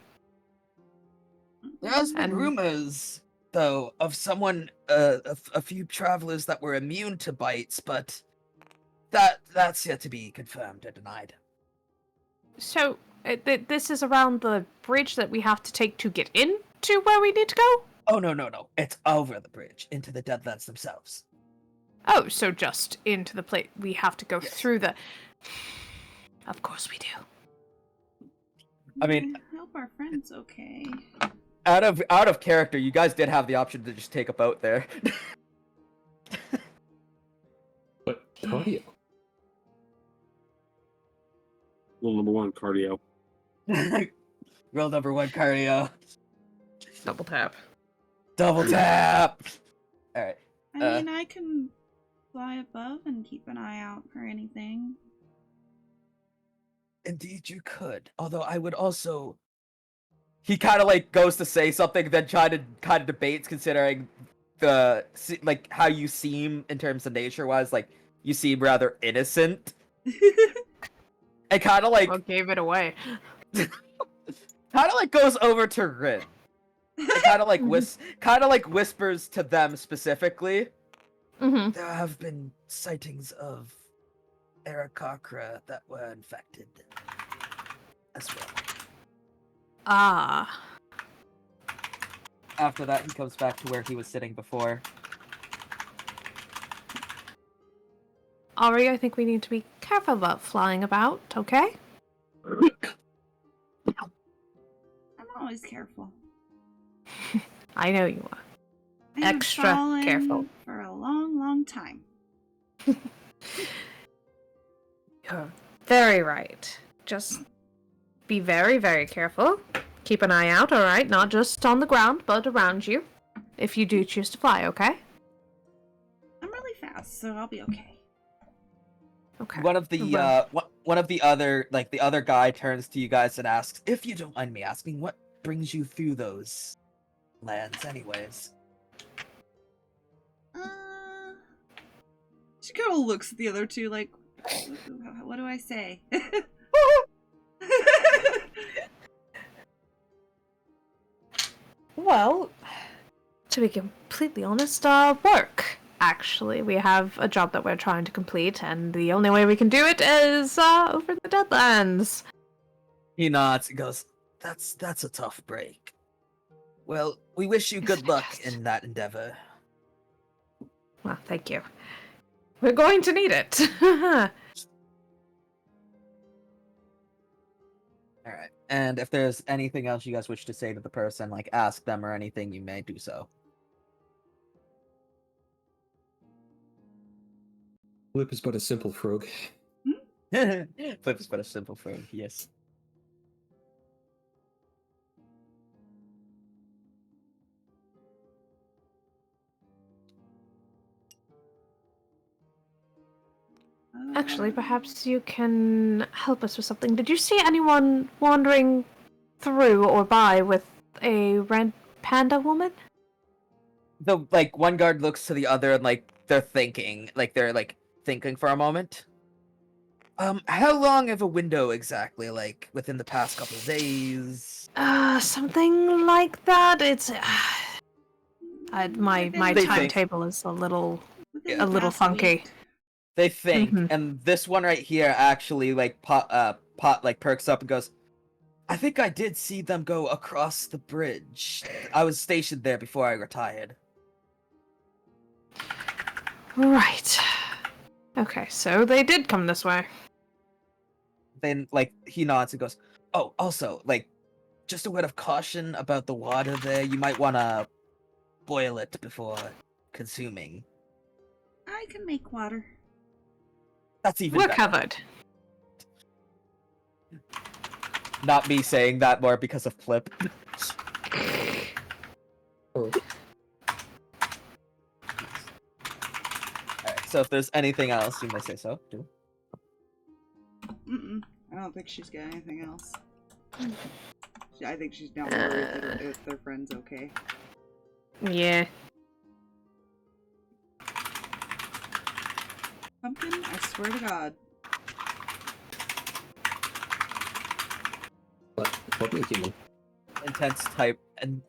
There has been And- rumors, though, of someone, a few travelers that were immune to bites, but that's yet to be confirmed or denied. So, this is around the bridge that we have to take to get into where we need to go? Oh, no. It's over the bridge, into the Deadlands themselves. Oh, so just into the place. We have to go Yes. through the... Of course we do. I mean- I hope our friend's okay. Out of character, you guys did have the option to just take a boat there. But cardio. Rule number 1, cardio. Rule number 1, cardio. Double tap. Double tap! Alright. I mean, I can fly above and keep an eye out for anything. Indeed, you could. Although I would also. He kind of like goes to say something, then kind of debates, considering like how you seem in terms of nature-wise. Like you seem rather innocent, and kind of like What gave it away? goes over to Rin. Kind of like whispers to them specifically. Mm-hmm. There have been sightings of Arakakra that were infected as well. Ah. After that, he comes back to where he was sitting before. Ari, I think we need to be careful about flying about, okay? I'm always careful. I know you are. I haven't Extra fallen careful. for a long, long time. You're very right. Just be very, very careful. Keep an eye out, alright? Not just on the ground, but around you. If you do choose to fly, okay? I'm really fast, so I'll be okay. Okay. One of the other guy turns to you guys and asks, if you don't mind me asking, what brings you through those lands anyways? She kind of looks at the other two like, what do I say? Well, to be completely honest, work. Actually, we have a job that we're trying to complete, and the only way we can do it is over the Deadlands. He nods and goes, that's a tough break. Well, we wish you good luck in that endeavor. Well, thank you. We're going to need it. Alright. And if there's anything else you guys wish to say to the person, like ask them or anything, you may do so. Plip is but a simple frog. Plip is but a simple frog, yes. Actually, perhaps you can help us with something. Did you see anyone wandering through or by with a red panda woman? The one guard looks to the other and they're thinking for a moment. How long of a window exactly? Like within the past couple of days? Something like that. It's my Within- They think- timetable is a little within a the little past funky. week. They think, Mhm. and this one right here actually like like perks up and goes, I think I did see them go across the bridge. I was stationed there before I retired. Right. Okay, so they did come this way. Then like he nods and goes, oh, also, like, just a word of caution about the water there. You might want to boil it before consuming. I can make water. That's even We're better. covered. Not me saying that, more because of Plip. Or Alright, so if there's anything else, you may say so. Do. Mm-mm. I don't think she's got anything else. I think she's not worried if their friend's okay. Yeah. Pumpkin, I swear to God. what me human?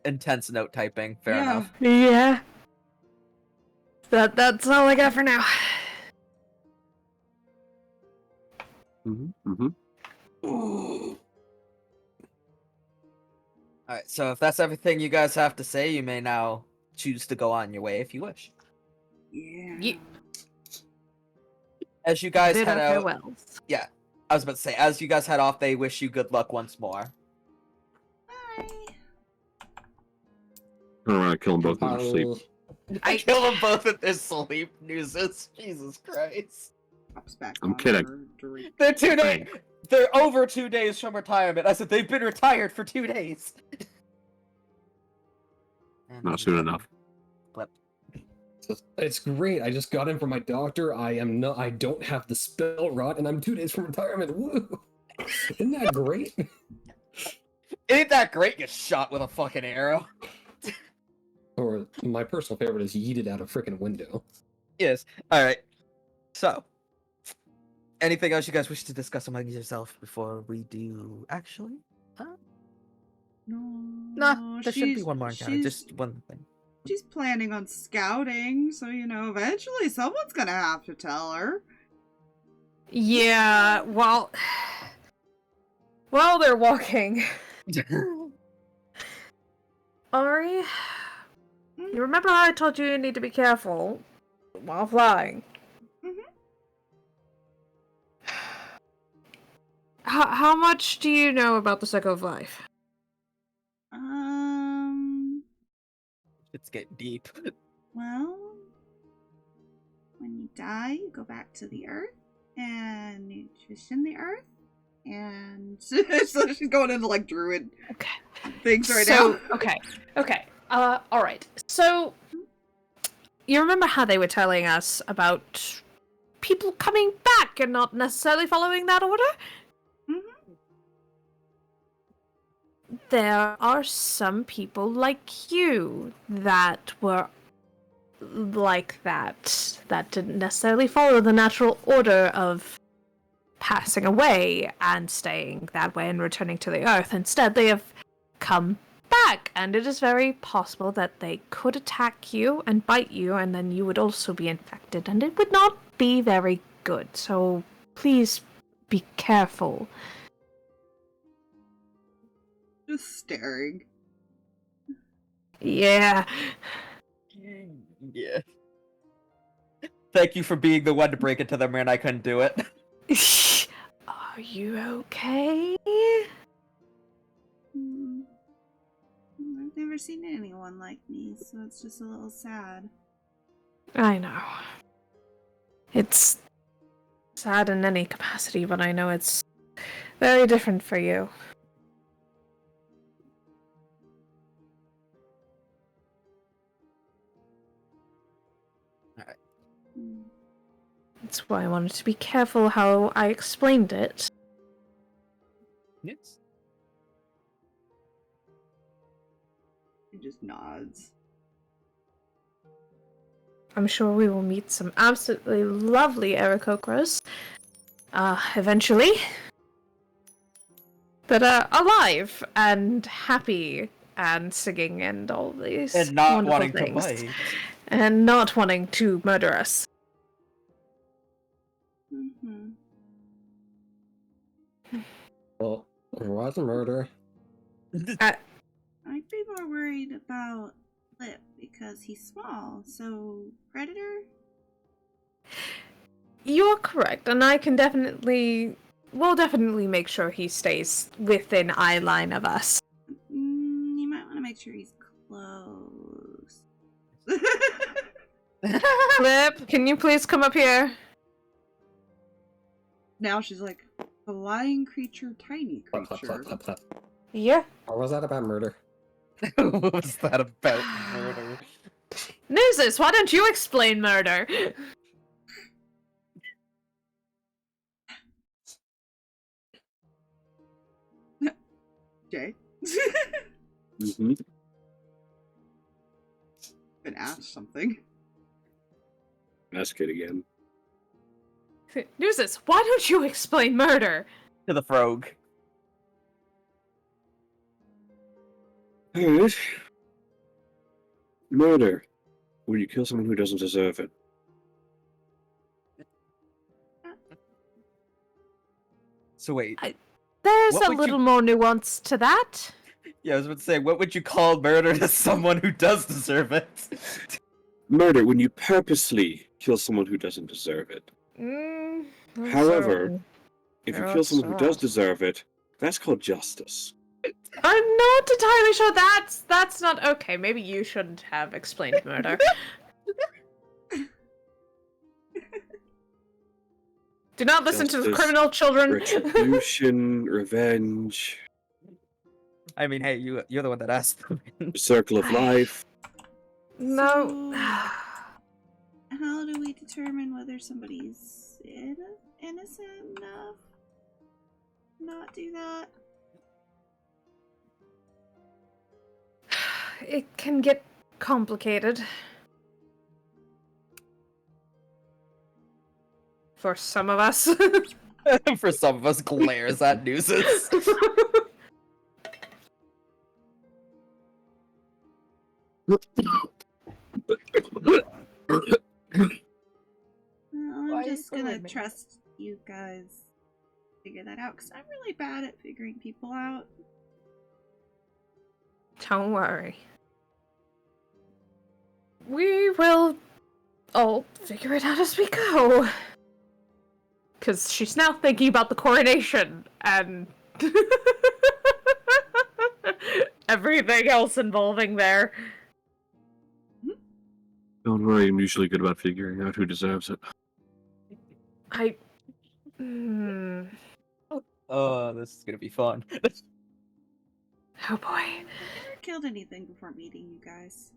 Intense note typing. Fair Yeah. enough. Yeah. That's all I got for now. Alright, so if that's everything you guys have to say, you may now choose to go on your way if you wish. Yeah. Ye- As you guys Bid head our out, farewells. I was about to say, as you guys head off, they wish you good luck once more. Bye. Turn around and kill them both in their sleep. I kill them both in their sleep, Nuzus. Jesus Christ. Pops back I'm on kidding. her drink. They're 2 days. They're over 2 days from retirement. I said they've been retired for 2 days. Not soon enough. Flip. It's great. I just got in from my doctor. I don't have the spell rot, and I'm 2 days from retirement. Woo! Isn't that great? Ain't that great? Get shot with a fucking arrow. Or my personal favorite is yeeted out a freaking window. Yes. All right. So, anything else you guys wish to discuss among yourself before we do? Actually, No. nah. There should be she's- one more encounter. she's- Just one thing. She's planning on scouting, so eventually someone's gonna have to tell her. Yeah, well, while they're walking, Ari, you remember how I told you need to be careful while flying? Mhm. How much do you know about the cycle of life? It's getting deep. Well, when you die, you go back to the earth and nutrition the earth, and so she's going into like druid things right now. Okay. All right. So, you remember how they were telling us about people coming back and not necessarily following that order? There are some people like you that were like that didn't necessarily follow the natural order of passing away and staying that way and returning to the earth. Instead, they have come back, and it is very possible that they could attack you and bite you, and then you would also be infected, and it would not be very good. So please be careful. Just staring. Yeah. Yeah. Thank you for being the one to break it to them when I couldn't do it. Are you okay? I've never seen anyone like me, so it's just a little sad. I know. It's sad in any capacity, but I know it's very different for you. Alright. That's why I wanted to be careful how I explained it. Yes. He just nods. I'm sure we will meet some absolutely lovely Aarakocras. eventually. But, alive and happy and singing and all these And not wonderful wanting things. to bite. And not wanting to murder us. Mm-hmm. Well, it was a murder. I'd be more worried about Plip because he's small, so predator? You're correct, and I can we'll definitely make sure he stays within eye line of us. You might want to make sure he's close. Plip, can you please come up here? Now she's like, flying creature, tiny Plap, plap, creature. plap, plap, plap. Yeah. Or was that about murder? What was that about murder? Nuzus, why don't you explain murder? Jay? Mm-hmm. Been asked something. Ask it again. Nuzus, why don't you explain murder? To the frog. Alright. Murder. When you kill someone who doesn't deserve it. So wait. There's What a would little you- more nuance to that. Yeah, I was about to say, what would you call murder to someone who does deserve it? Murder when you purposely kill someone who doesn't deserve it. so- However, if you Yeah, kill someone who does so- deserve it, that's called justice. I'm not entirely sure that's not okay. Maybe you shouldn't have explained murder. Do not listen to the Justice, criminal children. Retribution, revenge, I mean, hey, you're the one that asked. the circle of life. No. How do we determine whether somebody's innocent enough to not do that? It can get complicated. For some of us. For some of us, glares at Nuzus. I'm Why are you just gonna pulling me? trust you guys figure that out, because I'm really bad at figuring people out. Don't worry. We will all figure it out as we go. Because she's now thinking about the coronation and everything else involving there. Don't worry, I'm usually good about figuring out who deserves it. Oh, this is gonna be fun. Oh boy. I never killed anything before meeting you guys.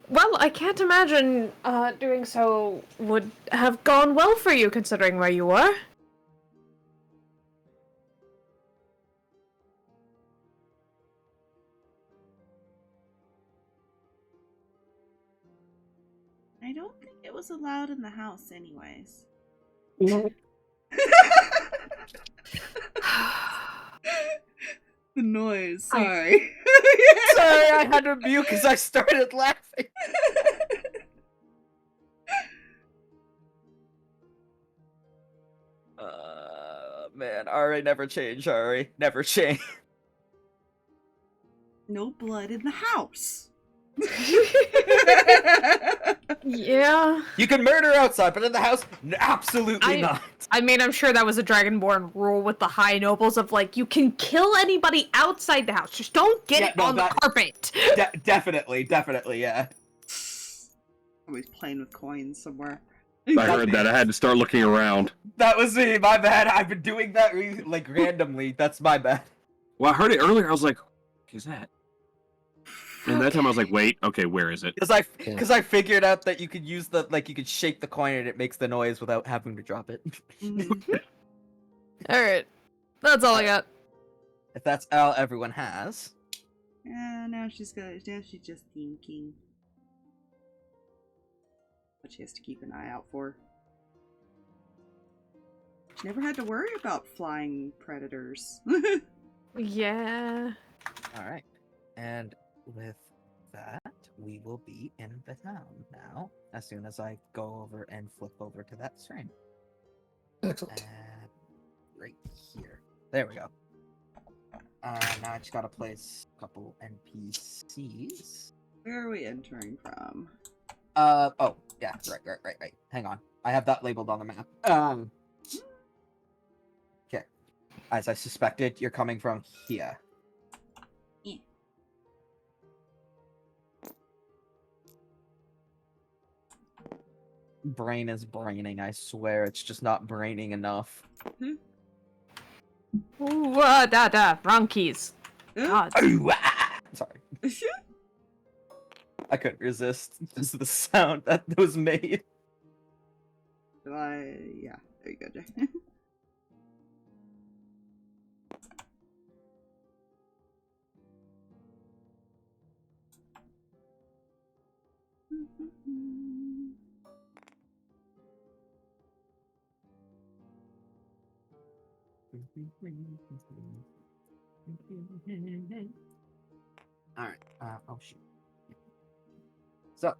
Well, I can't imagine doing so would have gone well for you considering where you were. I don't think it was allowed in the house anyways. The noise, sorry. Sorry, I had to mute because I started laughing. Man, Ari, never change, Ari. Never change. No blood in the house. Yeah. You can murder outside, but in the house, absolutely not. I mean, I'm sure that was a Dragonborn rule with the high nobles of, like, you can kill anybody outside the house, just don't get it on the carpet. Definitely, yeah. Always playing with coins somewhere. I heard that. I had to start looking around. That was me, my bad. I've been doing that, like, randomly. That's my bad. Well, I heard it earlier. I was like, what is that? And that time I was like, wait, okay, where is it? Because I figured out that you could use the, like, you could shake the coin and it makes the noise without having to drop it. Alright. That's all I got. If that's all everyone has. Now she's just thinking. What she has to keep an eye out for. Never had to worry about flying predators. Yeah. Alright. And with that, we will be in the town now, as soon as I go over and flip over to that screen. Excellent. And right here. There we go. Now I just gotta place a couple NPCs. Where are we entering from? Oh, yeah, right. Hang on. I have that labeled on the map. Okay. As I suspected, you're coming from here. Yeah. Brain is braining, I swear. It's just not braining enough. Ooh, wrong keys. God. Sorry. I couldn't resist. This is the sound that was made. Yeah, there you go, Jay. Alright, oh shoot. So,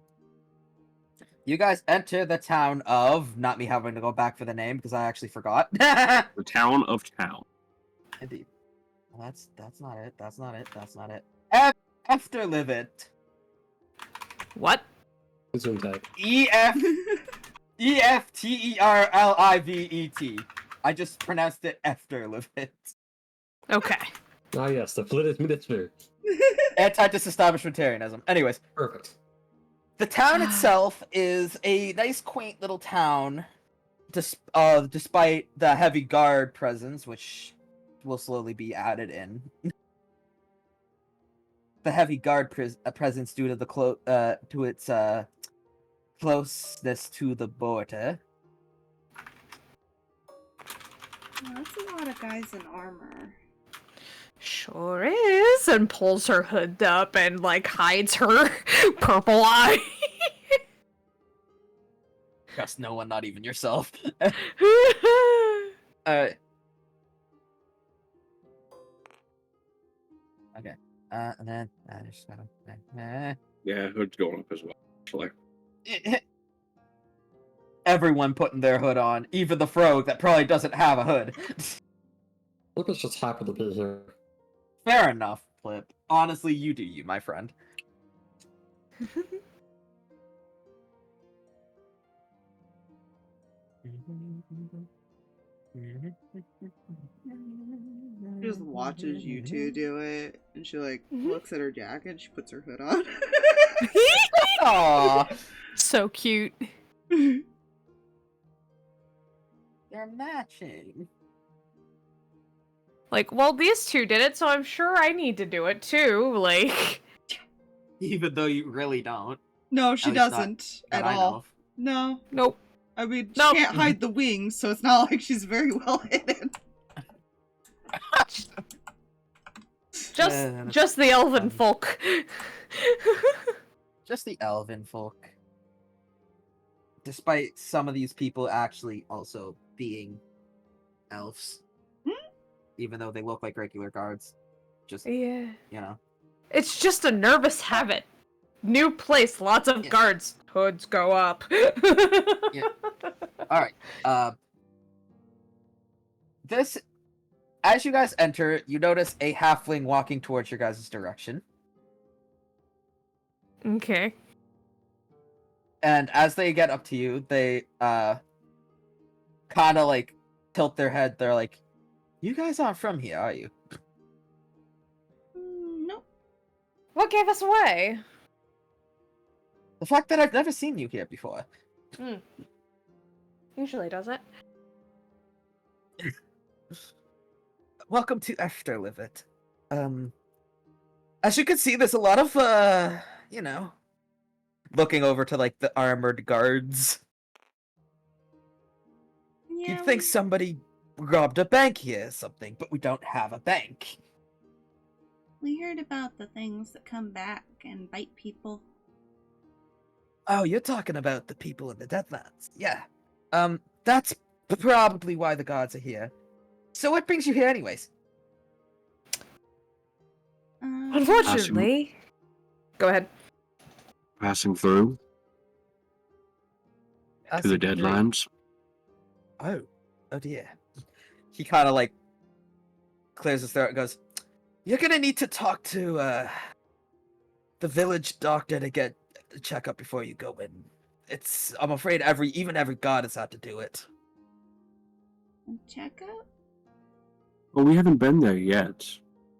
you guys enter the town of, not me having to go back for the name because I actually forgot. The town of town. Indeed. Well, that's not it. That's not it. Efterlivet. What? Zoom tag. Efterlivet. I just pronounced it Efterlivet. Okay. Ah, yes, the Politis Minister. Anti-disestablishmentarianism. Anyways, Perfect. the town itself is a nice, quaint little town, despite the heavy guard presence, which will slowly be added in. The heavy guard presence due to the its closeness to the border. Well, that's a lot of guys in armor. Sure is, and pulls her hood up and like hides her purple eye. Trust no one, not even yourself. Okay. And then I just gotta. Yeah, hood's going up as well. Actually. Everyone putting their hood on, even the Frog that probably doesn't have a hood. Lucas just happy to be here. Fair enough, Plip. Honestly, you do you, my friend. She just watches you two do it, and she like looks at her jacket, and she puts her hood on. Aww. So cute. They're matching. Like, well, these two did it, so I'm sure I need to do it too. Like, Even though you really don't. No, she At least not doesn't that at I know all. of. No, nope. I mean she Nope. can't hide the wings, so it's not like she's very well hidden. Just the elven folk. Just the elven folk. Despite some of these people actually also being elves. Even though they look like regular guards. Just, Yeah. you know. It's just a nervous habit. New place, lots of guards. Hoods go up. Yeah. Alright. This, as you guys enter, you notice a halfling walking towards your guys' direction. Okay. And as they get up to you, they kind of like tilt their head. They're like, "You guys aren't from here, are you?" Nope. What gave us away? The fact that I've never seen you here before. Usually does it. Welcome to Efterlivet. As you can see, there's a lot of you know, looking over to like the armored guards. Yeah, You'd think somebody robbed a bank here or something, but we don't have a bank. we heard about the things that come back and bite people. Oh, you're talking about the people in the Deadlands. Yeah. That's probably why the guards are here. So what brings you here anyways? Unfortunately. Go ahead. Passing through to the Passing through. Deadlands. Oh dear. He kind of like clears his throat and goes, "You're gonna need to talk to the village doctor to get a checkup before you go in. I'm afraid even every god has had to do it." Checkup? Well, we haven't been there yet.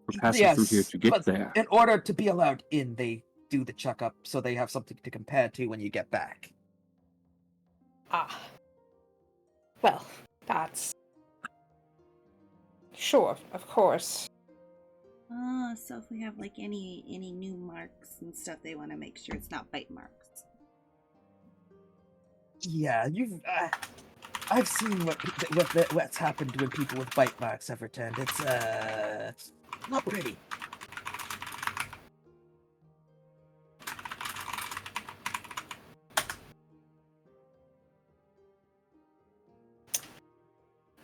We're passing through here Yes, to get but there. in order to be allowed in, they do the checkup so they have something to compare to when you get back. Ah. Well, that's... Sure, of course. Oh, so if we have like any new marks and stuff, they want to make sure it's not bite marks. Yeah, I've seen what's happened when people with bite marks have returned. It's not pretty.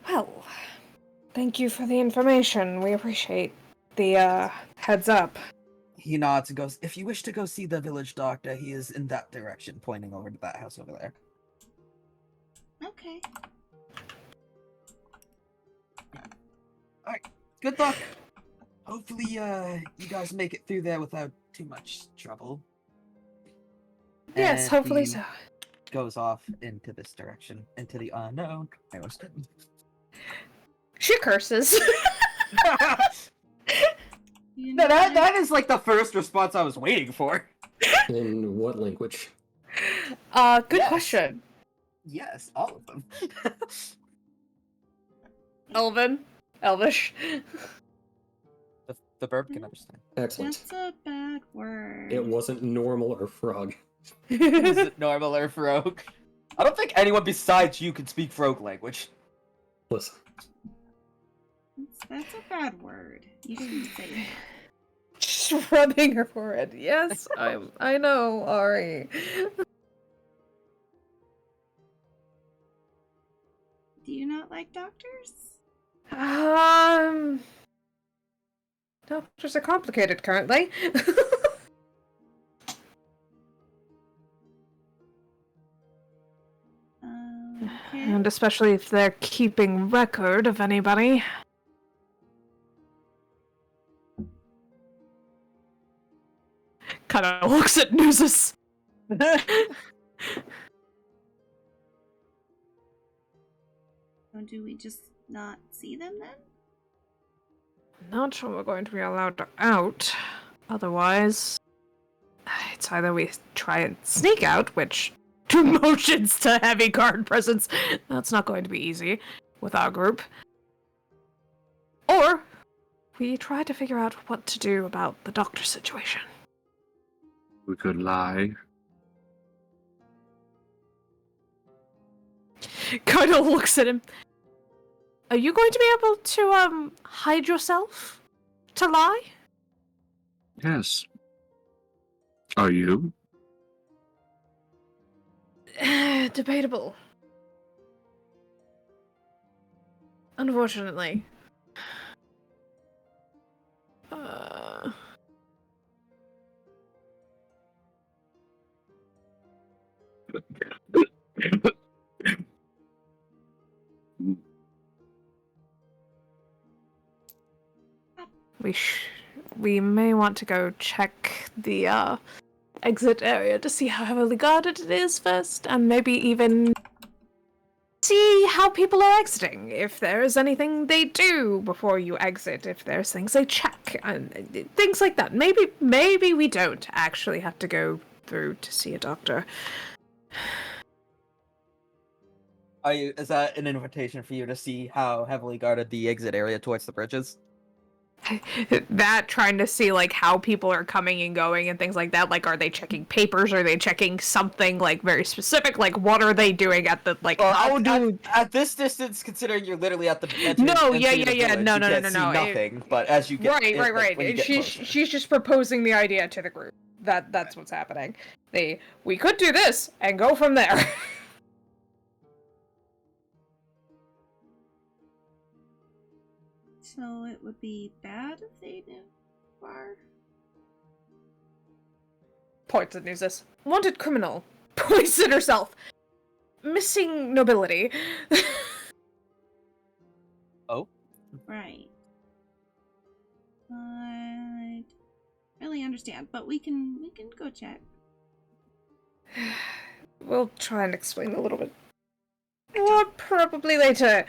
Well, thank you for the information. We appreciate the heads up. He nods and goes, "If you wish to go see the village doctor, he is in that direction," pointing over to that house over there. Okay. Alright, good luck. Hopefully, you guys make it through there without too much trouble. Yes, And hopefully he so. goes off into this direction, into the unknown. She curses. You No, know what? that is like the first response I was waiting for. In what language? Good Yes. question. Yes, all of them. Elven. Elvish. The verb can understand. Excellent. That's a bad word. It wasn't normal or frog. Is it normal or Frog? I don't think anyone besides you can speak Frog language. Listen, That's a bad word. You shouldn't say it. Just rubbing her forehead. Yes, I know, Ari. Do you not like doctors? Doctors are complicated currently. Okay. And especially if they're keeping record of anybody. Kinda looks at Nuzus. So do we just not see them then? Not sure we're going to be allowed out. Otherwise, it's either we try and sneak out, which motions to heavy guard presence. That's not going to be easy with our group. Or we try to figure out what to do about the doctor situation. We could lie. Kind of looks at him. Are you going to be able to hide yourself to lie? Yes. Are you? Debatable. Unfortunately. We may want to go check the exit area to see how heavily guarded it is first, and maybe even see how people are exiting. If there is anything they do before you exit, if there's things they check, and things like that. Maybe we don't actually have to go through to see a doctor. Is that an invitation for you to see how heavily guarded the exit area towards the bridges? That, trying to see like how people are coming and going and things like that. Like, are they checking papers? Are they checking something like very specific? Like, what are they doing at the like? How do at this distance, considering you're literally at the No, yeah, entry of the yeah, village, no, you no, can't no, see no, nothing. But as you get right. when you get closer. She's just proposing the idea to the group. That's what's happening. We could do this and go from there. So it would be bad if they knew far. Points at Nuzus. Wanted criminal. Poisoned herself. Missing nobility. Oh. Right. I really understand, but we can go check. We'll try and explain a little bit. Or probably later.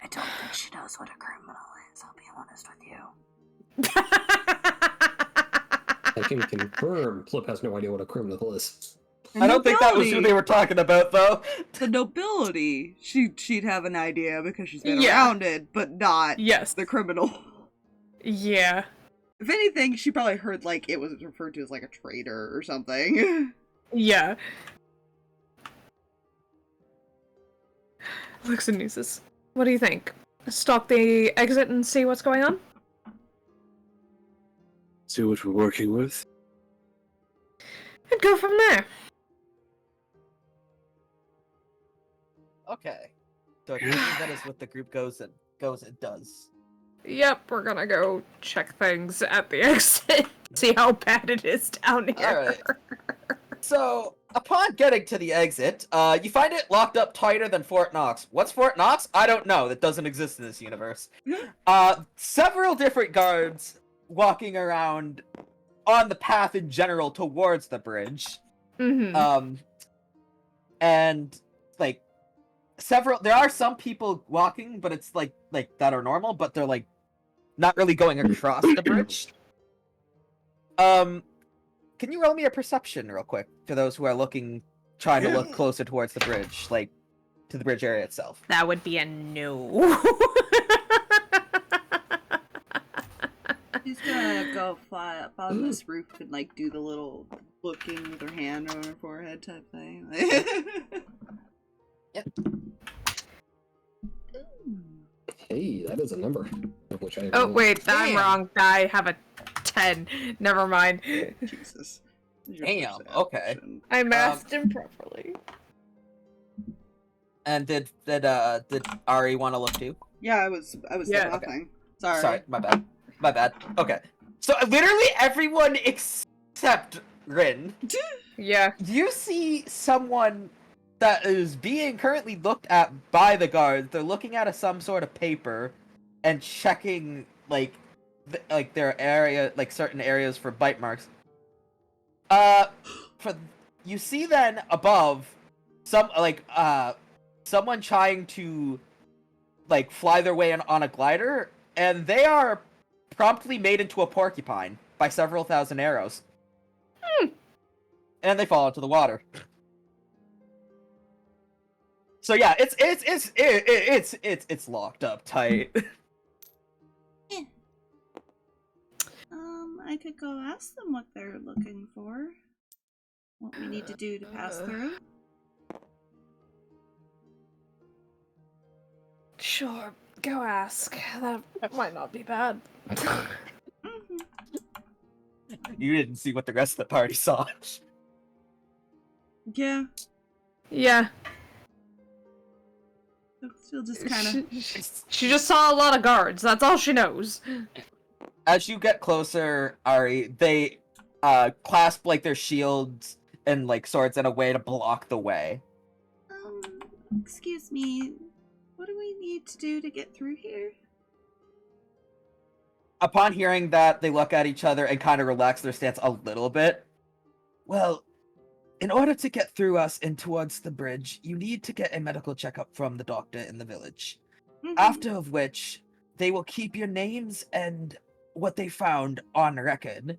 I don't think she knows what a criminal is, I'll be honest with you. I can confirm Plip has no idea what a criminal is. The I don't think that was who nobility. they were talking about, though. The nobility. She'd have an idea because she's been Yeah. around it, but not Yes. the criminal. Yeah. If anything, she probably heard like it was referred to as like a traitor or something. Yeah. Looks at Nuzus. What do you think? Stalk the exit and see what's going on? See what we're working with. And go from there. Okay. So it seems that is what the group goes and does. Yep, we're gonna go check things at the exit. See how bad it is down here. Alright. So, upon getting to the exit, you find it locked up tighter than Fort Knox. What's Fort Knox? I don't know. That doesn't exist in this universe. Several different guards walking around on the path in general towards the bridge. Mm-hmm. And like there are some people walking, but it's like that are normal, but they're like not really going across the bridge. Can you roll me a perception real quick for those who are trying to look closer towards the bridge, like to the bridge area itself? That would be a no. She's gonna go fly up on this roof and like do the little looking with her hand on her forehead type thing. Yep. Hey, that is a number. Of which I Oh, wait, I'm Damn. wrong. I have a 10. Never mind. Jesus. Your Damn, perception. okay. I mathed improperly. And did Ari want to look too? Yeah, I was Yeah. laughing. Sorry. Sorry, my bad. Okay. So literally everyone except Rin, Yeah. you see someone that is being currently looked at by the guards. They're looking at some sort of paper and checking their area, like certain areas for bite marks. You see then above someone trying to like fly their way on a glider, and they are promptly made into a porcupine by several thousand arrows. And they fall into the water. So yeah, it's locked up tight. I could go ask them what they're looking for. What we need to do to pass through. Sure. Go ask. That might not be bad. You didn't see what the rest of the party saw. Yeah. Yeah. She'll just kind of. She just saw a lot of guards. That's all she knows. As you get closer, Ari, they clasp like their shields and like swords in a way to block the way. Excuse me. What do we need to do to get through here? Upon hearing that, they look at each other and kind of relax their stance a little bit. Well, in order to get through us and towards the bridge, you need to get a medical checkup from the doctor in the village. After of which, they will keep your names and what they found on record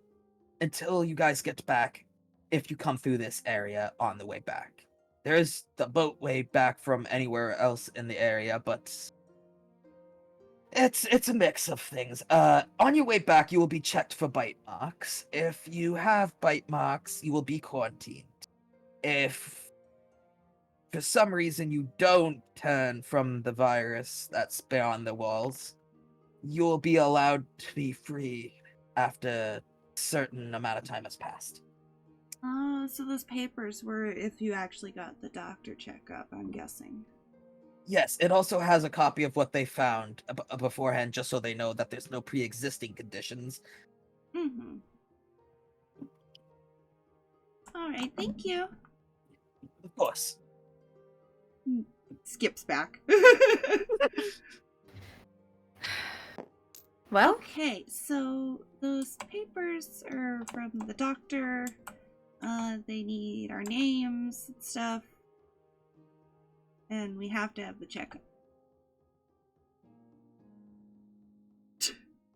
until you guys get back, if you come through this area on the way back. There is the boat way back from anywhere else in the area, but it's a mix of things. On your way back, you will be checked for bite marks. If you have bite marks, you will be quarantined. If for some reason you don't turn from the virus that's beyond the walls, you will be allowed to be free after a certain amount of time has passed. Oh, so those papers were if you actually got the doctor checkup, I'm guessing. Yes, it also has a copy of what they found beforehand, just so they know that there's no pre-existing conditions. Mm-hmm. Alright, thank you. Of course. Skips back. Well, Okay, so those papers are from the doctor. They need our names and stuff. And we have to have the checkup.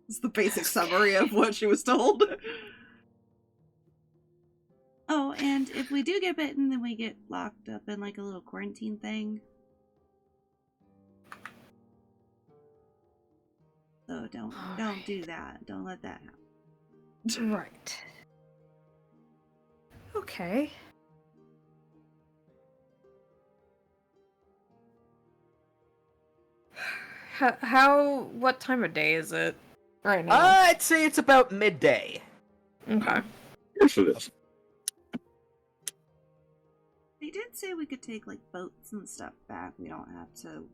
It's the basic summary of what she was told. Oh, and if we do get bitten, then we get locked up in like a little quarantine thing. So don't do that. Don't let that happen. right. Okay. What time of day is it right now? I'd say it's about midday. Okay. Yes, it is. They did say we could take like boats and stuff back. We don't have to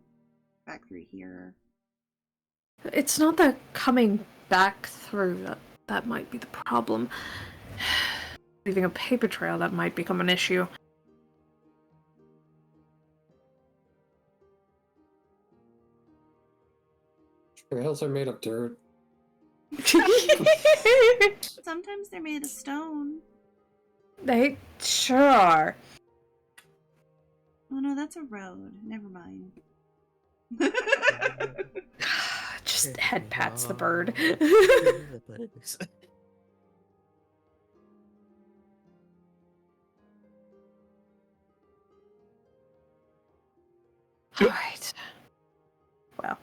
back through here. It's not that coming back through that might be the problem. Leaving a paper trail, that might become an issue. Trails are made of dirt. Sometimes they're made of stone. They sure are. Oh no, that's a road. Never mind. Just head pats the bird. Alright. Well.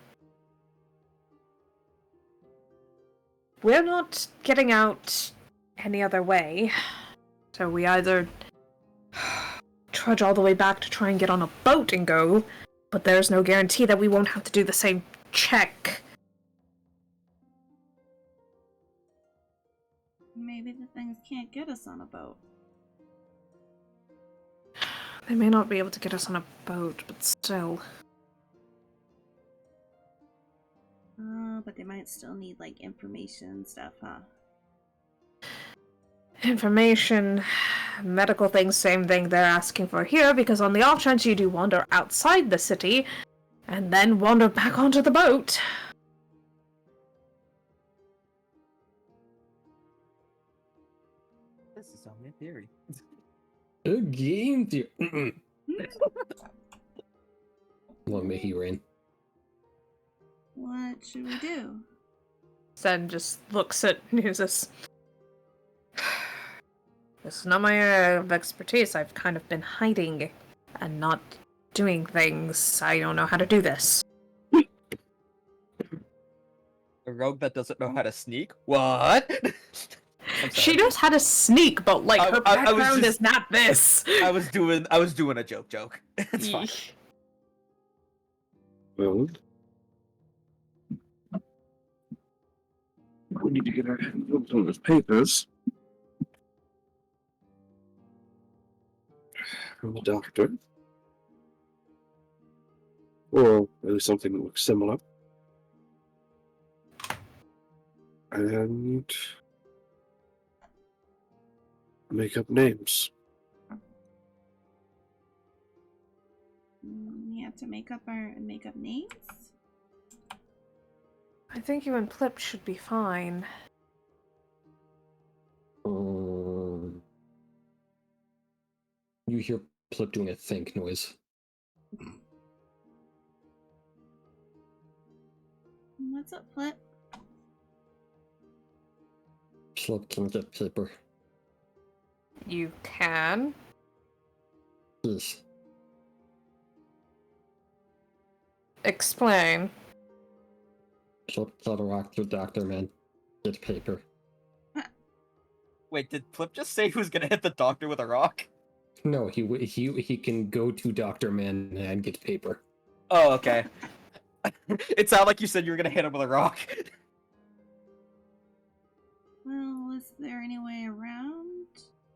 We're not getting out any other way. So we either trudge all the way back to try and get on a boat and go, but there's no guarantee that we won't have to do the same check. Maybe the things can't get us on a boat. They may not be able to get us on a boat, but still. But they might still need, like, information and stuff, huh? Information, medical things, same thing they're asking for here, because on the off chance you do wander outside the city, and then wander back onto the boat. This is only a theory. A game theory. Well, may he reign. What should we do? Zen just looks at Nuzus. This is not my area of expertise. I've kind of been hiding and not doing things. I don't know how to do this. A rogue that doesn't know how to sneak? What? She knows how to sneak, but like her I was background just- is not this. I was doing a joke. It's fine. Yeesh. Well, we need to get our hands on some of those papers. From the doctor. Or at least something that looks similar. And make up names. We have to make up names? I think you and Plip should be fine. You hear Plip doing a think noise. What's up, Plip? Plip can get paper. You can. Please. Explain. Plip gotta walk to Dr. Man. Get paper. Wait, did Plip just say he was gonna hit the doctor with a rock? No, he can go to Dr. Man and get paper. Oh, okay. It sounded like you said you were gonna hit him with a rock. Well, is there any way around?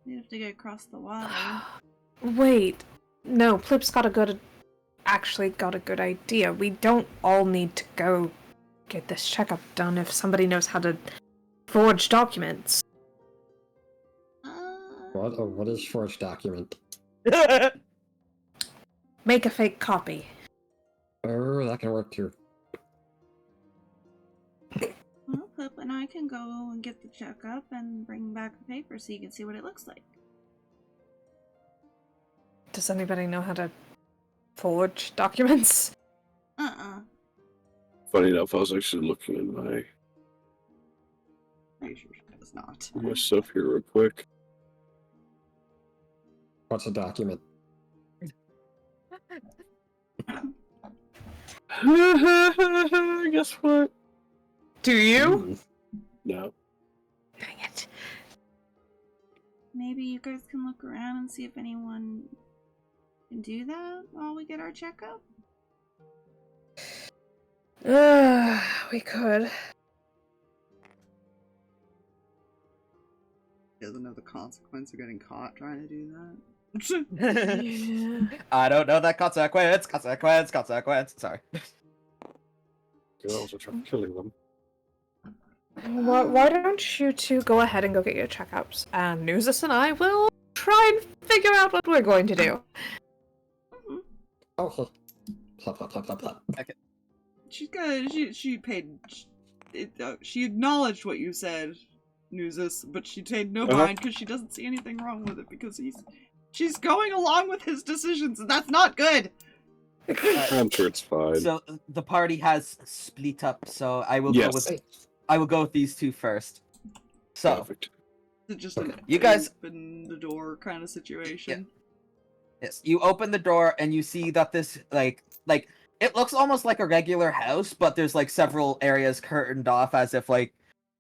We'd have to get across the water. Wait. No, Plip's gotta go to actually got a good idea. We don't all need to go get this checkup done if somebody knows how to forge documents. What is forged document? Make a fake copy. Oh, that can work too. Well, Plip and I can go and get the checkup and bring back the paper so you can see what it looks like. Does anybody know how to forge documents? Funny enough, I was actually looking in my Pretty sure she does not. stuff here real quick. What's a document? Guess what? Do you? Mm. No. Dang it. Maybe you guys can look around and see if anyone can do that while we get our checkup. We could. He doesn't know the consequence of getting caught trying to do that. Yeah. I don't know that consequence. Consequence. Sorry. Girls are trying killing them. Why don't you two go ahead and go get your checkups, and Nuzus and I will try and figure out what we're going to do. Oh, plop, plop, plop, plop, plop. She's good. She paid. She acknowledged what you said, Nuzus, but she paid no mind because she doesn't see anything wrong with it because she's going along with his decisions, and that's not good. I'm sure it's fine. So the party has split up. So I will Yes. go with these two first. So Perfect. It's just Okay. an You guys- open the door kind of situation. yes, you open the door and you see that this like it looks almost like a regular house, but there's like several areas curtained off as if like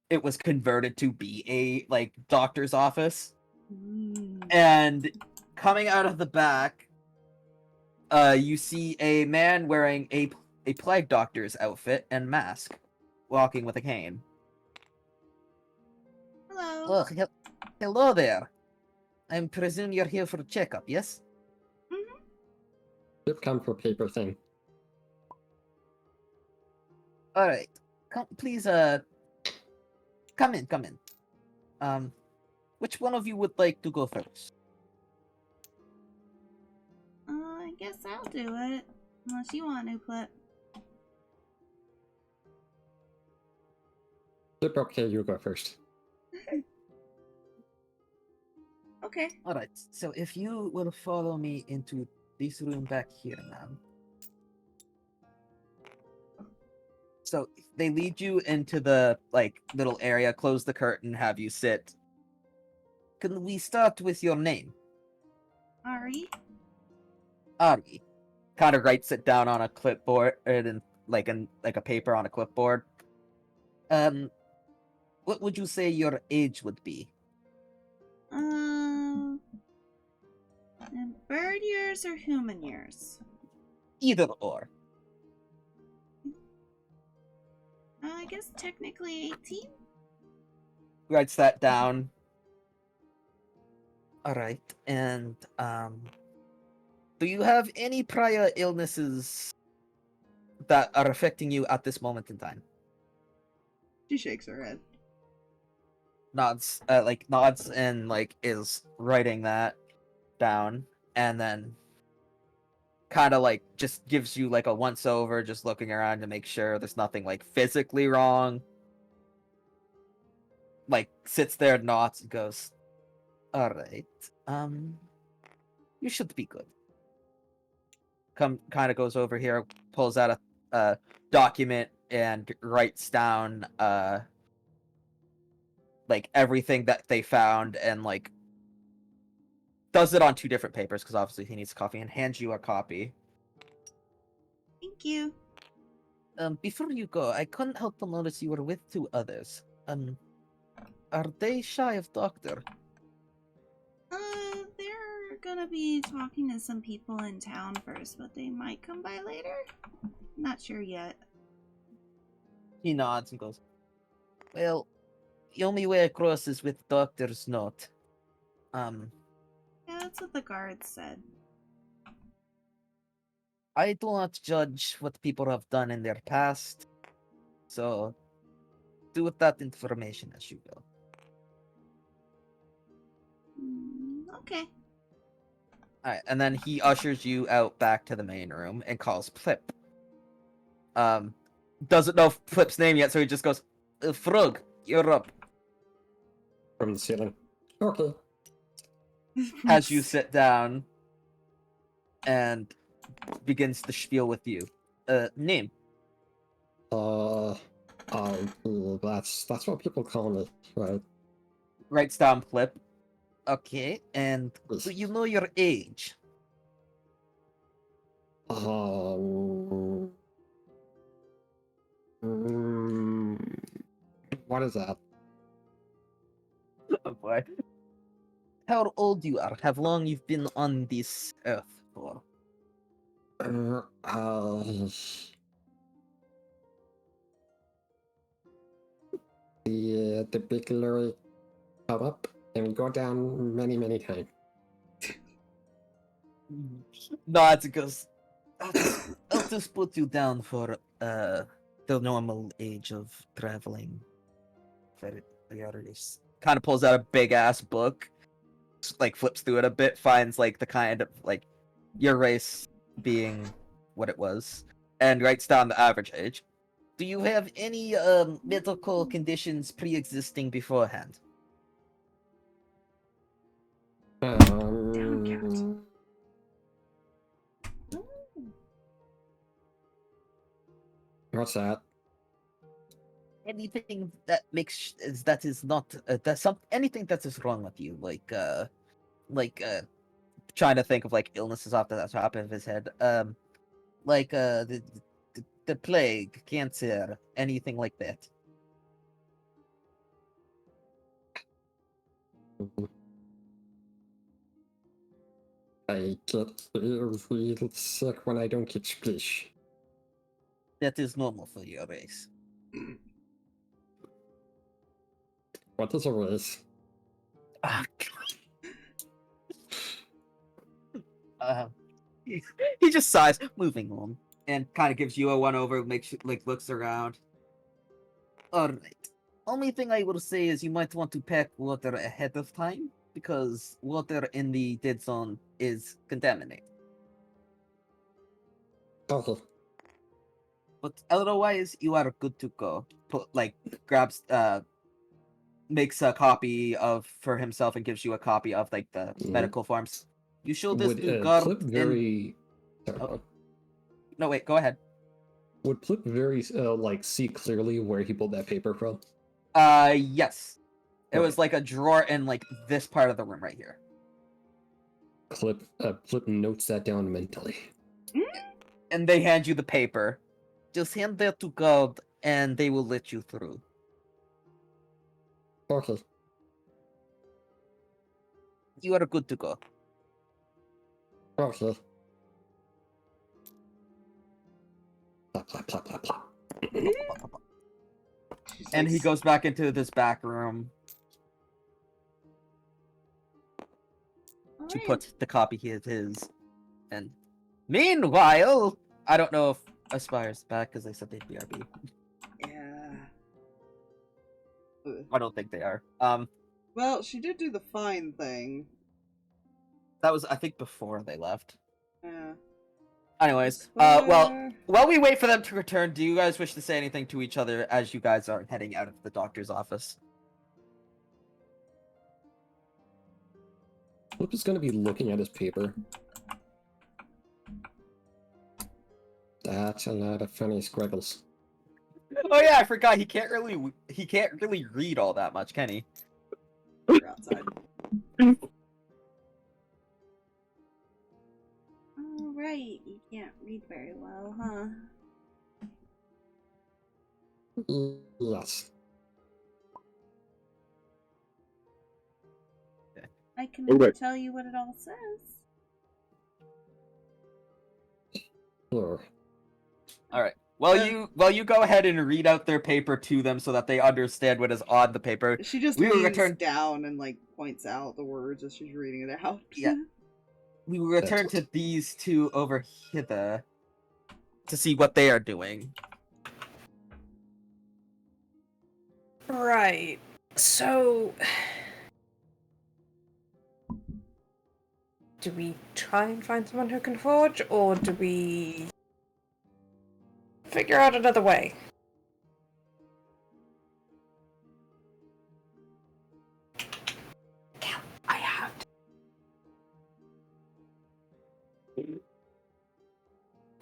it was converted to be a like doctor's office. Mm. And coming out of the back, you see a man wearing a plague doctor's outfit and mask, walking with a cane. Hello. Oh, hello there. I presume you're here for a checkup, yes? Yep, come for paper thing. All right. Please, come in. Which one of you would like to go first? I guess I'll do it. Unless you want to, Plip. Yep, okay, you go first. Okay. All right. So if you will follow me into this room back here, ma'am. So they lead you into the like little area, close the curtain, have you sit. Can we start with your name? Ari? Ari. Kind of writes it down on a clipboard and like a paper on a clipboard. What would you say your age would be? And bird years or human years? Either or. I guess technically 18? Writes that down. Alright, and do you have any prior illnesses that are affecting you at this moment in time? She shakes her head. Nods and like is writing that down, and then kind of like just gives you like a once over, just looking around to make sure there's nothing like physically wrong. Like sits there, nods, and goes, "All right, you should be good." Kind of goes over here, pulls out a document and writes down like everything that they found, and like does it on 2 different papers because obviously he needs a copy, and hands you a copy. Thank you. Before you go, I couldn't help but notice you were with 2 others. Are they shy of doctor? They're gonna be talking to some people in town first, but they might come by later? Not sure yet. He nods and goes, "Well, the only way across is with doctor's note. Yeah, that's what the guards said. I do not judge what people have done in their past, so do with that information as you will. Okay. Alright, and then he ushers you out back to the main room and calls Plip. Doesn't know Plip's name yet, so he just goes, Frog, you're up. From the ceiling. Okay. As you sit down and begins to spiel with you. Name. That's what people call me, right? Writes down Plip. Okay, and do you know your age? What is that? Oh boy. How old you are? How long you've been on this earth for? The big lorry come up and go down many, many times. No, it's because I'll just put you down for the normal age of traveling. Kind of pulls out a big ass book, like flips through it a bit, finds like the kind of like your race being what it was, and writes down the average age. Do you have any medical conditions pre-existing beforehand? What's that? Anything that is not anything that is wrong with you, like trying to think of like illnesses off the top of his head, like the plague, cancer, anything like that. I get real sick when I don't get splish. That is normal for your race. What is a race? He just sighs, moving on, and kind of gives you a one over, makes looks around. All right. Only thing I will say is you might want to pack water ahead of time because water in the dead zone is contaminated. Okay. But otherwise, you are good to go. Grabs makes a copy of for himself and gives you a copy of like the medical forms. You should just do guard Plip very... Oh. No, wait, go ahead. Would Plip very, like, see clearly where he pulled that paper from? Yes. It Okay. was like a drawer in like this part of the room right here. Plip notes that down mentally. And they hand you the paper. Just hand that to guard and they will let you through. Okay. You are good to go. Okay. Plop, plop, plop, plop, plop. And he goes back into this back room to put the copy of his. And meanwhile, I don't know if Aspire's back because they said they'd BRB. Yeah. I don't think they are. Well, she did do the fine thing. That was, I think, before they left. Yeah. Anyways, well, while we wait for them to return, do you guys wish to say anything to each other as you guys are heading out of the doctor's office? Plip is going to be looking at his paper. That's a lot of funny squiggles. Oh yeah, I forgot. He can't really read all that much, can he? You're outside. Oh, right. You can't read very well, huh? Yes. I can Okay. tell you what it all says. Sure. All right. Well, you go ahead and read out their paper to them so that they understand what is on the paper. She just We will leans return- down and like points out the words as she's reading it out. Yeah. We will return to these two over hither. to see what they are doing. Right. So, do we try and find someone who can forge, or do we figure out another way? I have to.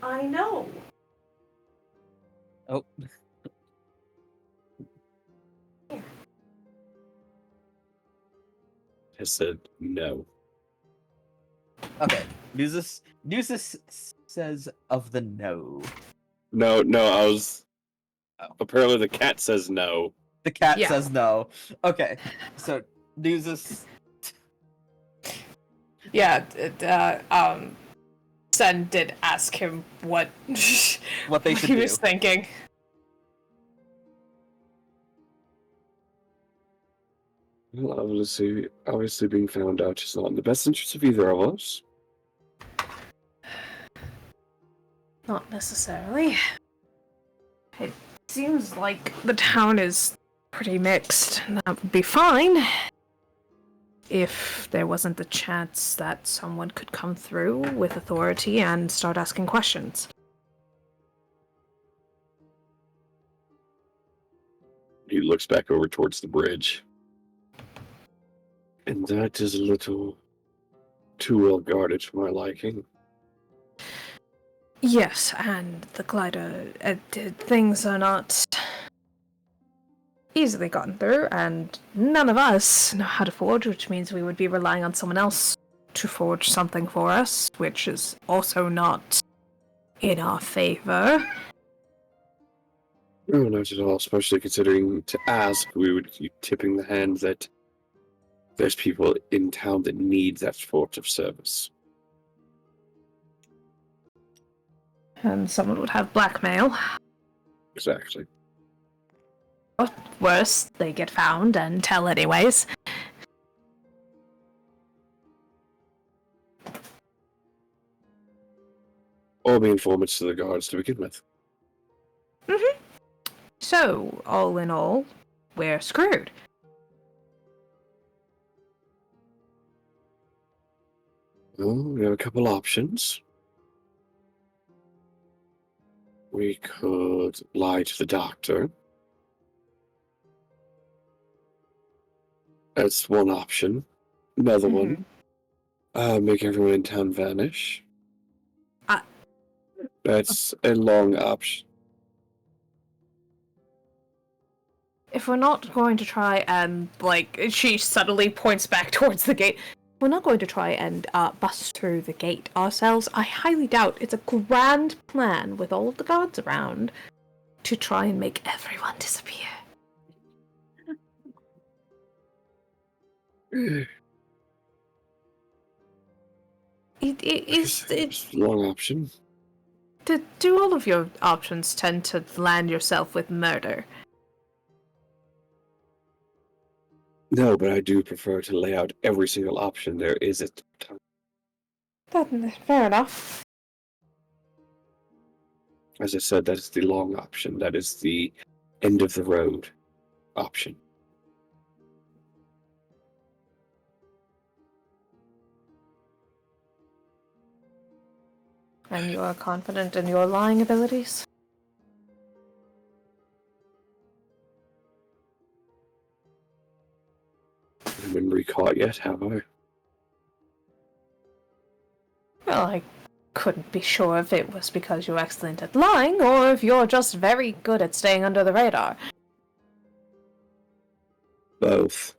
I know. Oh. I said no. Okay. Nuzus says of the no. No, I was. Apparently, the cat says no. The cat Yeah. says no. Okay. So Nuzus. Yeah, Sen did ask him what What they should he do. was thinking. Well, obviously being found out is not in the best interest of either of us. Not necessarily. It seems like the town is pretty mixed, and that would be fine. If there wasn't the chance that someone could come through with authority and start asking questions. He looks back over towards the bridge. And that is a little too well guarded for my liking. Yes, and the glider, things are not easily gotten through, and none of us know how to forge, which means we would be relying on someone else to forge something for us, which is also not in our favor. No, not at all, especially considering to ask, we would keep tipping the hand that there's people in town that need that sort of service. And someone would have blackmail. Exactly. Or worse, they get found and tell anyways. Or be informants to the guards to begin with. Mm-hmm. So, all in all, we're screwed. Well, we have a couple options. We could lie to the doctor. That's one option. Another one, make everyone in town vanish. That's a long option. If we're not going to try and, she suddenly points back towards the gate. We're not going to try and bust through the gate ourselves. I highly doubt it's a grand plan with all of the guards around to try and make everyone disappear. It's a long option. Do all of your options tend to land yourself with murder? No, but I do prefer to lay out every single option there is at the time. Fair enough. As I said, that is the long option. That is the end of the road option. And you are confident in your lying abilities? I haven't been recaught yet, have I? Well, I couldn't be sure if it was because you're excellent at lying, or if you're just very good at staying under the radar. Both.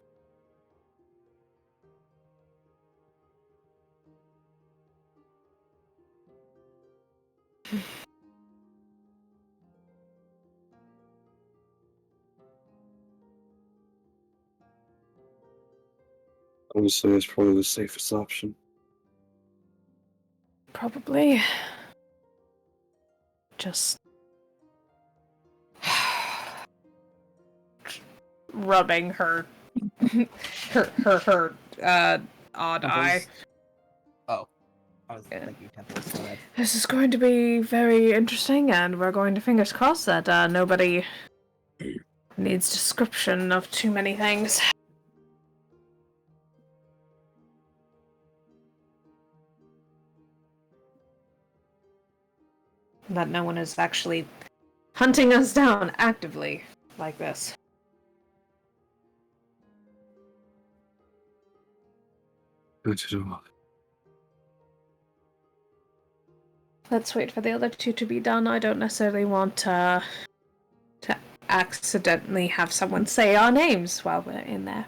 Honestly, that's probably the safest option. Probably. Just rubbing her odd eye. Oh, I was thinking temples. Go ahead. This is going to be very interesting, and we're going to fingers crossed that nobody needs description of too many things. That no one is actually hunting us down actively like this. Let's wait for the other two to be done. I don't necessarily want to accidentally have someone say our names while we're in there.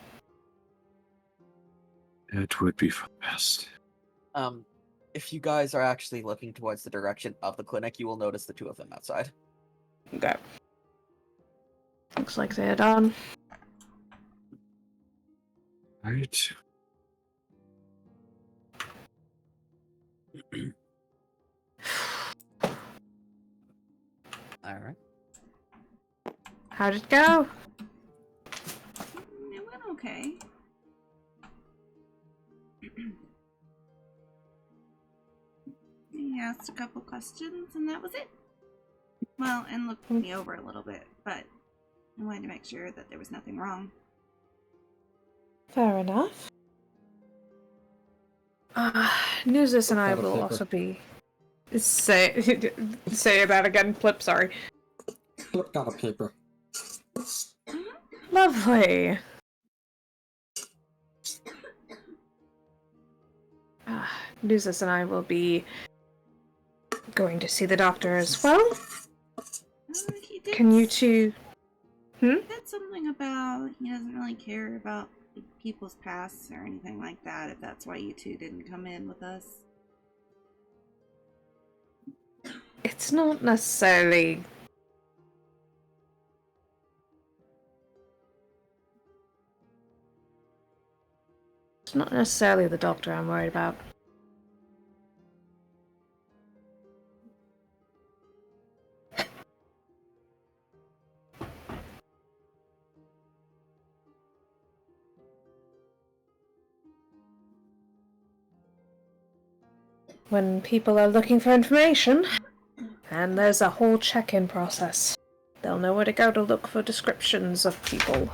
It would be for the best. If you guys are actually looking towards the direction of the clinic, you will notice the two of them outside. Okay. Looks like they're done. Right. Alright. How'd it go? It went okay. He asked a couple questions, and that was it. Well, and looked me over a little bit, but I wanted to make sure that there was nothing wrong. Fair enough. Nuzus and I Got a will paper. also be... Say that again, Plip, sorry. Flip got a paper. Lovely. Nuzus and I will be going to see the doctor as well. He did Can you two... said something about he doesn't really care about people's pasts or anything like that, if that's why you two didn't come in with us. It's not necessarily... It's not necessarily the doctor I'm worried about. When people are looking for information, and there's a whole check-in process, they'll know where to go to look for descriptions of people.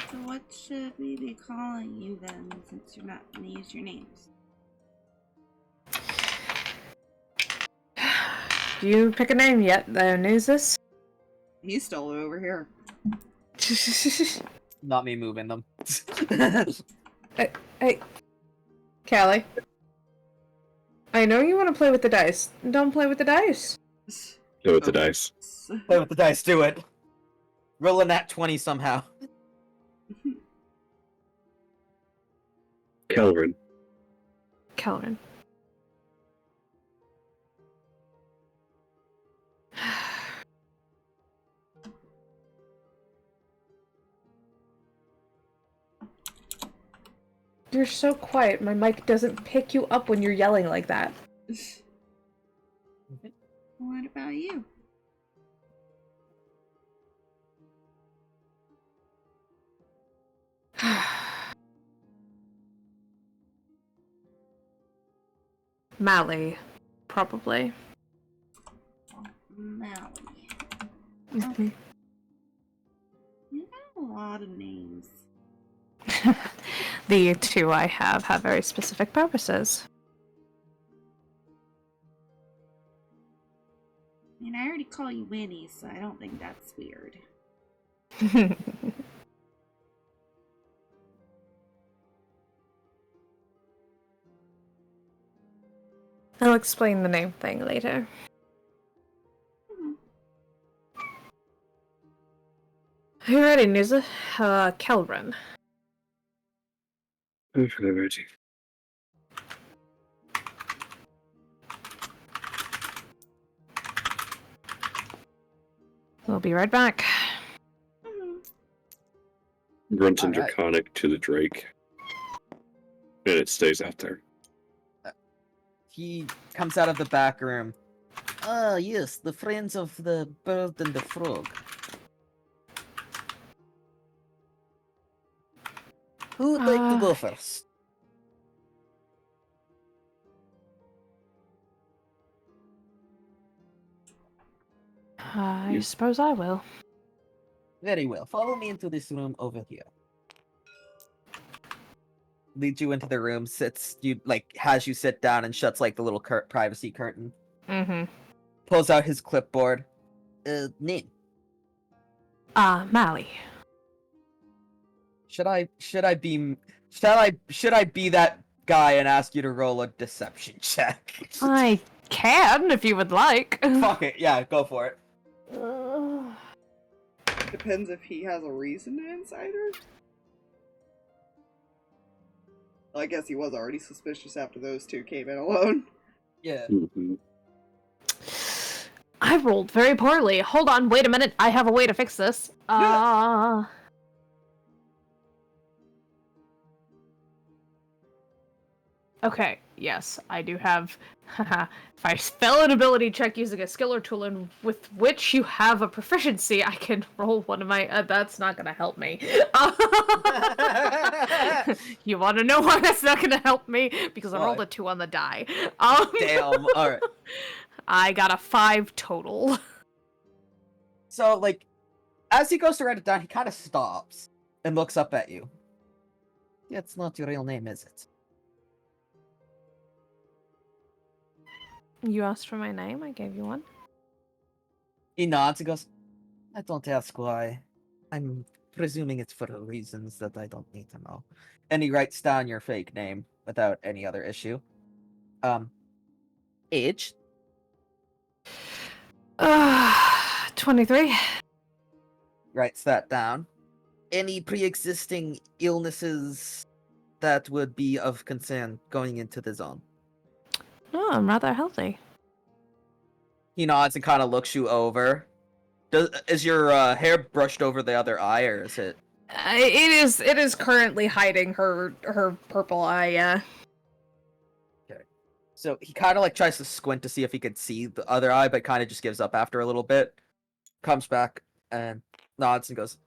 So what should we be calling you then, since you're not going to use your names? Do you pick a name yet, there, Nuzus? He's still over here. Not me moving them. Hey, Callie. I know you want to play with the dice. Don't play with the dice. Play with the dice. Play with the dice, do it. Roll a nat 20 somehow. Kelvin. Kelvin. You're so quiet. My mic doesn't pick you up when you're yelling like that. What about you? Mally, probably. Maui. Mhm. You got a lot of names. The two I have very specific purposes. I mean, I already call you Winnie, so I don't think that's weird. I'll explain the name thing later. Are you ready, Nuza? Kelvin. I'm fully ready. We'll be right back. Runs in Alright. Draconic to the Drake. And it stays out there. He comes out of the back room. Ah, yes, the friends of the bird and the frog. Who would like to go first? I suppose I will. Very well. Follow me into this room over here. Leads you into the room, sits you has you sit down and shuts the little privacy curtain. Mm-hmm. Pulls out his clipboard. Name. Mally. Should I be that guy and ask you to roll a deception check? I can, if you would like. Fuck it, yeah, go for it. Depends if he has a reason to insider. Well, I guess he was already suspicious after those two came in alone. Yeah. Mm-hmm. I rolled very poorly. Hold on, wait a minute. I have a way to fix this. Okay, yes, I do have. If I spell an ability check using a skill or tool in with which you have a proficiency, I can roll one of my. That's not gonna help me. You want to know why that's not gonna help me? Because I rolled a 2 on the die. Damn. All right. I got a 5 total. So, as he goes to write it down, he kind of stops and looks up at you. That's not your real name, is it? You asked for my name, I gave you one. He nods and goes, I don't ask why. I'm presuming it's for reasons that I don't need to know. And he writes down your fake name without any other issue. Age? 23. Writes that down. Any pre-existing illnesses that would be of concern going into the zone? Oh, I'm rather healthy. He nods and kind of looks you over. Is your hair brushed over the other eye, or is it? It is currently hiding her purple eye. Yeah. Okay. So he kind of tries to squint to see if he could see the other eye, but kind of just gives up after a little bit. Comes back and nods and goes,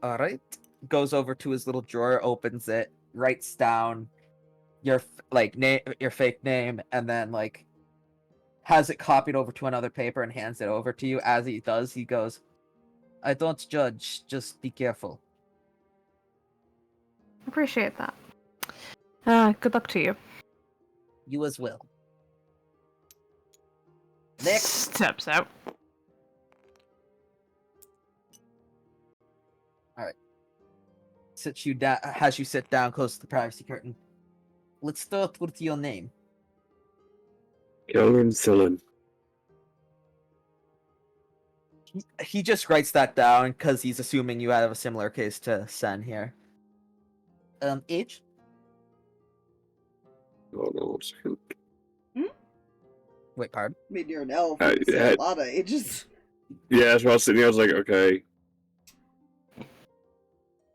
"All right." Goes over to his little drawer, opens it, writes down your your fake name, and then has it copied over to another paper and hands it over to you. As he does, he goes, "I don't judge, just be careful." Appreciate that. Good luck to you. You as well. Next. Steps out. Alright. Sits you down, has you sit down close to the privacy curtain. Let's start with your name. Kelvin Thillen. He just writes that down because he's assuming you have a similar case to Sen here. Age? Hold on 1 second. Wait, pardon? I mean, you're an elf. Yeah. A lot of ages. Yeah, that's what I was sitting here. I was like, okay.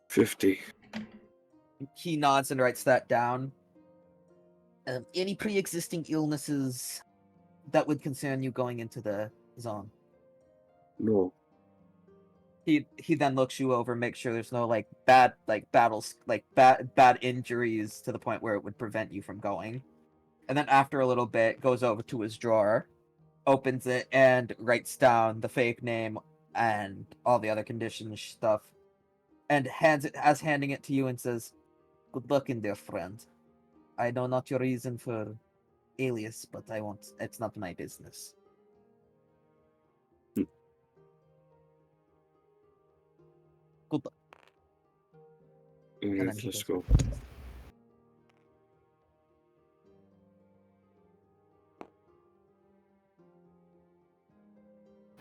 50. He nods and writes that down. Any pre-existing illnesses that would concern you going into the zone? No. He then looks you over, makes sure there's no bad battles, bad injuries to the point where it would prevent you from going. And then after a little bit, goes over to his drawer, opens it, and writes down the fake name and all the other condition stuff, and handing it to you and says, "Good luck in there, friend. I know not your reason for alias, but it's not my business." Good luck. And then he Let's goes, go.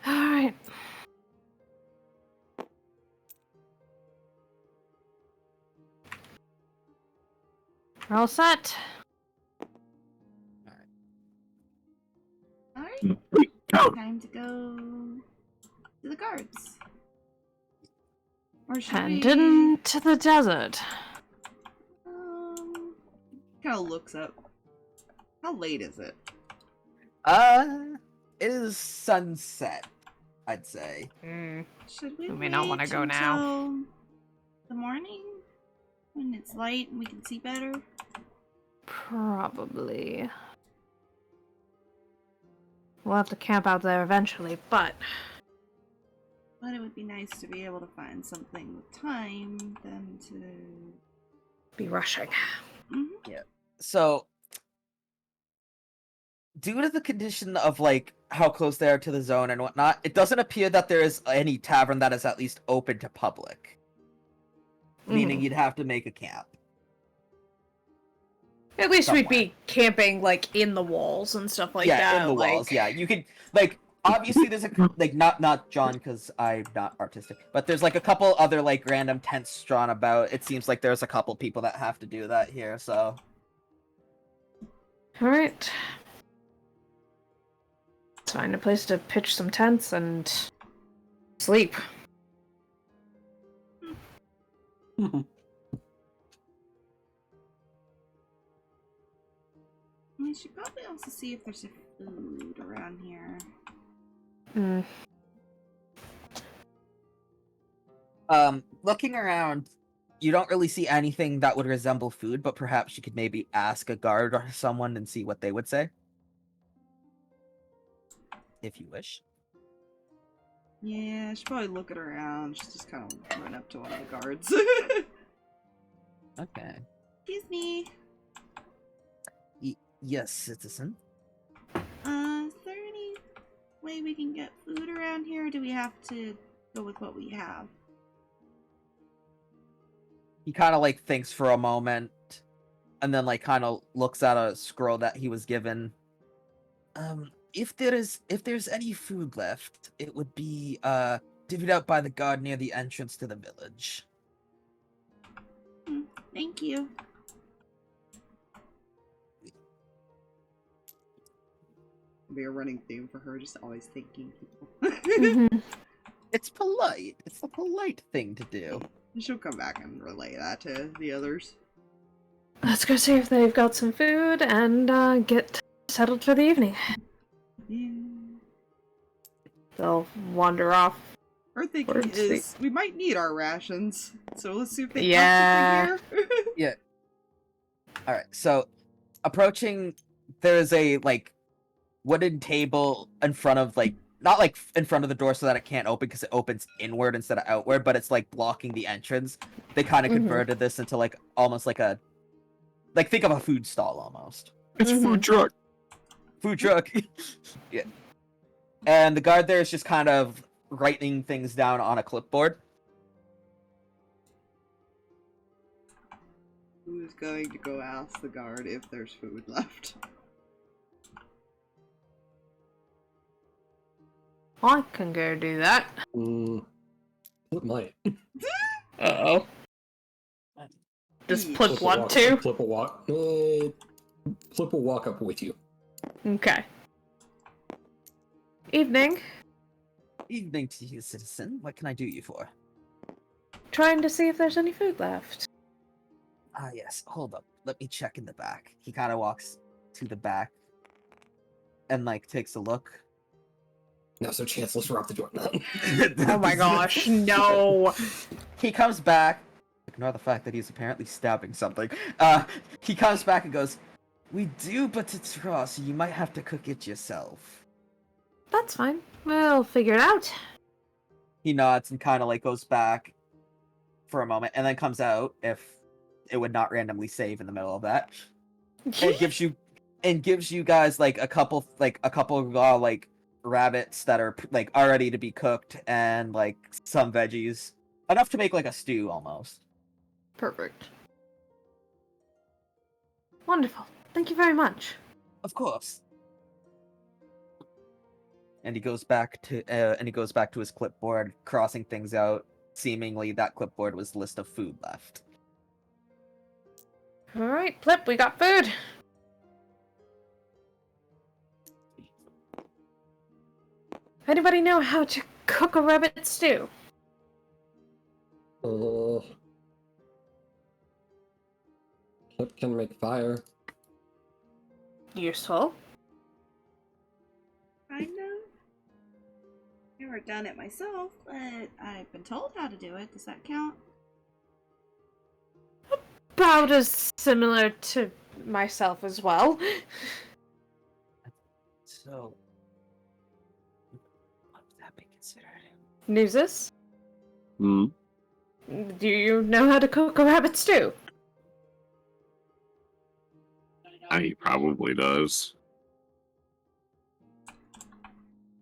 Alright. We're all set. Alright. Time to go to the guards. Or should And we... into the desert. Kind of looks up. How late is it? It is sunset, I'd say. Should we We may not wait wanna go now. until the morning? When it's light and we can see better? Probably. We'll have to camp out there eventually, but But it would be nice to be able to find something with time than to... be rushing. Mhm. So, due to the condition of like how close they are to the zone and whatnot, it doesn't appear that there is any tavern that is at least open to public. Meaning you'd have to make a camp. At least somewhere. we'd be camping like in the walls and stuff like yeah, that. in the like... walls. Yeah, you could like obviously there's a like not John because I'm not artistic, but there's like a couple other like random tents drawn about. It seems like there's a couple people that have to do that here. So All right. Let's find a place to pitch some tents and sleep. We should probably also see if there's a food around here. looking around, you don't really see anything that would resemble food, but perhaps you could maybe ask a guard or someone and see what they would say. If you wish. Yeah, I should probably look it around. Just kind of run up to one of the guards. Okay. Excuse me. Yes, citizen. Is there any way we can get food around here, or do we have to go with what we have? He kind of like thinks for a moment, and then like kind of looks at a scroll that he was given. If there's any food left, it would be divvied out by the guard near the entrance to the village. Thank you. Be a running theme for her, just always thanking people. Mm-hmm. It's polite. It's a polite thing to do. She'll come back and relay that to the others. Let's go see if they've got some food and get settled for the evening. Yeah. They'll wander off. Our thinking Towards is we might need our rations, so let's see if they Yeah. got something here. Yeah. All right. So, approaching, there's a like wooden table in front of like not like in front of the door so that it can't open because it opens inward instead of outward, but it's like blocking the entrance. They kind of converted this into like almost like a like think of a food stall almost. It's food truck. Food truck. Yeah. And the guard there is just kind of writing things down on a clipboard. Who's going to go ask the guard if there's food left? I can go do that. It might. Uh-oh. Does Plip Plip want to? Plip will walk. Plip will walk up with you. Okay. Evening. Evening to you, citizen. What can I do you for? Trying to see if there's any food left. Ah, yes. Hold up. Let me check in the back. He kind of walks to the back and like takes a look. Now's their chance. Let's rob the door. Oh my gosh, no! He comes back. Ignore the fact that he's apparently stabbing something. He comes back and goes, "We do, but it's raw, so you might have to cook it yourself." That's fine. We'll figure it out. He nods and kind of like goes back for a moment, and then comes out if it would not randomly save in the middle of that, and gives you guys like a couple raw like rabbits that are like already to be cooked and like some veggies, enough to make like a stew almost. Perfect. Wonderful. Thank you very much. Of course. And he goes back to his clipboard, crossing things out. Seemingly, that clipboard was the list of food left. Alright, Plip, we got food. Anybody know how to cook a rabbit stew? Plip can make fire. Useful. Kind of. Never done it myself, but I've been told how to do it. Does that count? about as similar to myself as well. So, what would that be considered? Nuzus, Hmm. do you know how to cook a rabbit stew? He probably does.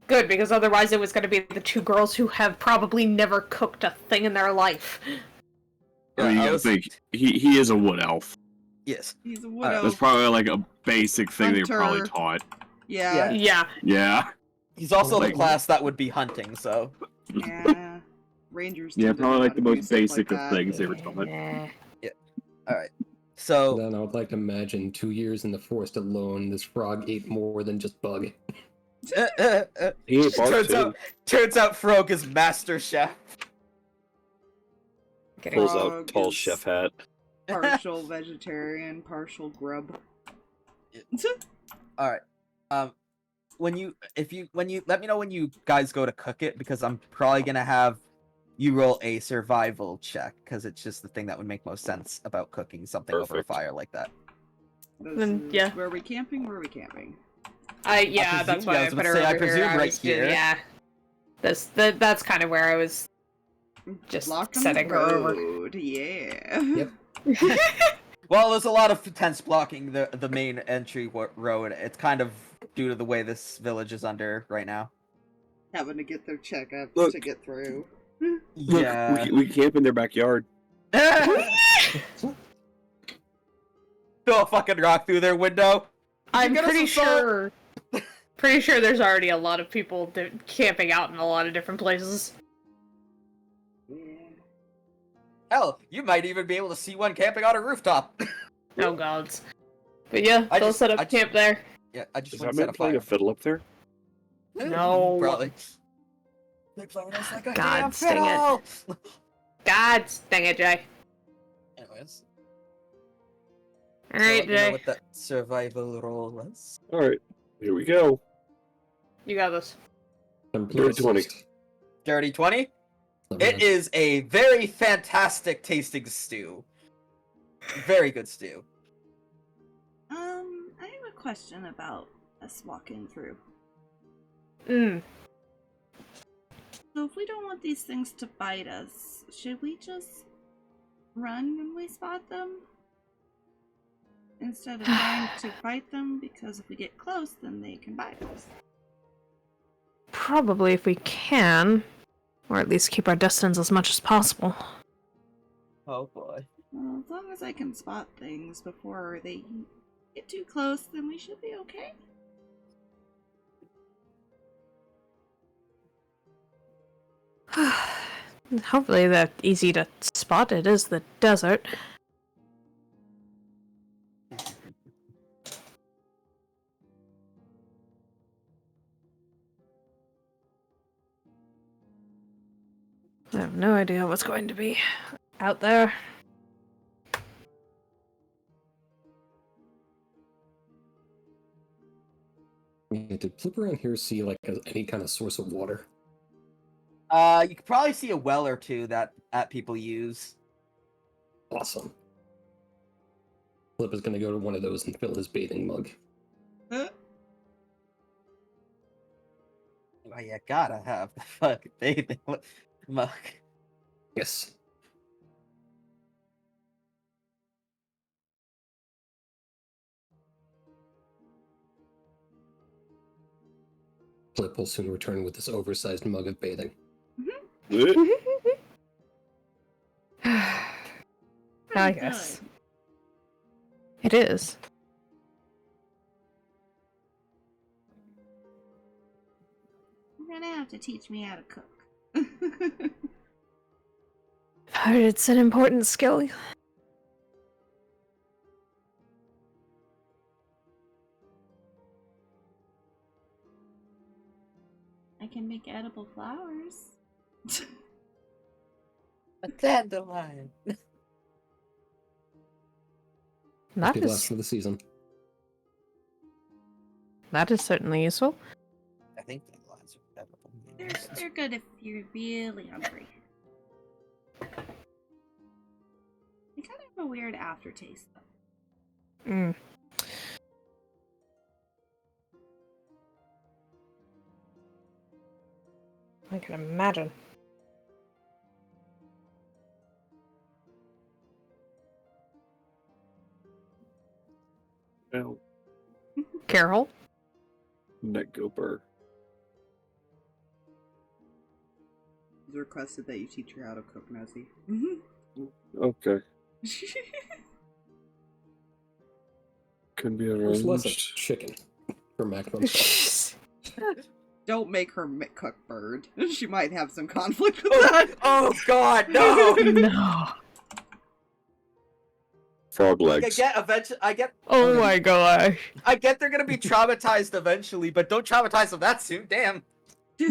Good, because otherwise it was going to be the two girls who have probably never cooked a thing in their life. I mean, you gotta think, he is a wood elf. Yes. He's a wood Alright, elf. That's probably like a basic thing they were probably Hunter. taught. Yeah. Yeah. Yeah. He's also Like- the class that would be hunting, so. Yeah. Rangers. Yeah, tend to know probably how like the to do most stuff basic like of that. things they were taught. Alright. So, Then I would like to imagine 2 years in the forest alone, this frog ate more than just bug. He ain't bark too. turns out Frog is master chef. Pulls out Frog tall is chef hat. Partial vegetarian, partial grub. Alright. When you let me know when you guys go to cook it, because I'm probably gonna have you roll a survival check, because it's just the thing that would make most sense about cooking something over a Perfect. fire like that. Then, yeah. Where are we camping? Where are we camping? Yeah, that's why I was put about her to say, I over here. presumed I right was here. Yeah. That's kind of where I was just Blocking setting the her over. road. Yeah. Yep. Well, there's a lot of tents blocking the main entry road. It's kind of due to the way this village is under right now. Having to get their checkup Look. to get through. Look, Yeah. we camp in their backyard. Throw a fucking rock through their window. I'm get us pretty some salt? sure. Pretty sure there's already a lot of people camping out in a lot of different places. Yeah. Hell, you might even be able to see one camping on a rooftop. Oh gods. But yeah, they'll set up camp there. Yeah, I just Is want that to set man a playing fire. a fiddle up there? No. Probably. They're playing us like a God, damn sting it. fiddle. God dang it, Jay. Anyways, Alright, let me know Jay. what that survival roll was. Alright, here we go. You got this. Dirty 20. Dirty 20? It is a very fantastic tasting stew. Very good stew. I have a question about us walking through. Mm. So if we don't want these things to bite us, should we just run when we spot them? Instead of trying to fight them, because if we get close, then they can bite us. Probably if we can. Or at least keep our distance as much as possible. Oh boy. Well, as long as I can spot things before they get too close, then we should be okay. Hopefully that easy to spot. It is the desert. I have no idea what's going to be out there. Yeah, did Plip around here see like any kind of source of water? You could probably see a well or two that people use. Awesome. Plip is gonna go to one of those and fill his bathing mug. Well, you gotta have the fucking bathing mug. Yes. Plip will soon return with this oversized mug of bathing. I guess. It is. You're gonna have to teach me how to cook. I've heard it's an important skill. I can make edible flowers. A dandelion. That Be last is for the season. certainly useful. I think dandelions are edible. They're good if you're really hungry. I kind of A weird aftertaste, though. Mm. I can imagine. Well, Carol? neck go burr. It's requested that you teach her how to cook, Nosy. Okay. Can be There's less of arranged. chicken for maximum size. Don't make her cook bird. She might have some conflict with that. Oh God, no! No. Frog I legs. get eventually. Oh my gosh. I get they're gonna be traumatized eventually, but don't traumatize them that soon. Damn. Yeah,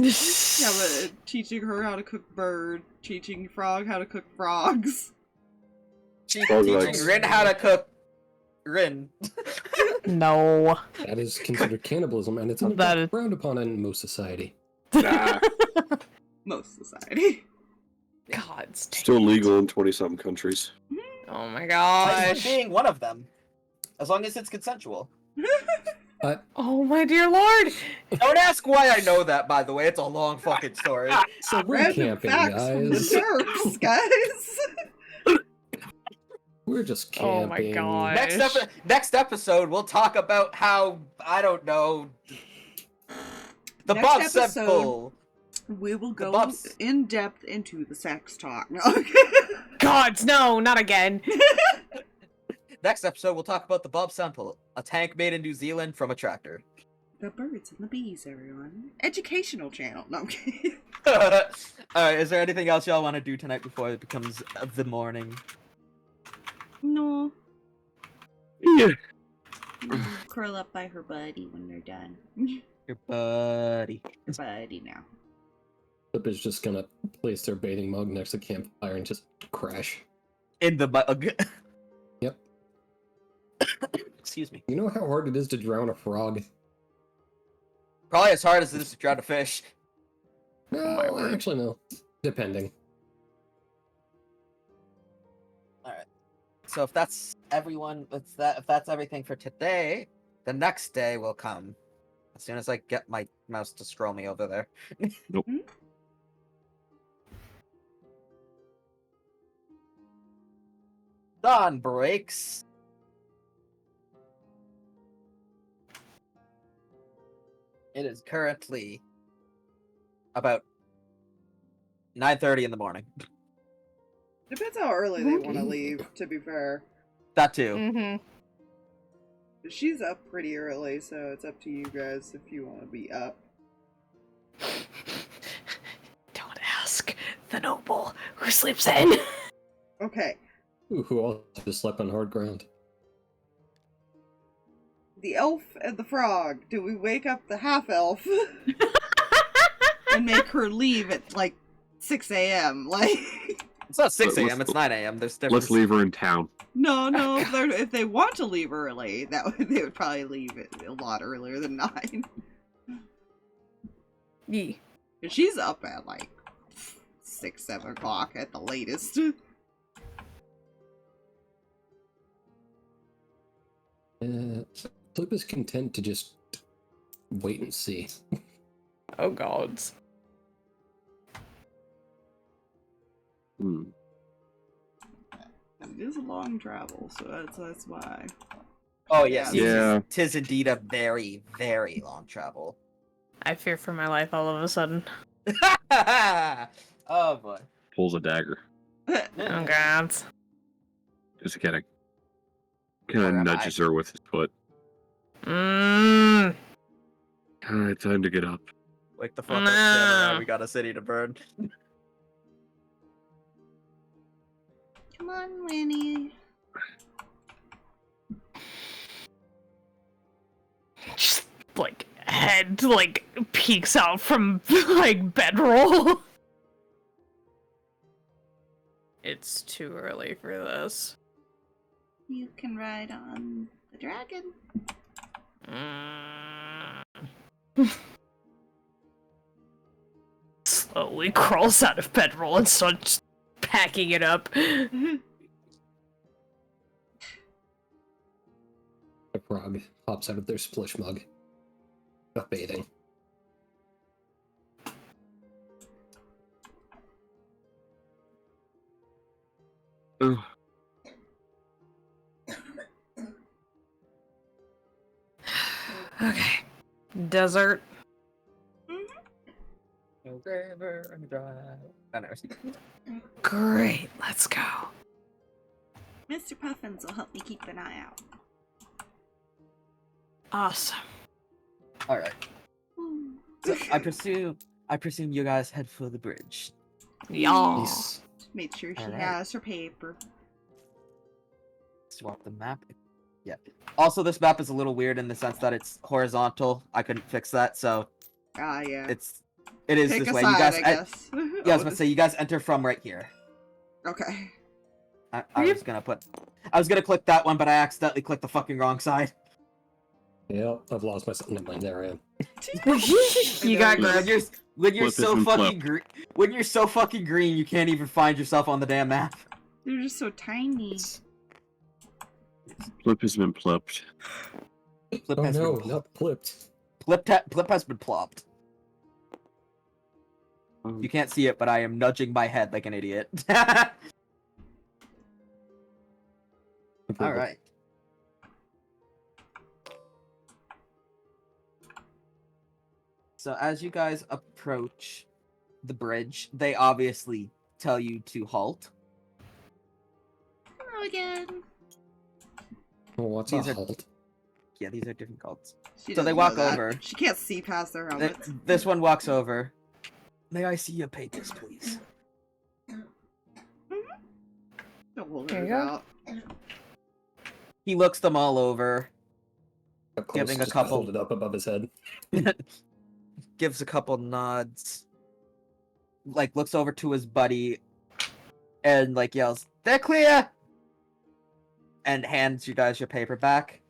but teaching her how to cook bird, teaching Frog how to cook frogs. Frog Teaching legs. Rin how to cook Rin. No. That is considered cannibalism, and it's That is- frowned upon in most society. Nah, Most society. God, still legal in 20-something countries. Oh my Iceland gosh. being one of them, as long as it's consensual. Oh my dear lord. Don't ask why I know that. By the way, it's a long fucking story. So we're Random camping, facts from the guys. Terps, guys. We're just Oh my camping. gosh. Next episode, we'll talk about how I don't know. The Next Bob episode- Simple. We will go Bubs. in depth into the sex talk. No. Gods, no, not again. Next episode, we'll talk about the Bob Sample, a tank made in New Zealand from a tractor. The birds and the bees, everyone. Educational channel. No, I'm kidding. Alright, is there anything else y'all want to do tonight before it becomes the morning? No. Yeah. Curl up by her buddy when they're done. Your buddy. Buddy now. Plip is just gonna place their bathing mug next to the campfire and just crash. In the mug. Yep. Excuse me. You know how hard it is to drown a frog? Probably as hard as it is to drown a fish. No, my word. actually no. Depending. Alright. So if that's everyone, if that's everything for today, the next day will come. As soon as I get my mouse to scroll me over there. Nope. Dawn breaks. It is currently about 9:30 in the morning. Depends how early they want to leave, to be fair. That too. Mm-hmm. She's up pretty early, so it's up to you guys if you want to be up. Don't ask the noble who sleeps in. Okay. Ooh, who also just slept on hard ground. The elf and the frog. Do we wake up the half-elf and make her leave at, like, 6 a.m.? Like... It's not 6 Let's- a.m., it's 9 a.m. There's difference. Let's leave her in town. No, if they want to leave early, they would probably leave it a lot earlier than 9. Yeah. And she's up at, like, 6, 7 o'clock at the latest. Plip is content to just wait and see. Oh gods. Hmm. It is a long travel, so that's why. Oh yes, Yeah. Tis indeed a very, very long travel. I fear for my life all of a sudden. Oh boy. Pulls a dagger. Oh gods. Just kidding. Kind Or of am nudges her with his foot. Mmm. Alright, time to get up. Wake the fuck up, Nah. Samurai. We got a city to burn. Come on, Winnie. Just like head like peeks out from like bedroll. It's too early for this. You can ride on the dragon. Slowly crawls out of bedroll and starts packing it up. Frog hops out of their splish mug. Not bathing. Ugh. Okay. Desert. Great. Let's go. Mr. Puffins will help me keep an eye out. Awesome. All right. So I presume you guys head for the bridge. Y'all. Peace. Made sure she Alright. has her paper. Swap the map. Yeah. Also, this map is a little weird in the sense that it's horizontal. I couldn't fix that, so Ah, yeah. it is Pick this a way. side, You guys, I guess. yeah, I was gonna say you guys enter from right here. Okay. I was gonna click that one, but I accidentally clicked the fucking wrong side. Yeah, I've lost my never mind, there I am. You got When grabbed. you're Flip so isn't fucking green, when you're so fucking green, you can't even find yourself on the damn map. They're just so tiny. Plip has been plipped. Plip Oh has no, been not flipped. Plip has been plopped. Um, You can't see it, but I am nudging my head like an idiot. All right. So as you guys approach the bridge, they obviously tell you to halt. Hello again. Well, what's These a are- halt? Yeah, these are different cults. She So they doesn't walk know that. over. She can't see past their helmets. This one walks over. May I see your papers, please? Don't hold There it you go. out. He looks them all over, Up close, Giving a just couple- hold it up above his head. gives a couple nods, like looks over to his buddy, and like yells, "They're clear!" and hands you guys your paper back.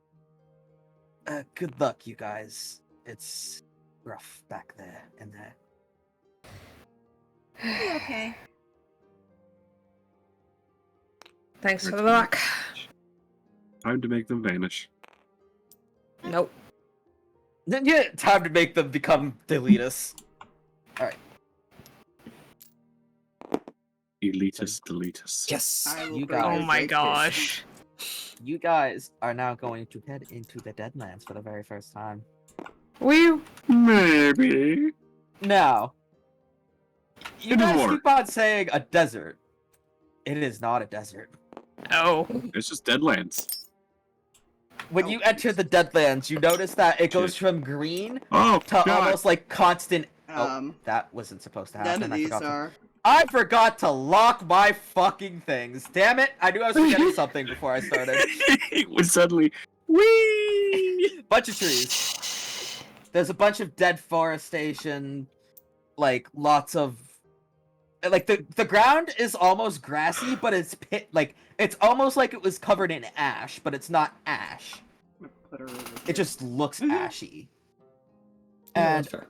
Good luck, you guys. It's rough back there in there. Be okay. Thanks for the luck. Time to make them vanish. Nope. Yeah, time to make them become deletus. Elitist, deletus. Yes! I will You bring guys- Oh his my papers. gosh. You guys are now going to head into the Deadlands for the very first time. Maybe. Now, you It is guys water. keep on saying a desert. It is not a desert. Oh. It's just Deadlands. When Oh, you enter the Deadlands, you notice that it goes Shit. from green Oh, to God. almost like constant. Oh, Um, that wasn't supposed to happen. none of these are. I forgot to lock my fucking things. Damn it! I knew I was forgetting something before I started. It was suddenly. Whee! Bunch of trees. There's a bunch of deforestation, like lots of, like the ground is almost grassy, but it's it's almost like it was covered in ash, but it's not ash. I'm gonna put her over It here. just looks ashy. Yeah, And that's fair.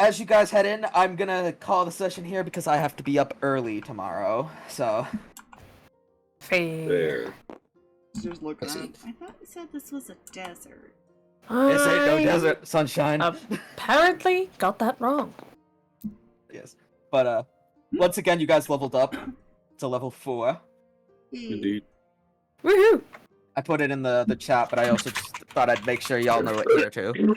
as you guys head in, I'm gonna call the session here because I have to be up early tomorrow. So Fair. There. Just look I see. around. I thought you said this was a desert. this ain't no I desert, sunshine. Apparently got that wrong. Yes, but once again, you guys leveled up to level 4. Indeed. Woohoo! I put it in the chat, but I also just thought I'd make sure y'all know it here too.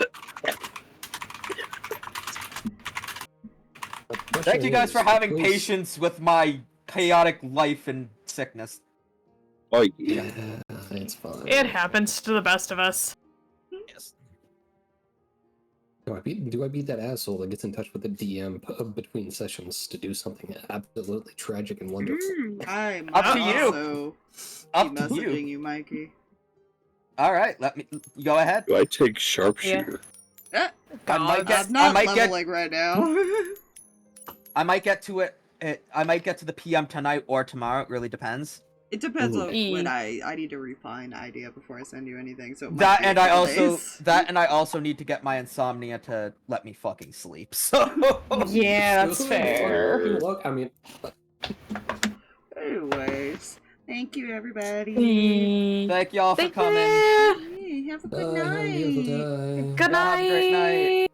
Thank you guys for having patience with my chaotic life and sickness. Oh, Yeah, it's fine. It happens to the best of us. Yes. Do I beat that asshole that gets in touch with the DM between sessions to do something absolutely tragic and wonderful? I'm Up to you. also Up to messaging you. you, Mikey. All right, let me go ahead. do I take sharpshooter? I might get. I'm not I might get. leveling right now. I might get to it. I might get to the PM tonight or tomorrow. It really depends. It depends Ooh. on when I need to refine the idea before I send you anything. So it might That be a and I couple also days. need to get my insomnia to let me fucking sleep. So Yeah, that's Good fair. luck. I mean, Anyways, Thank you, everybody. Thank y'all for Thank coming. you. Hey, have a good Bye, have a beautiful night. day. Good Y'all have a great night. night.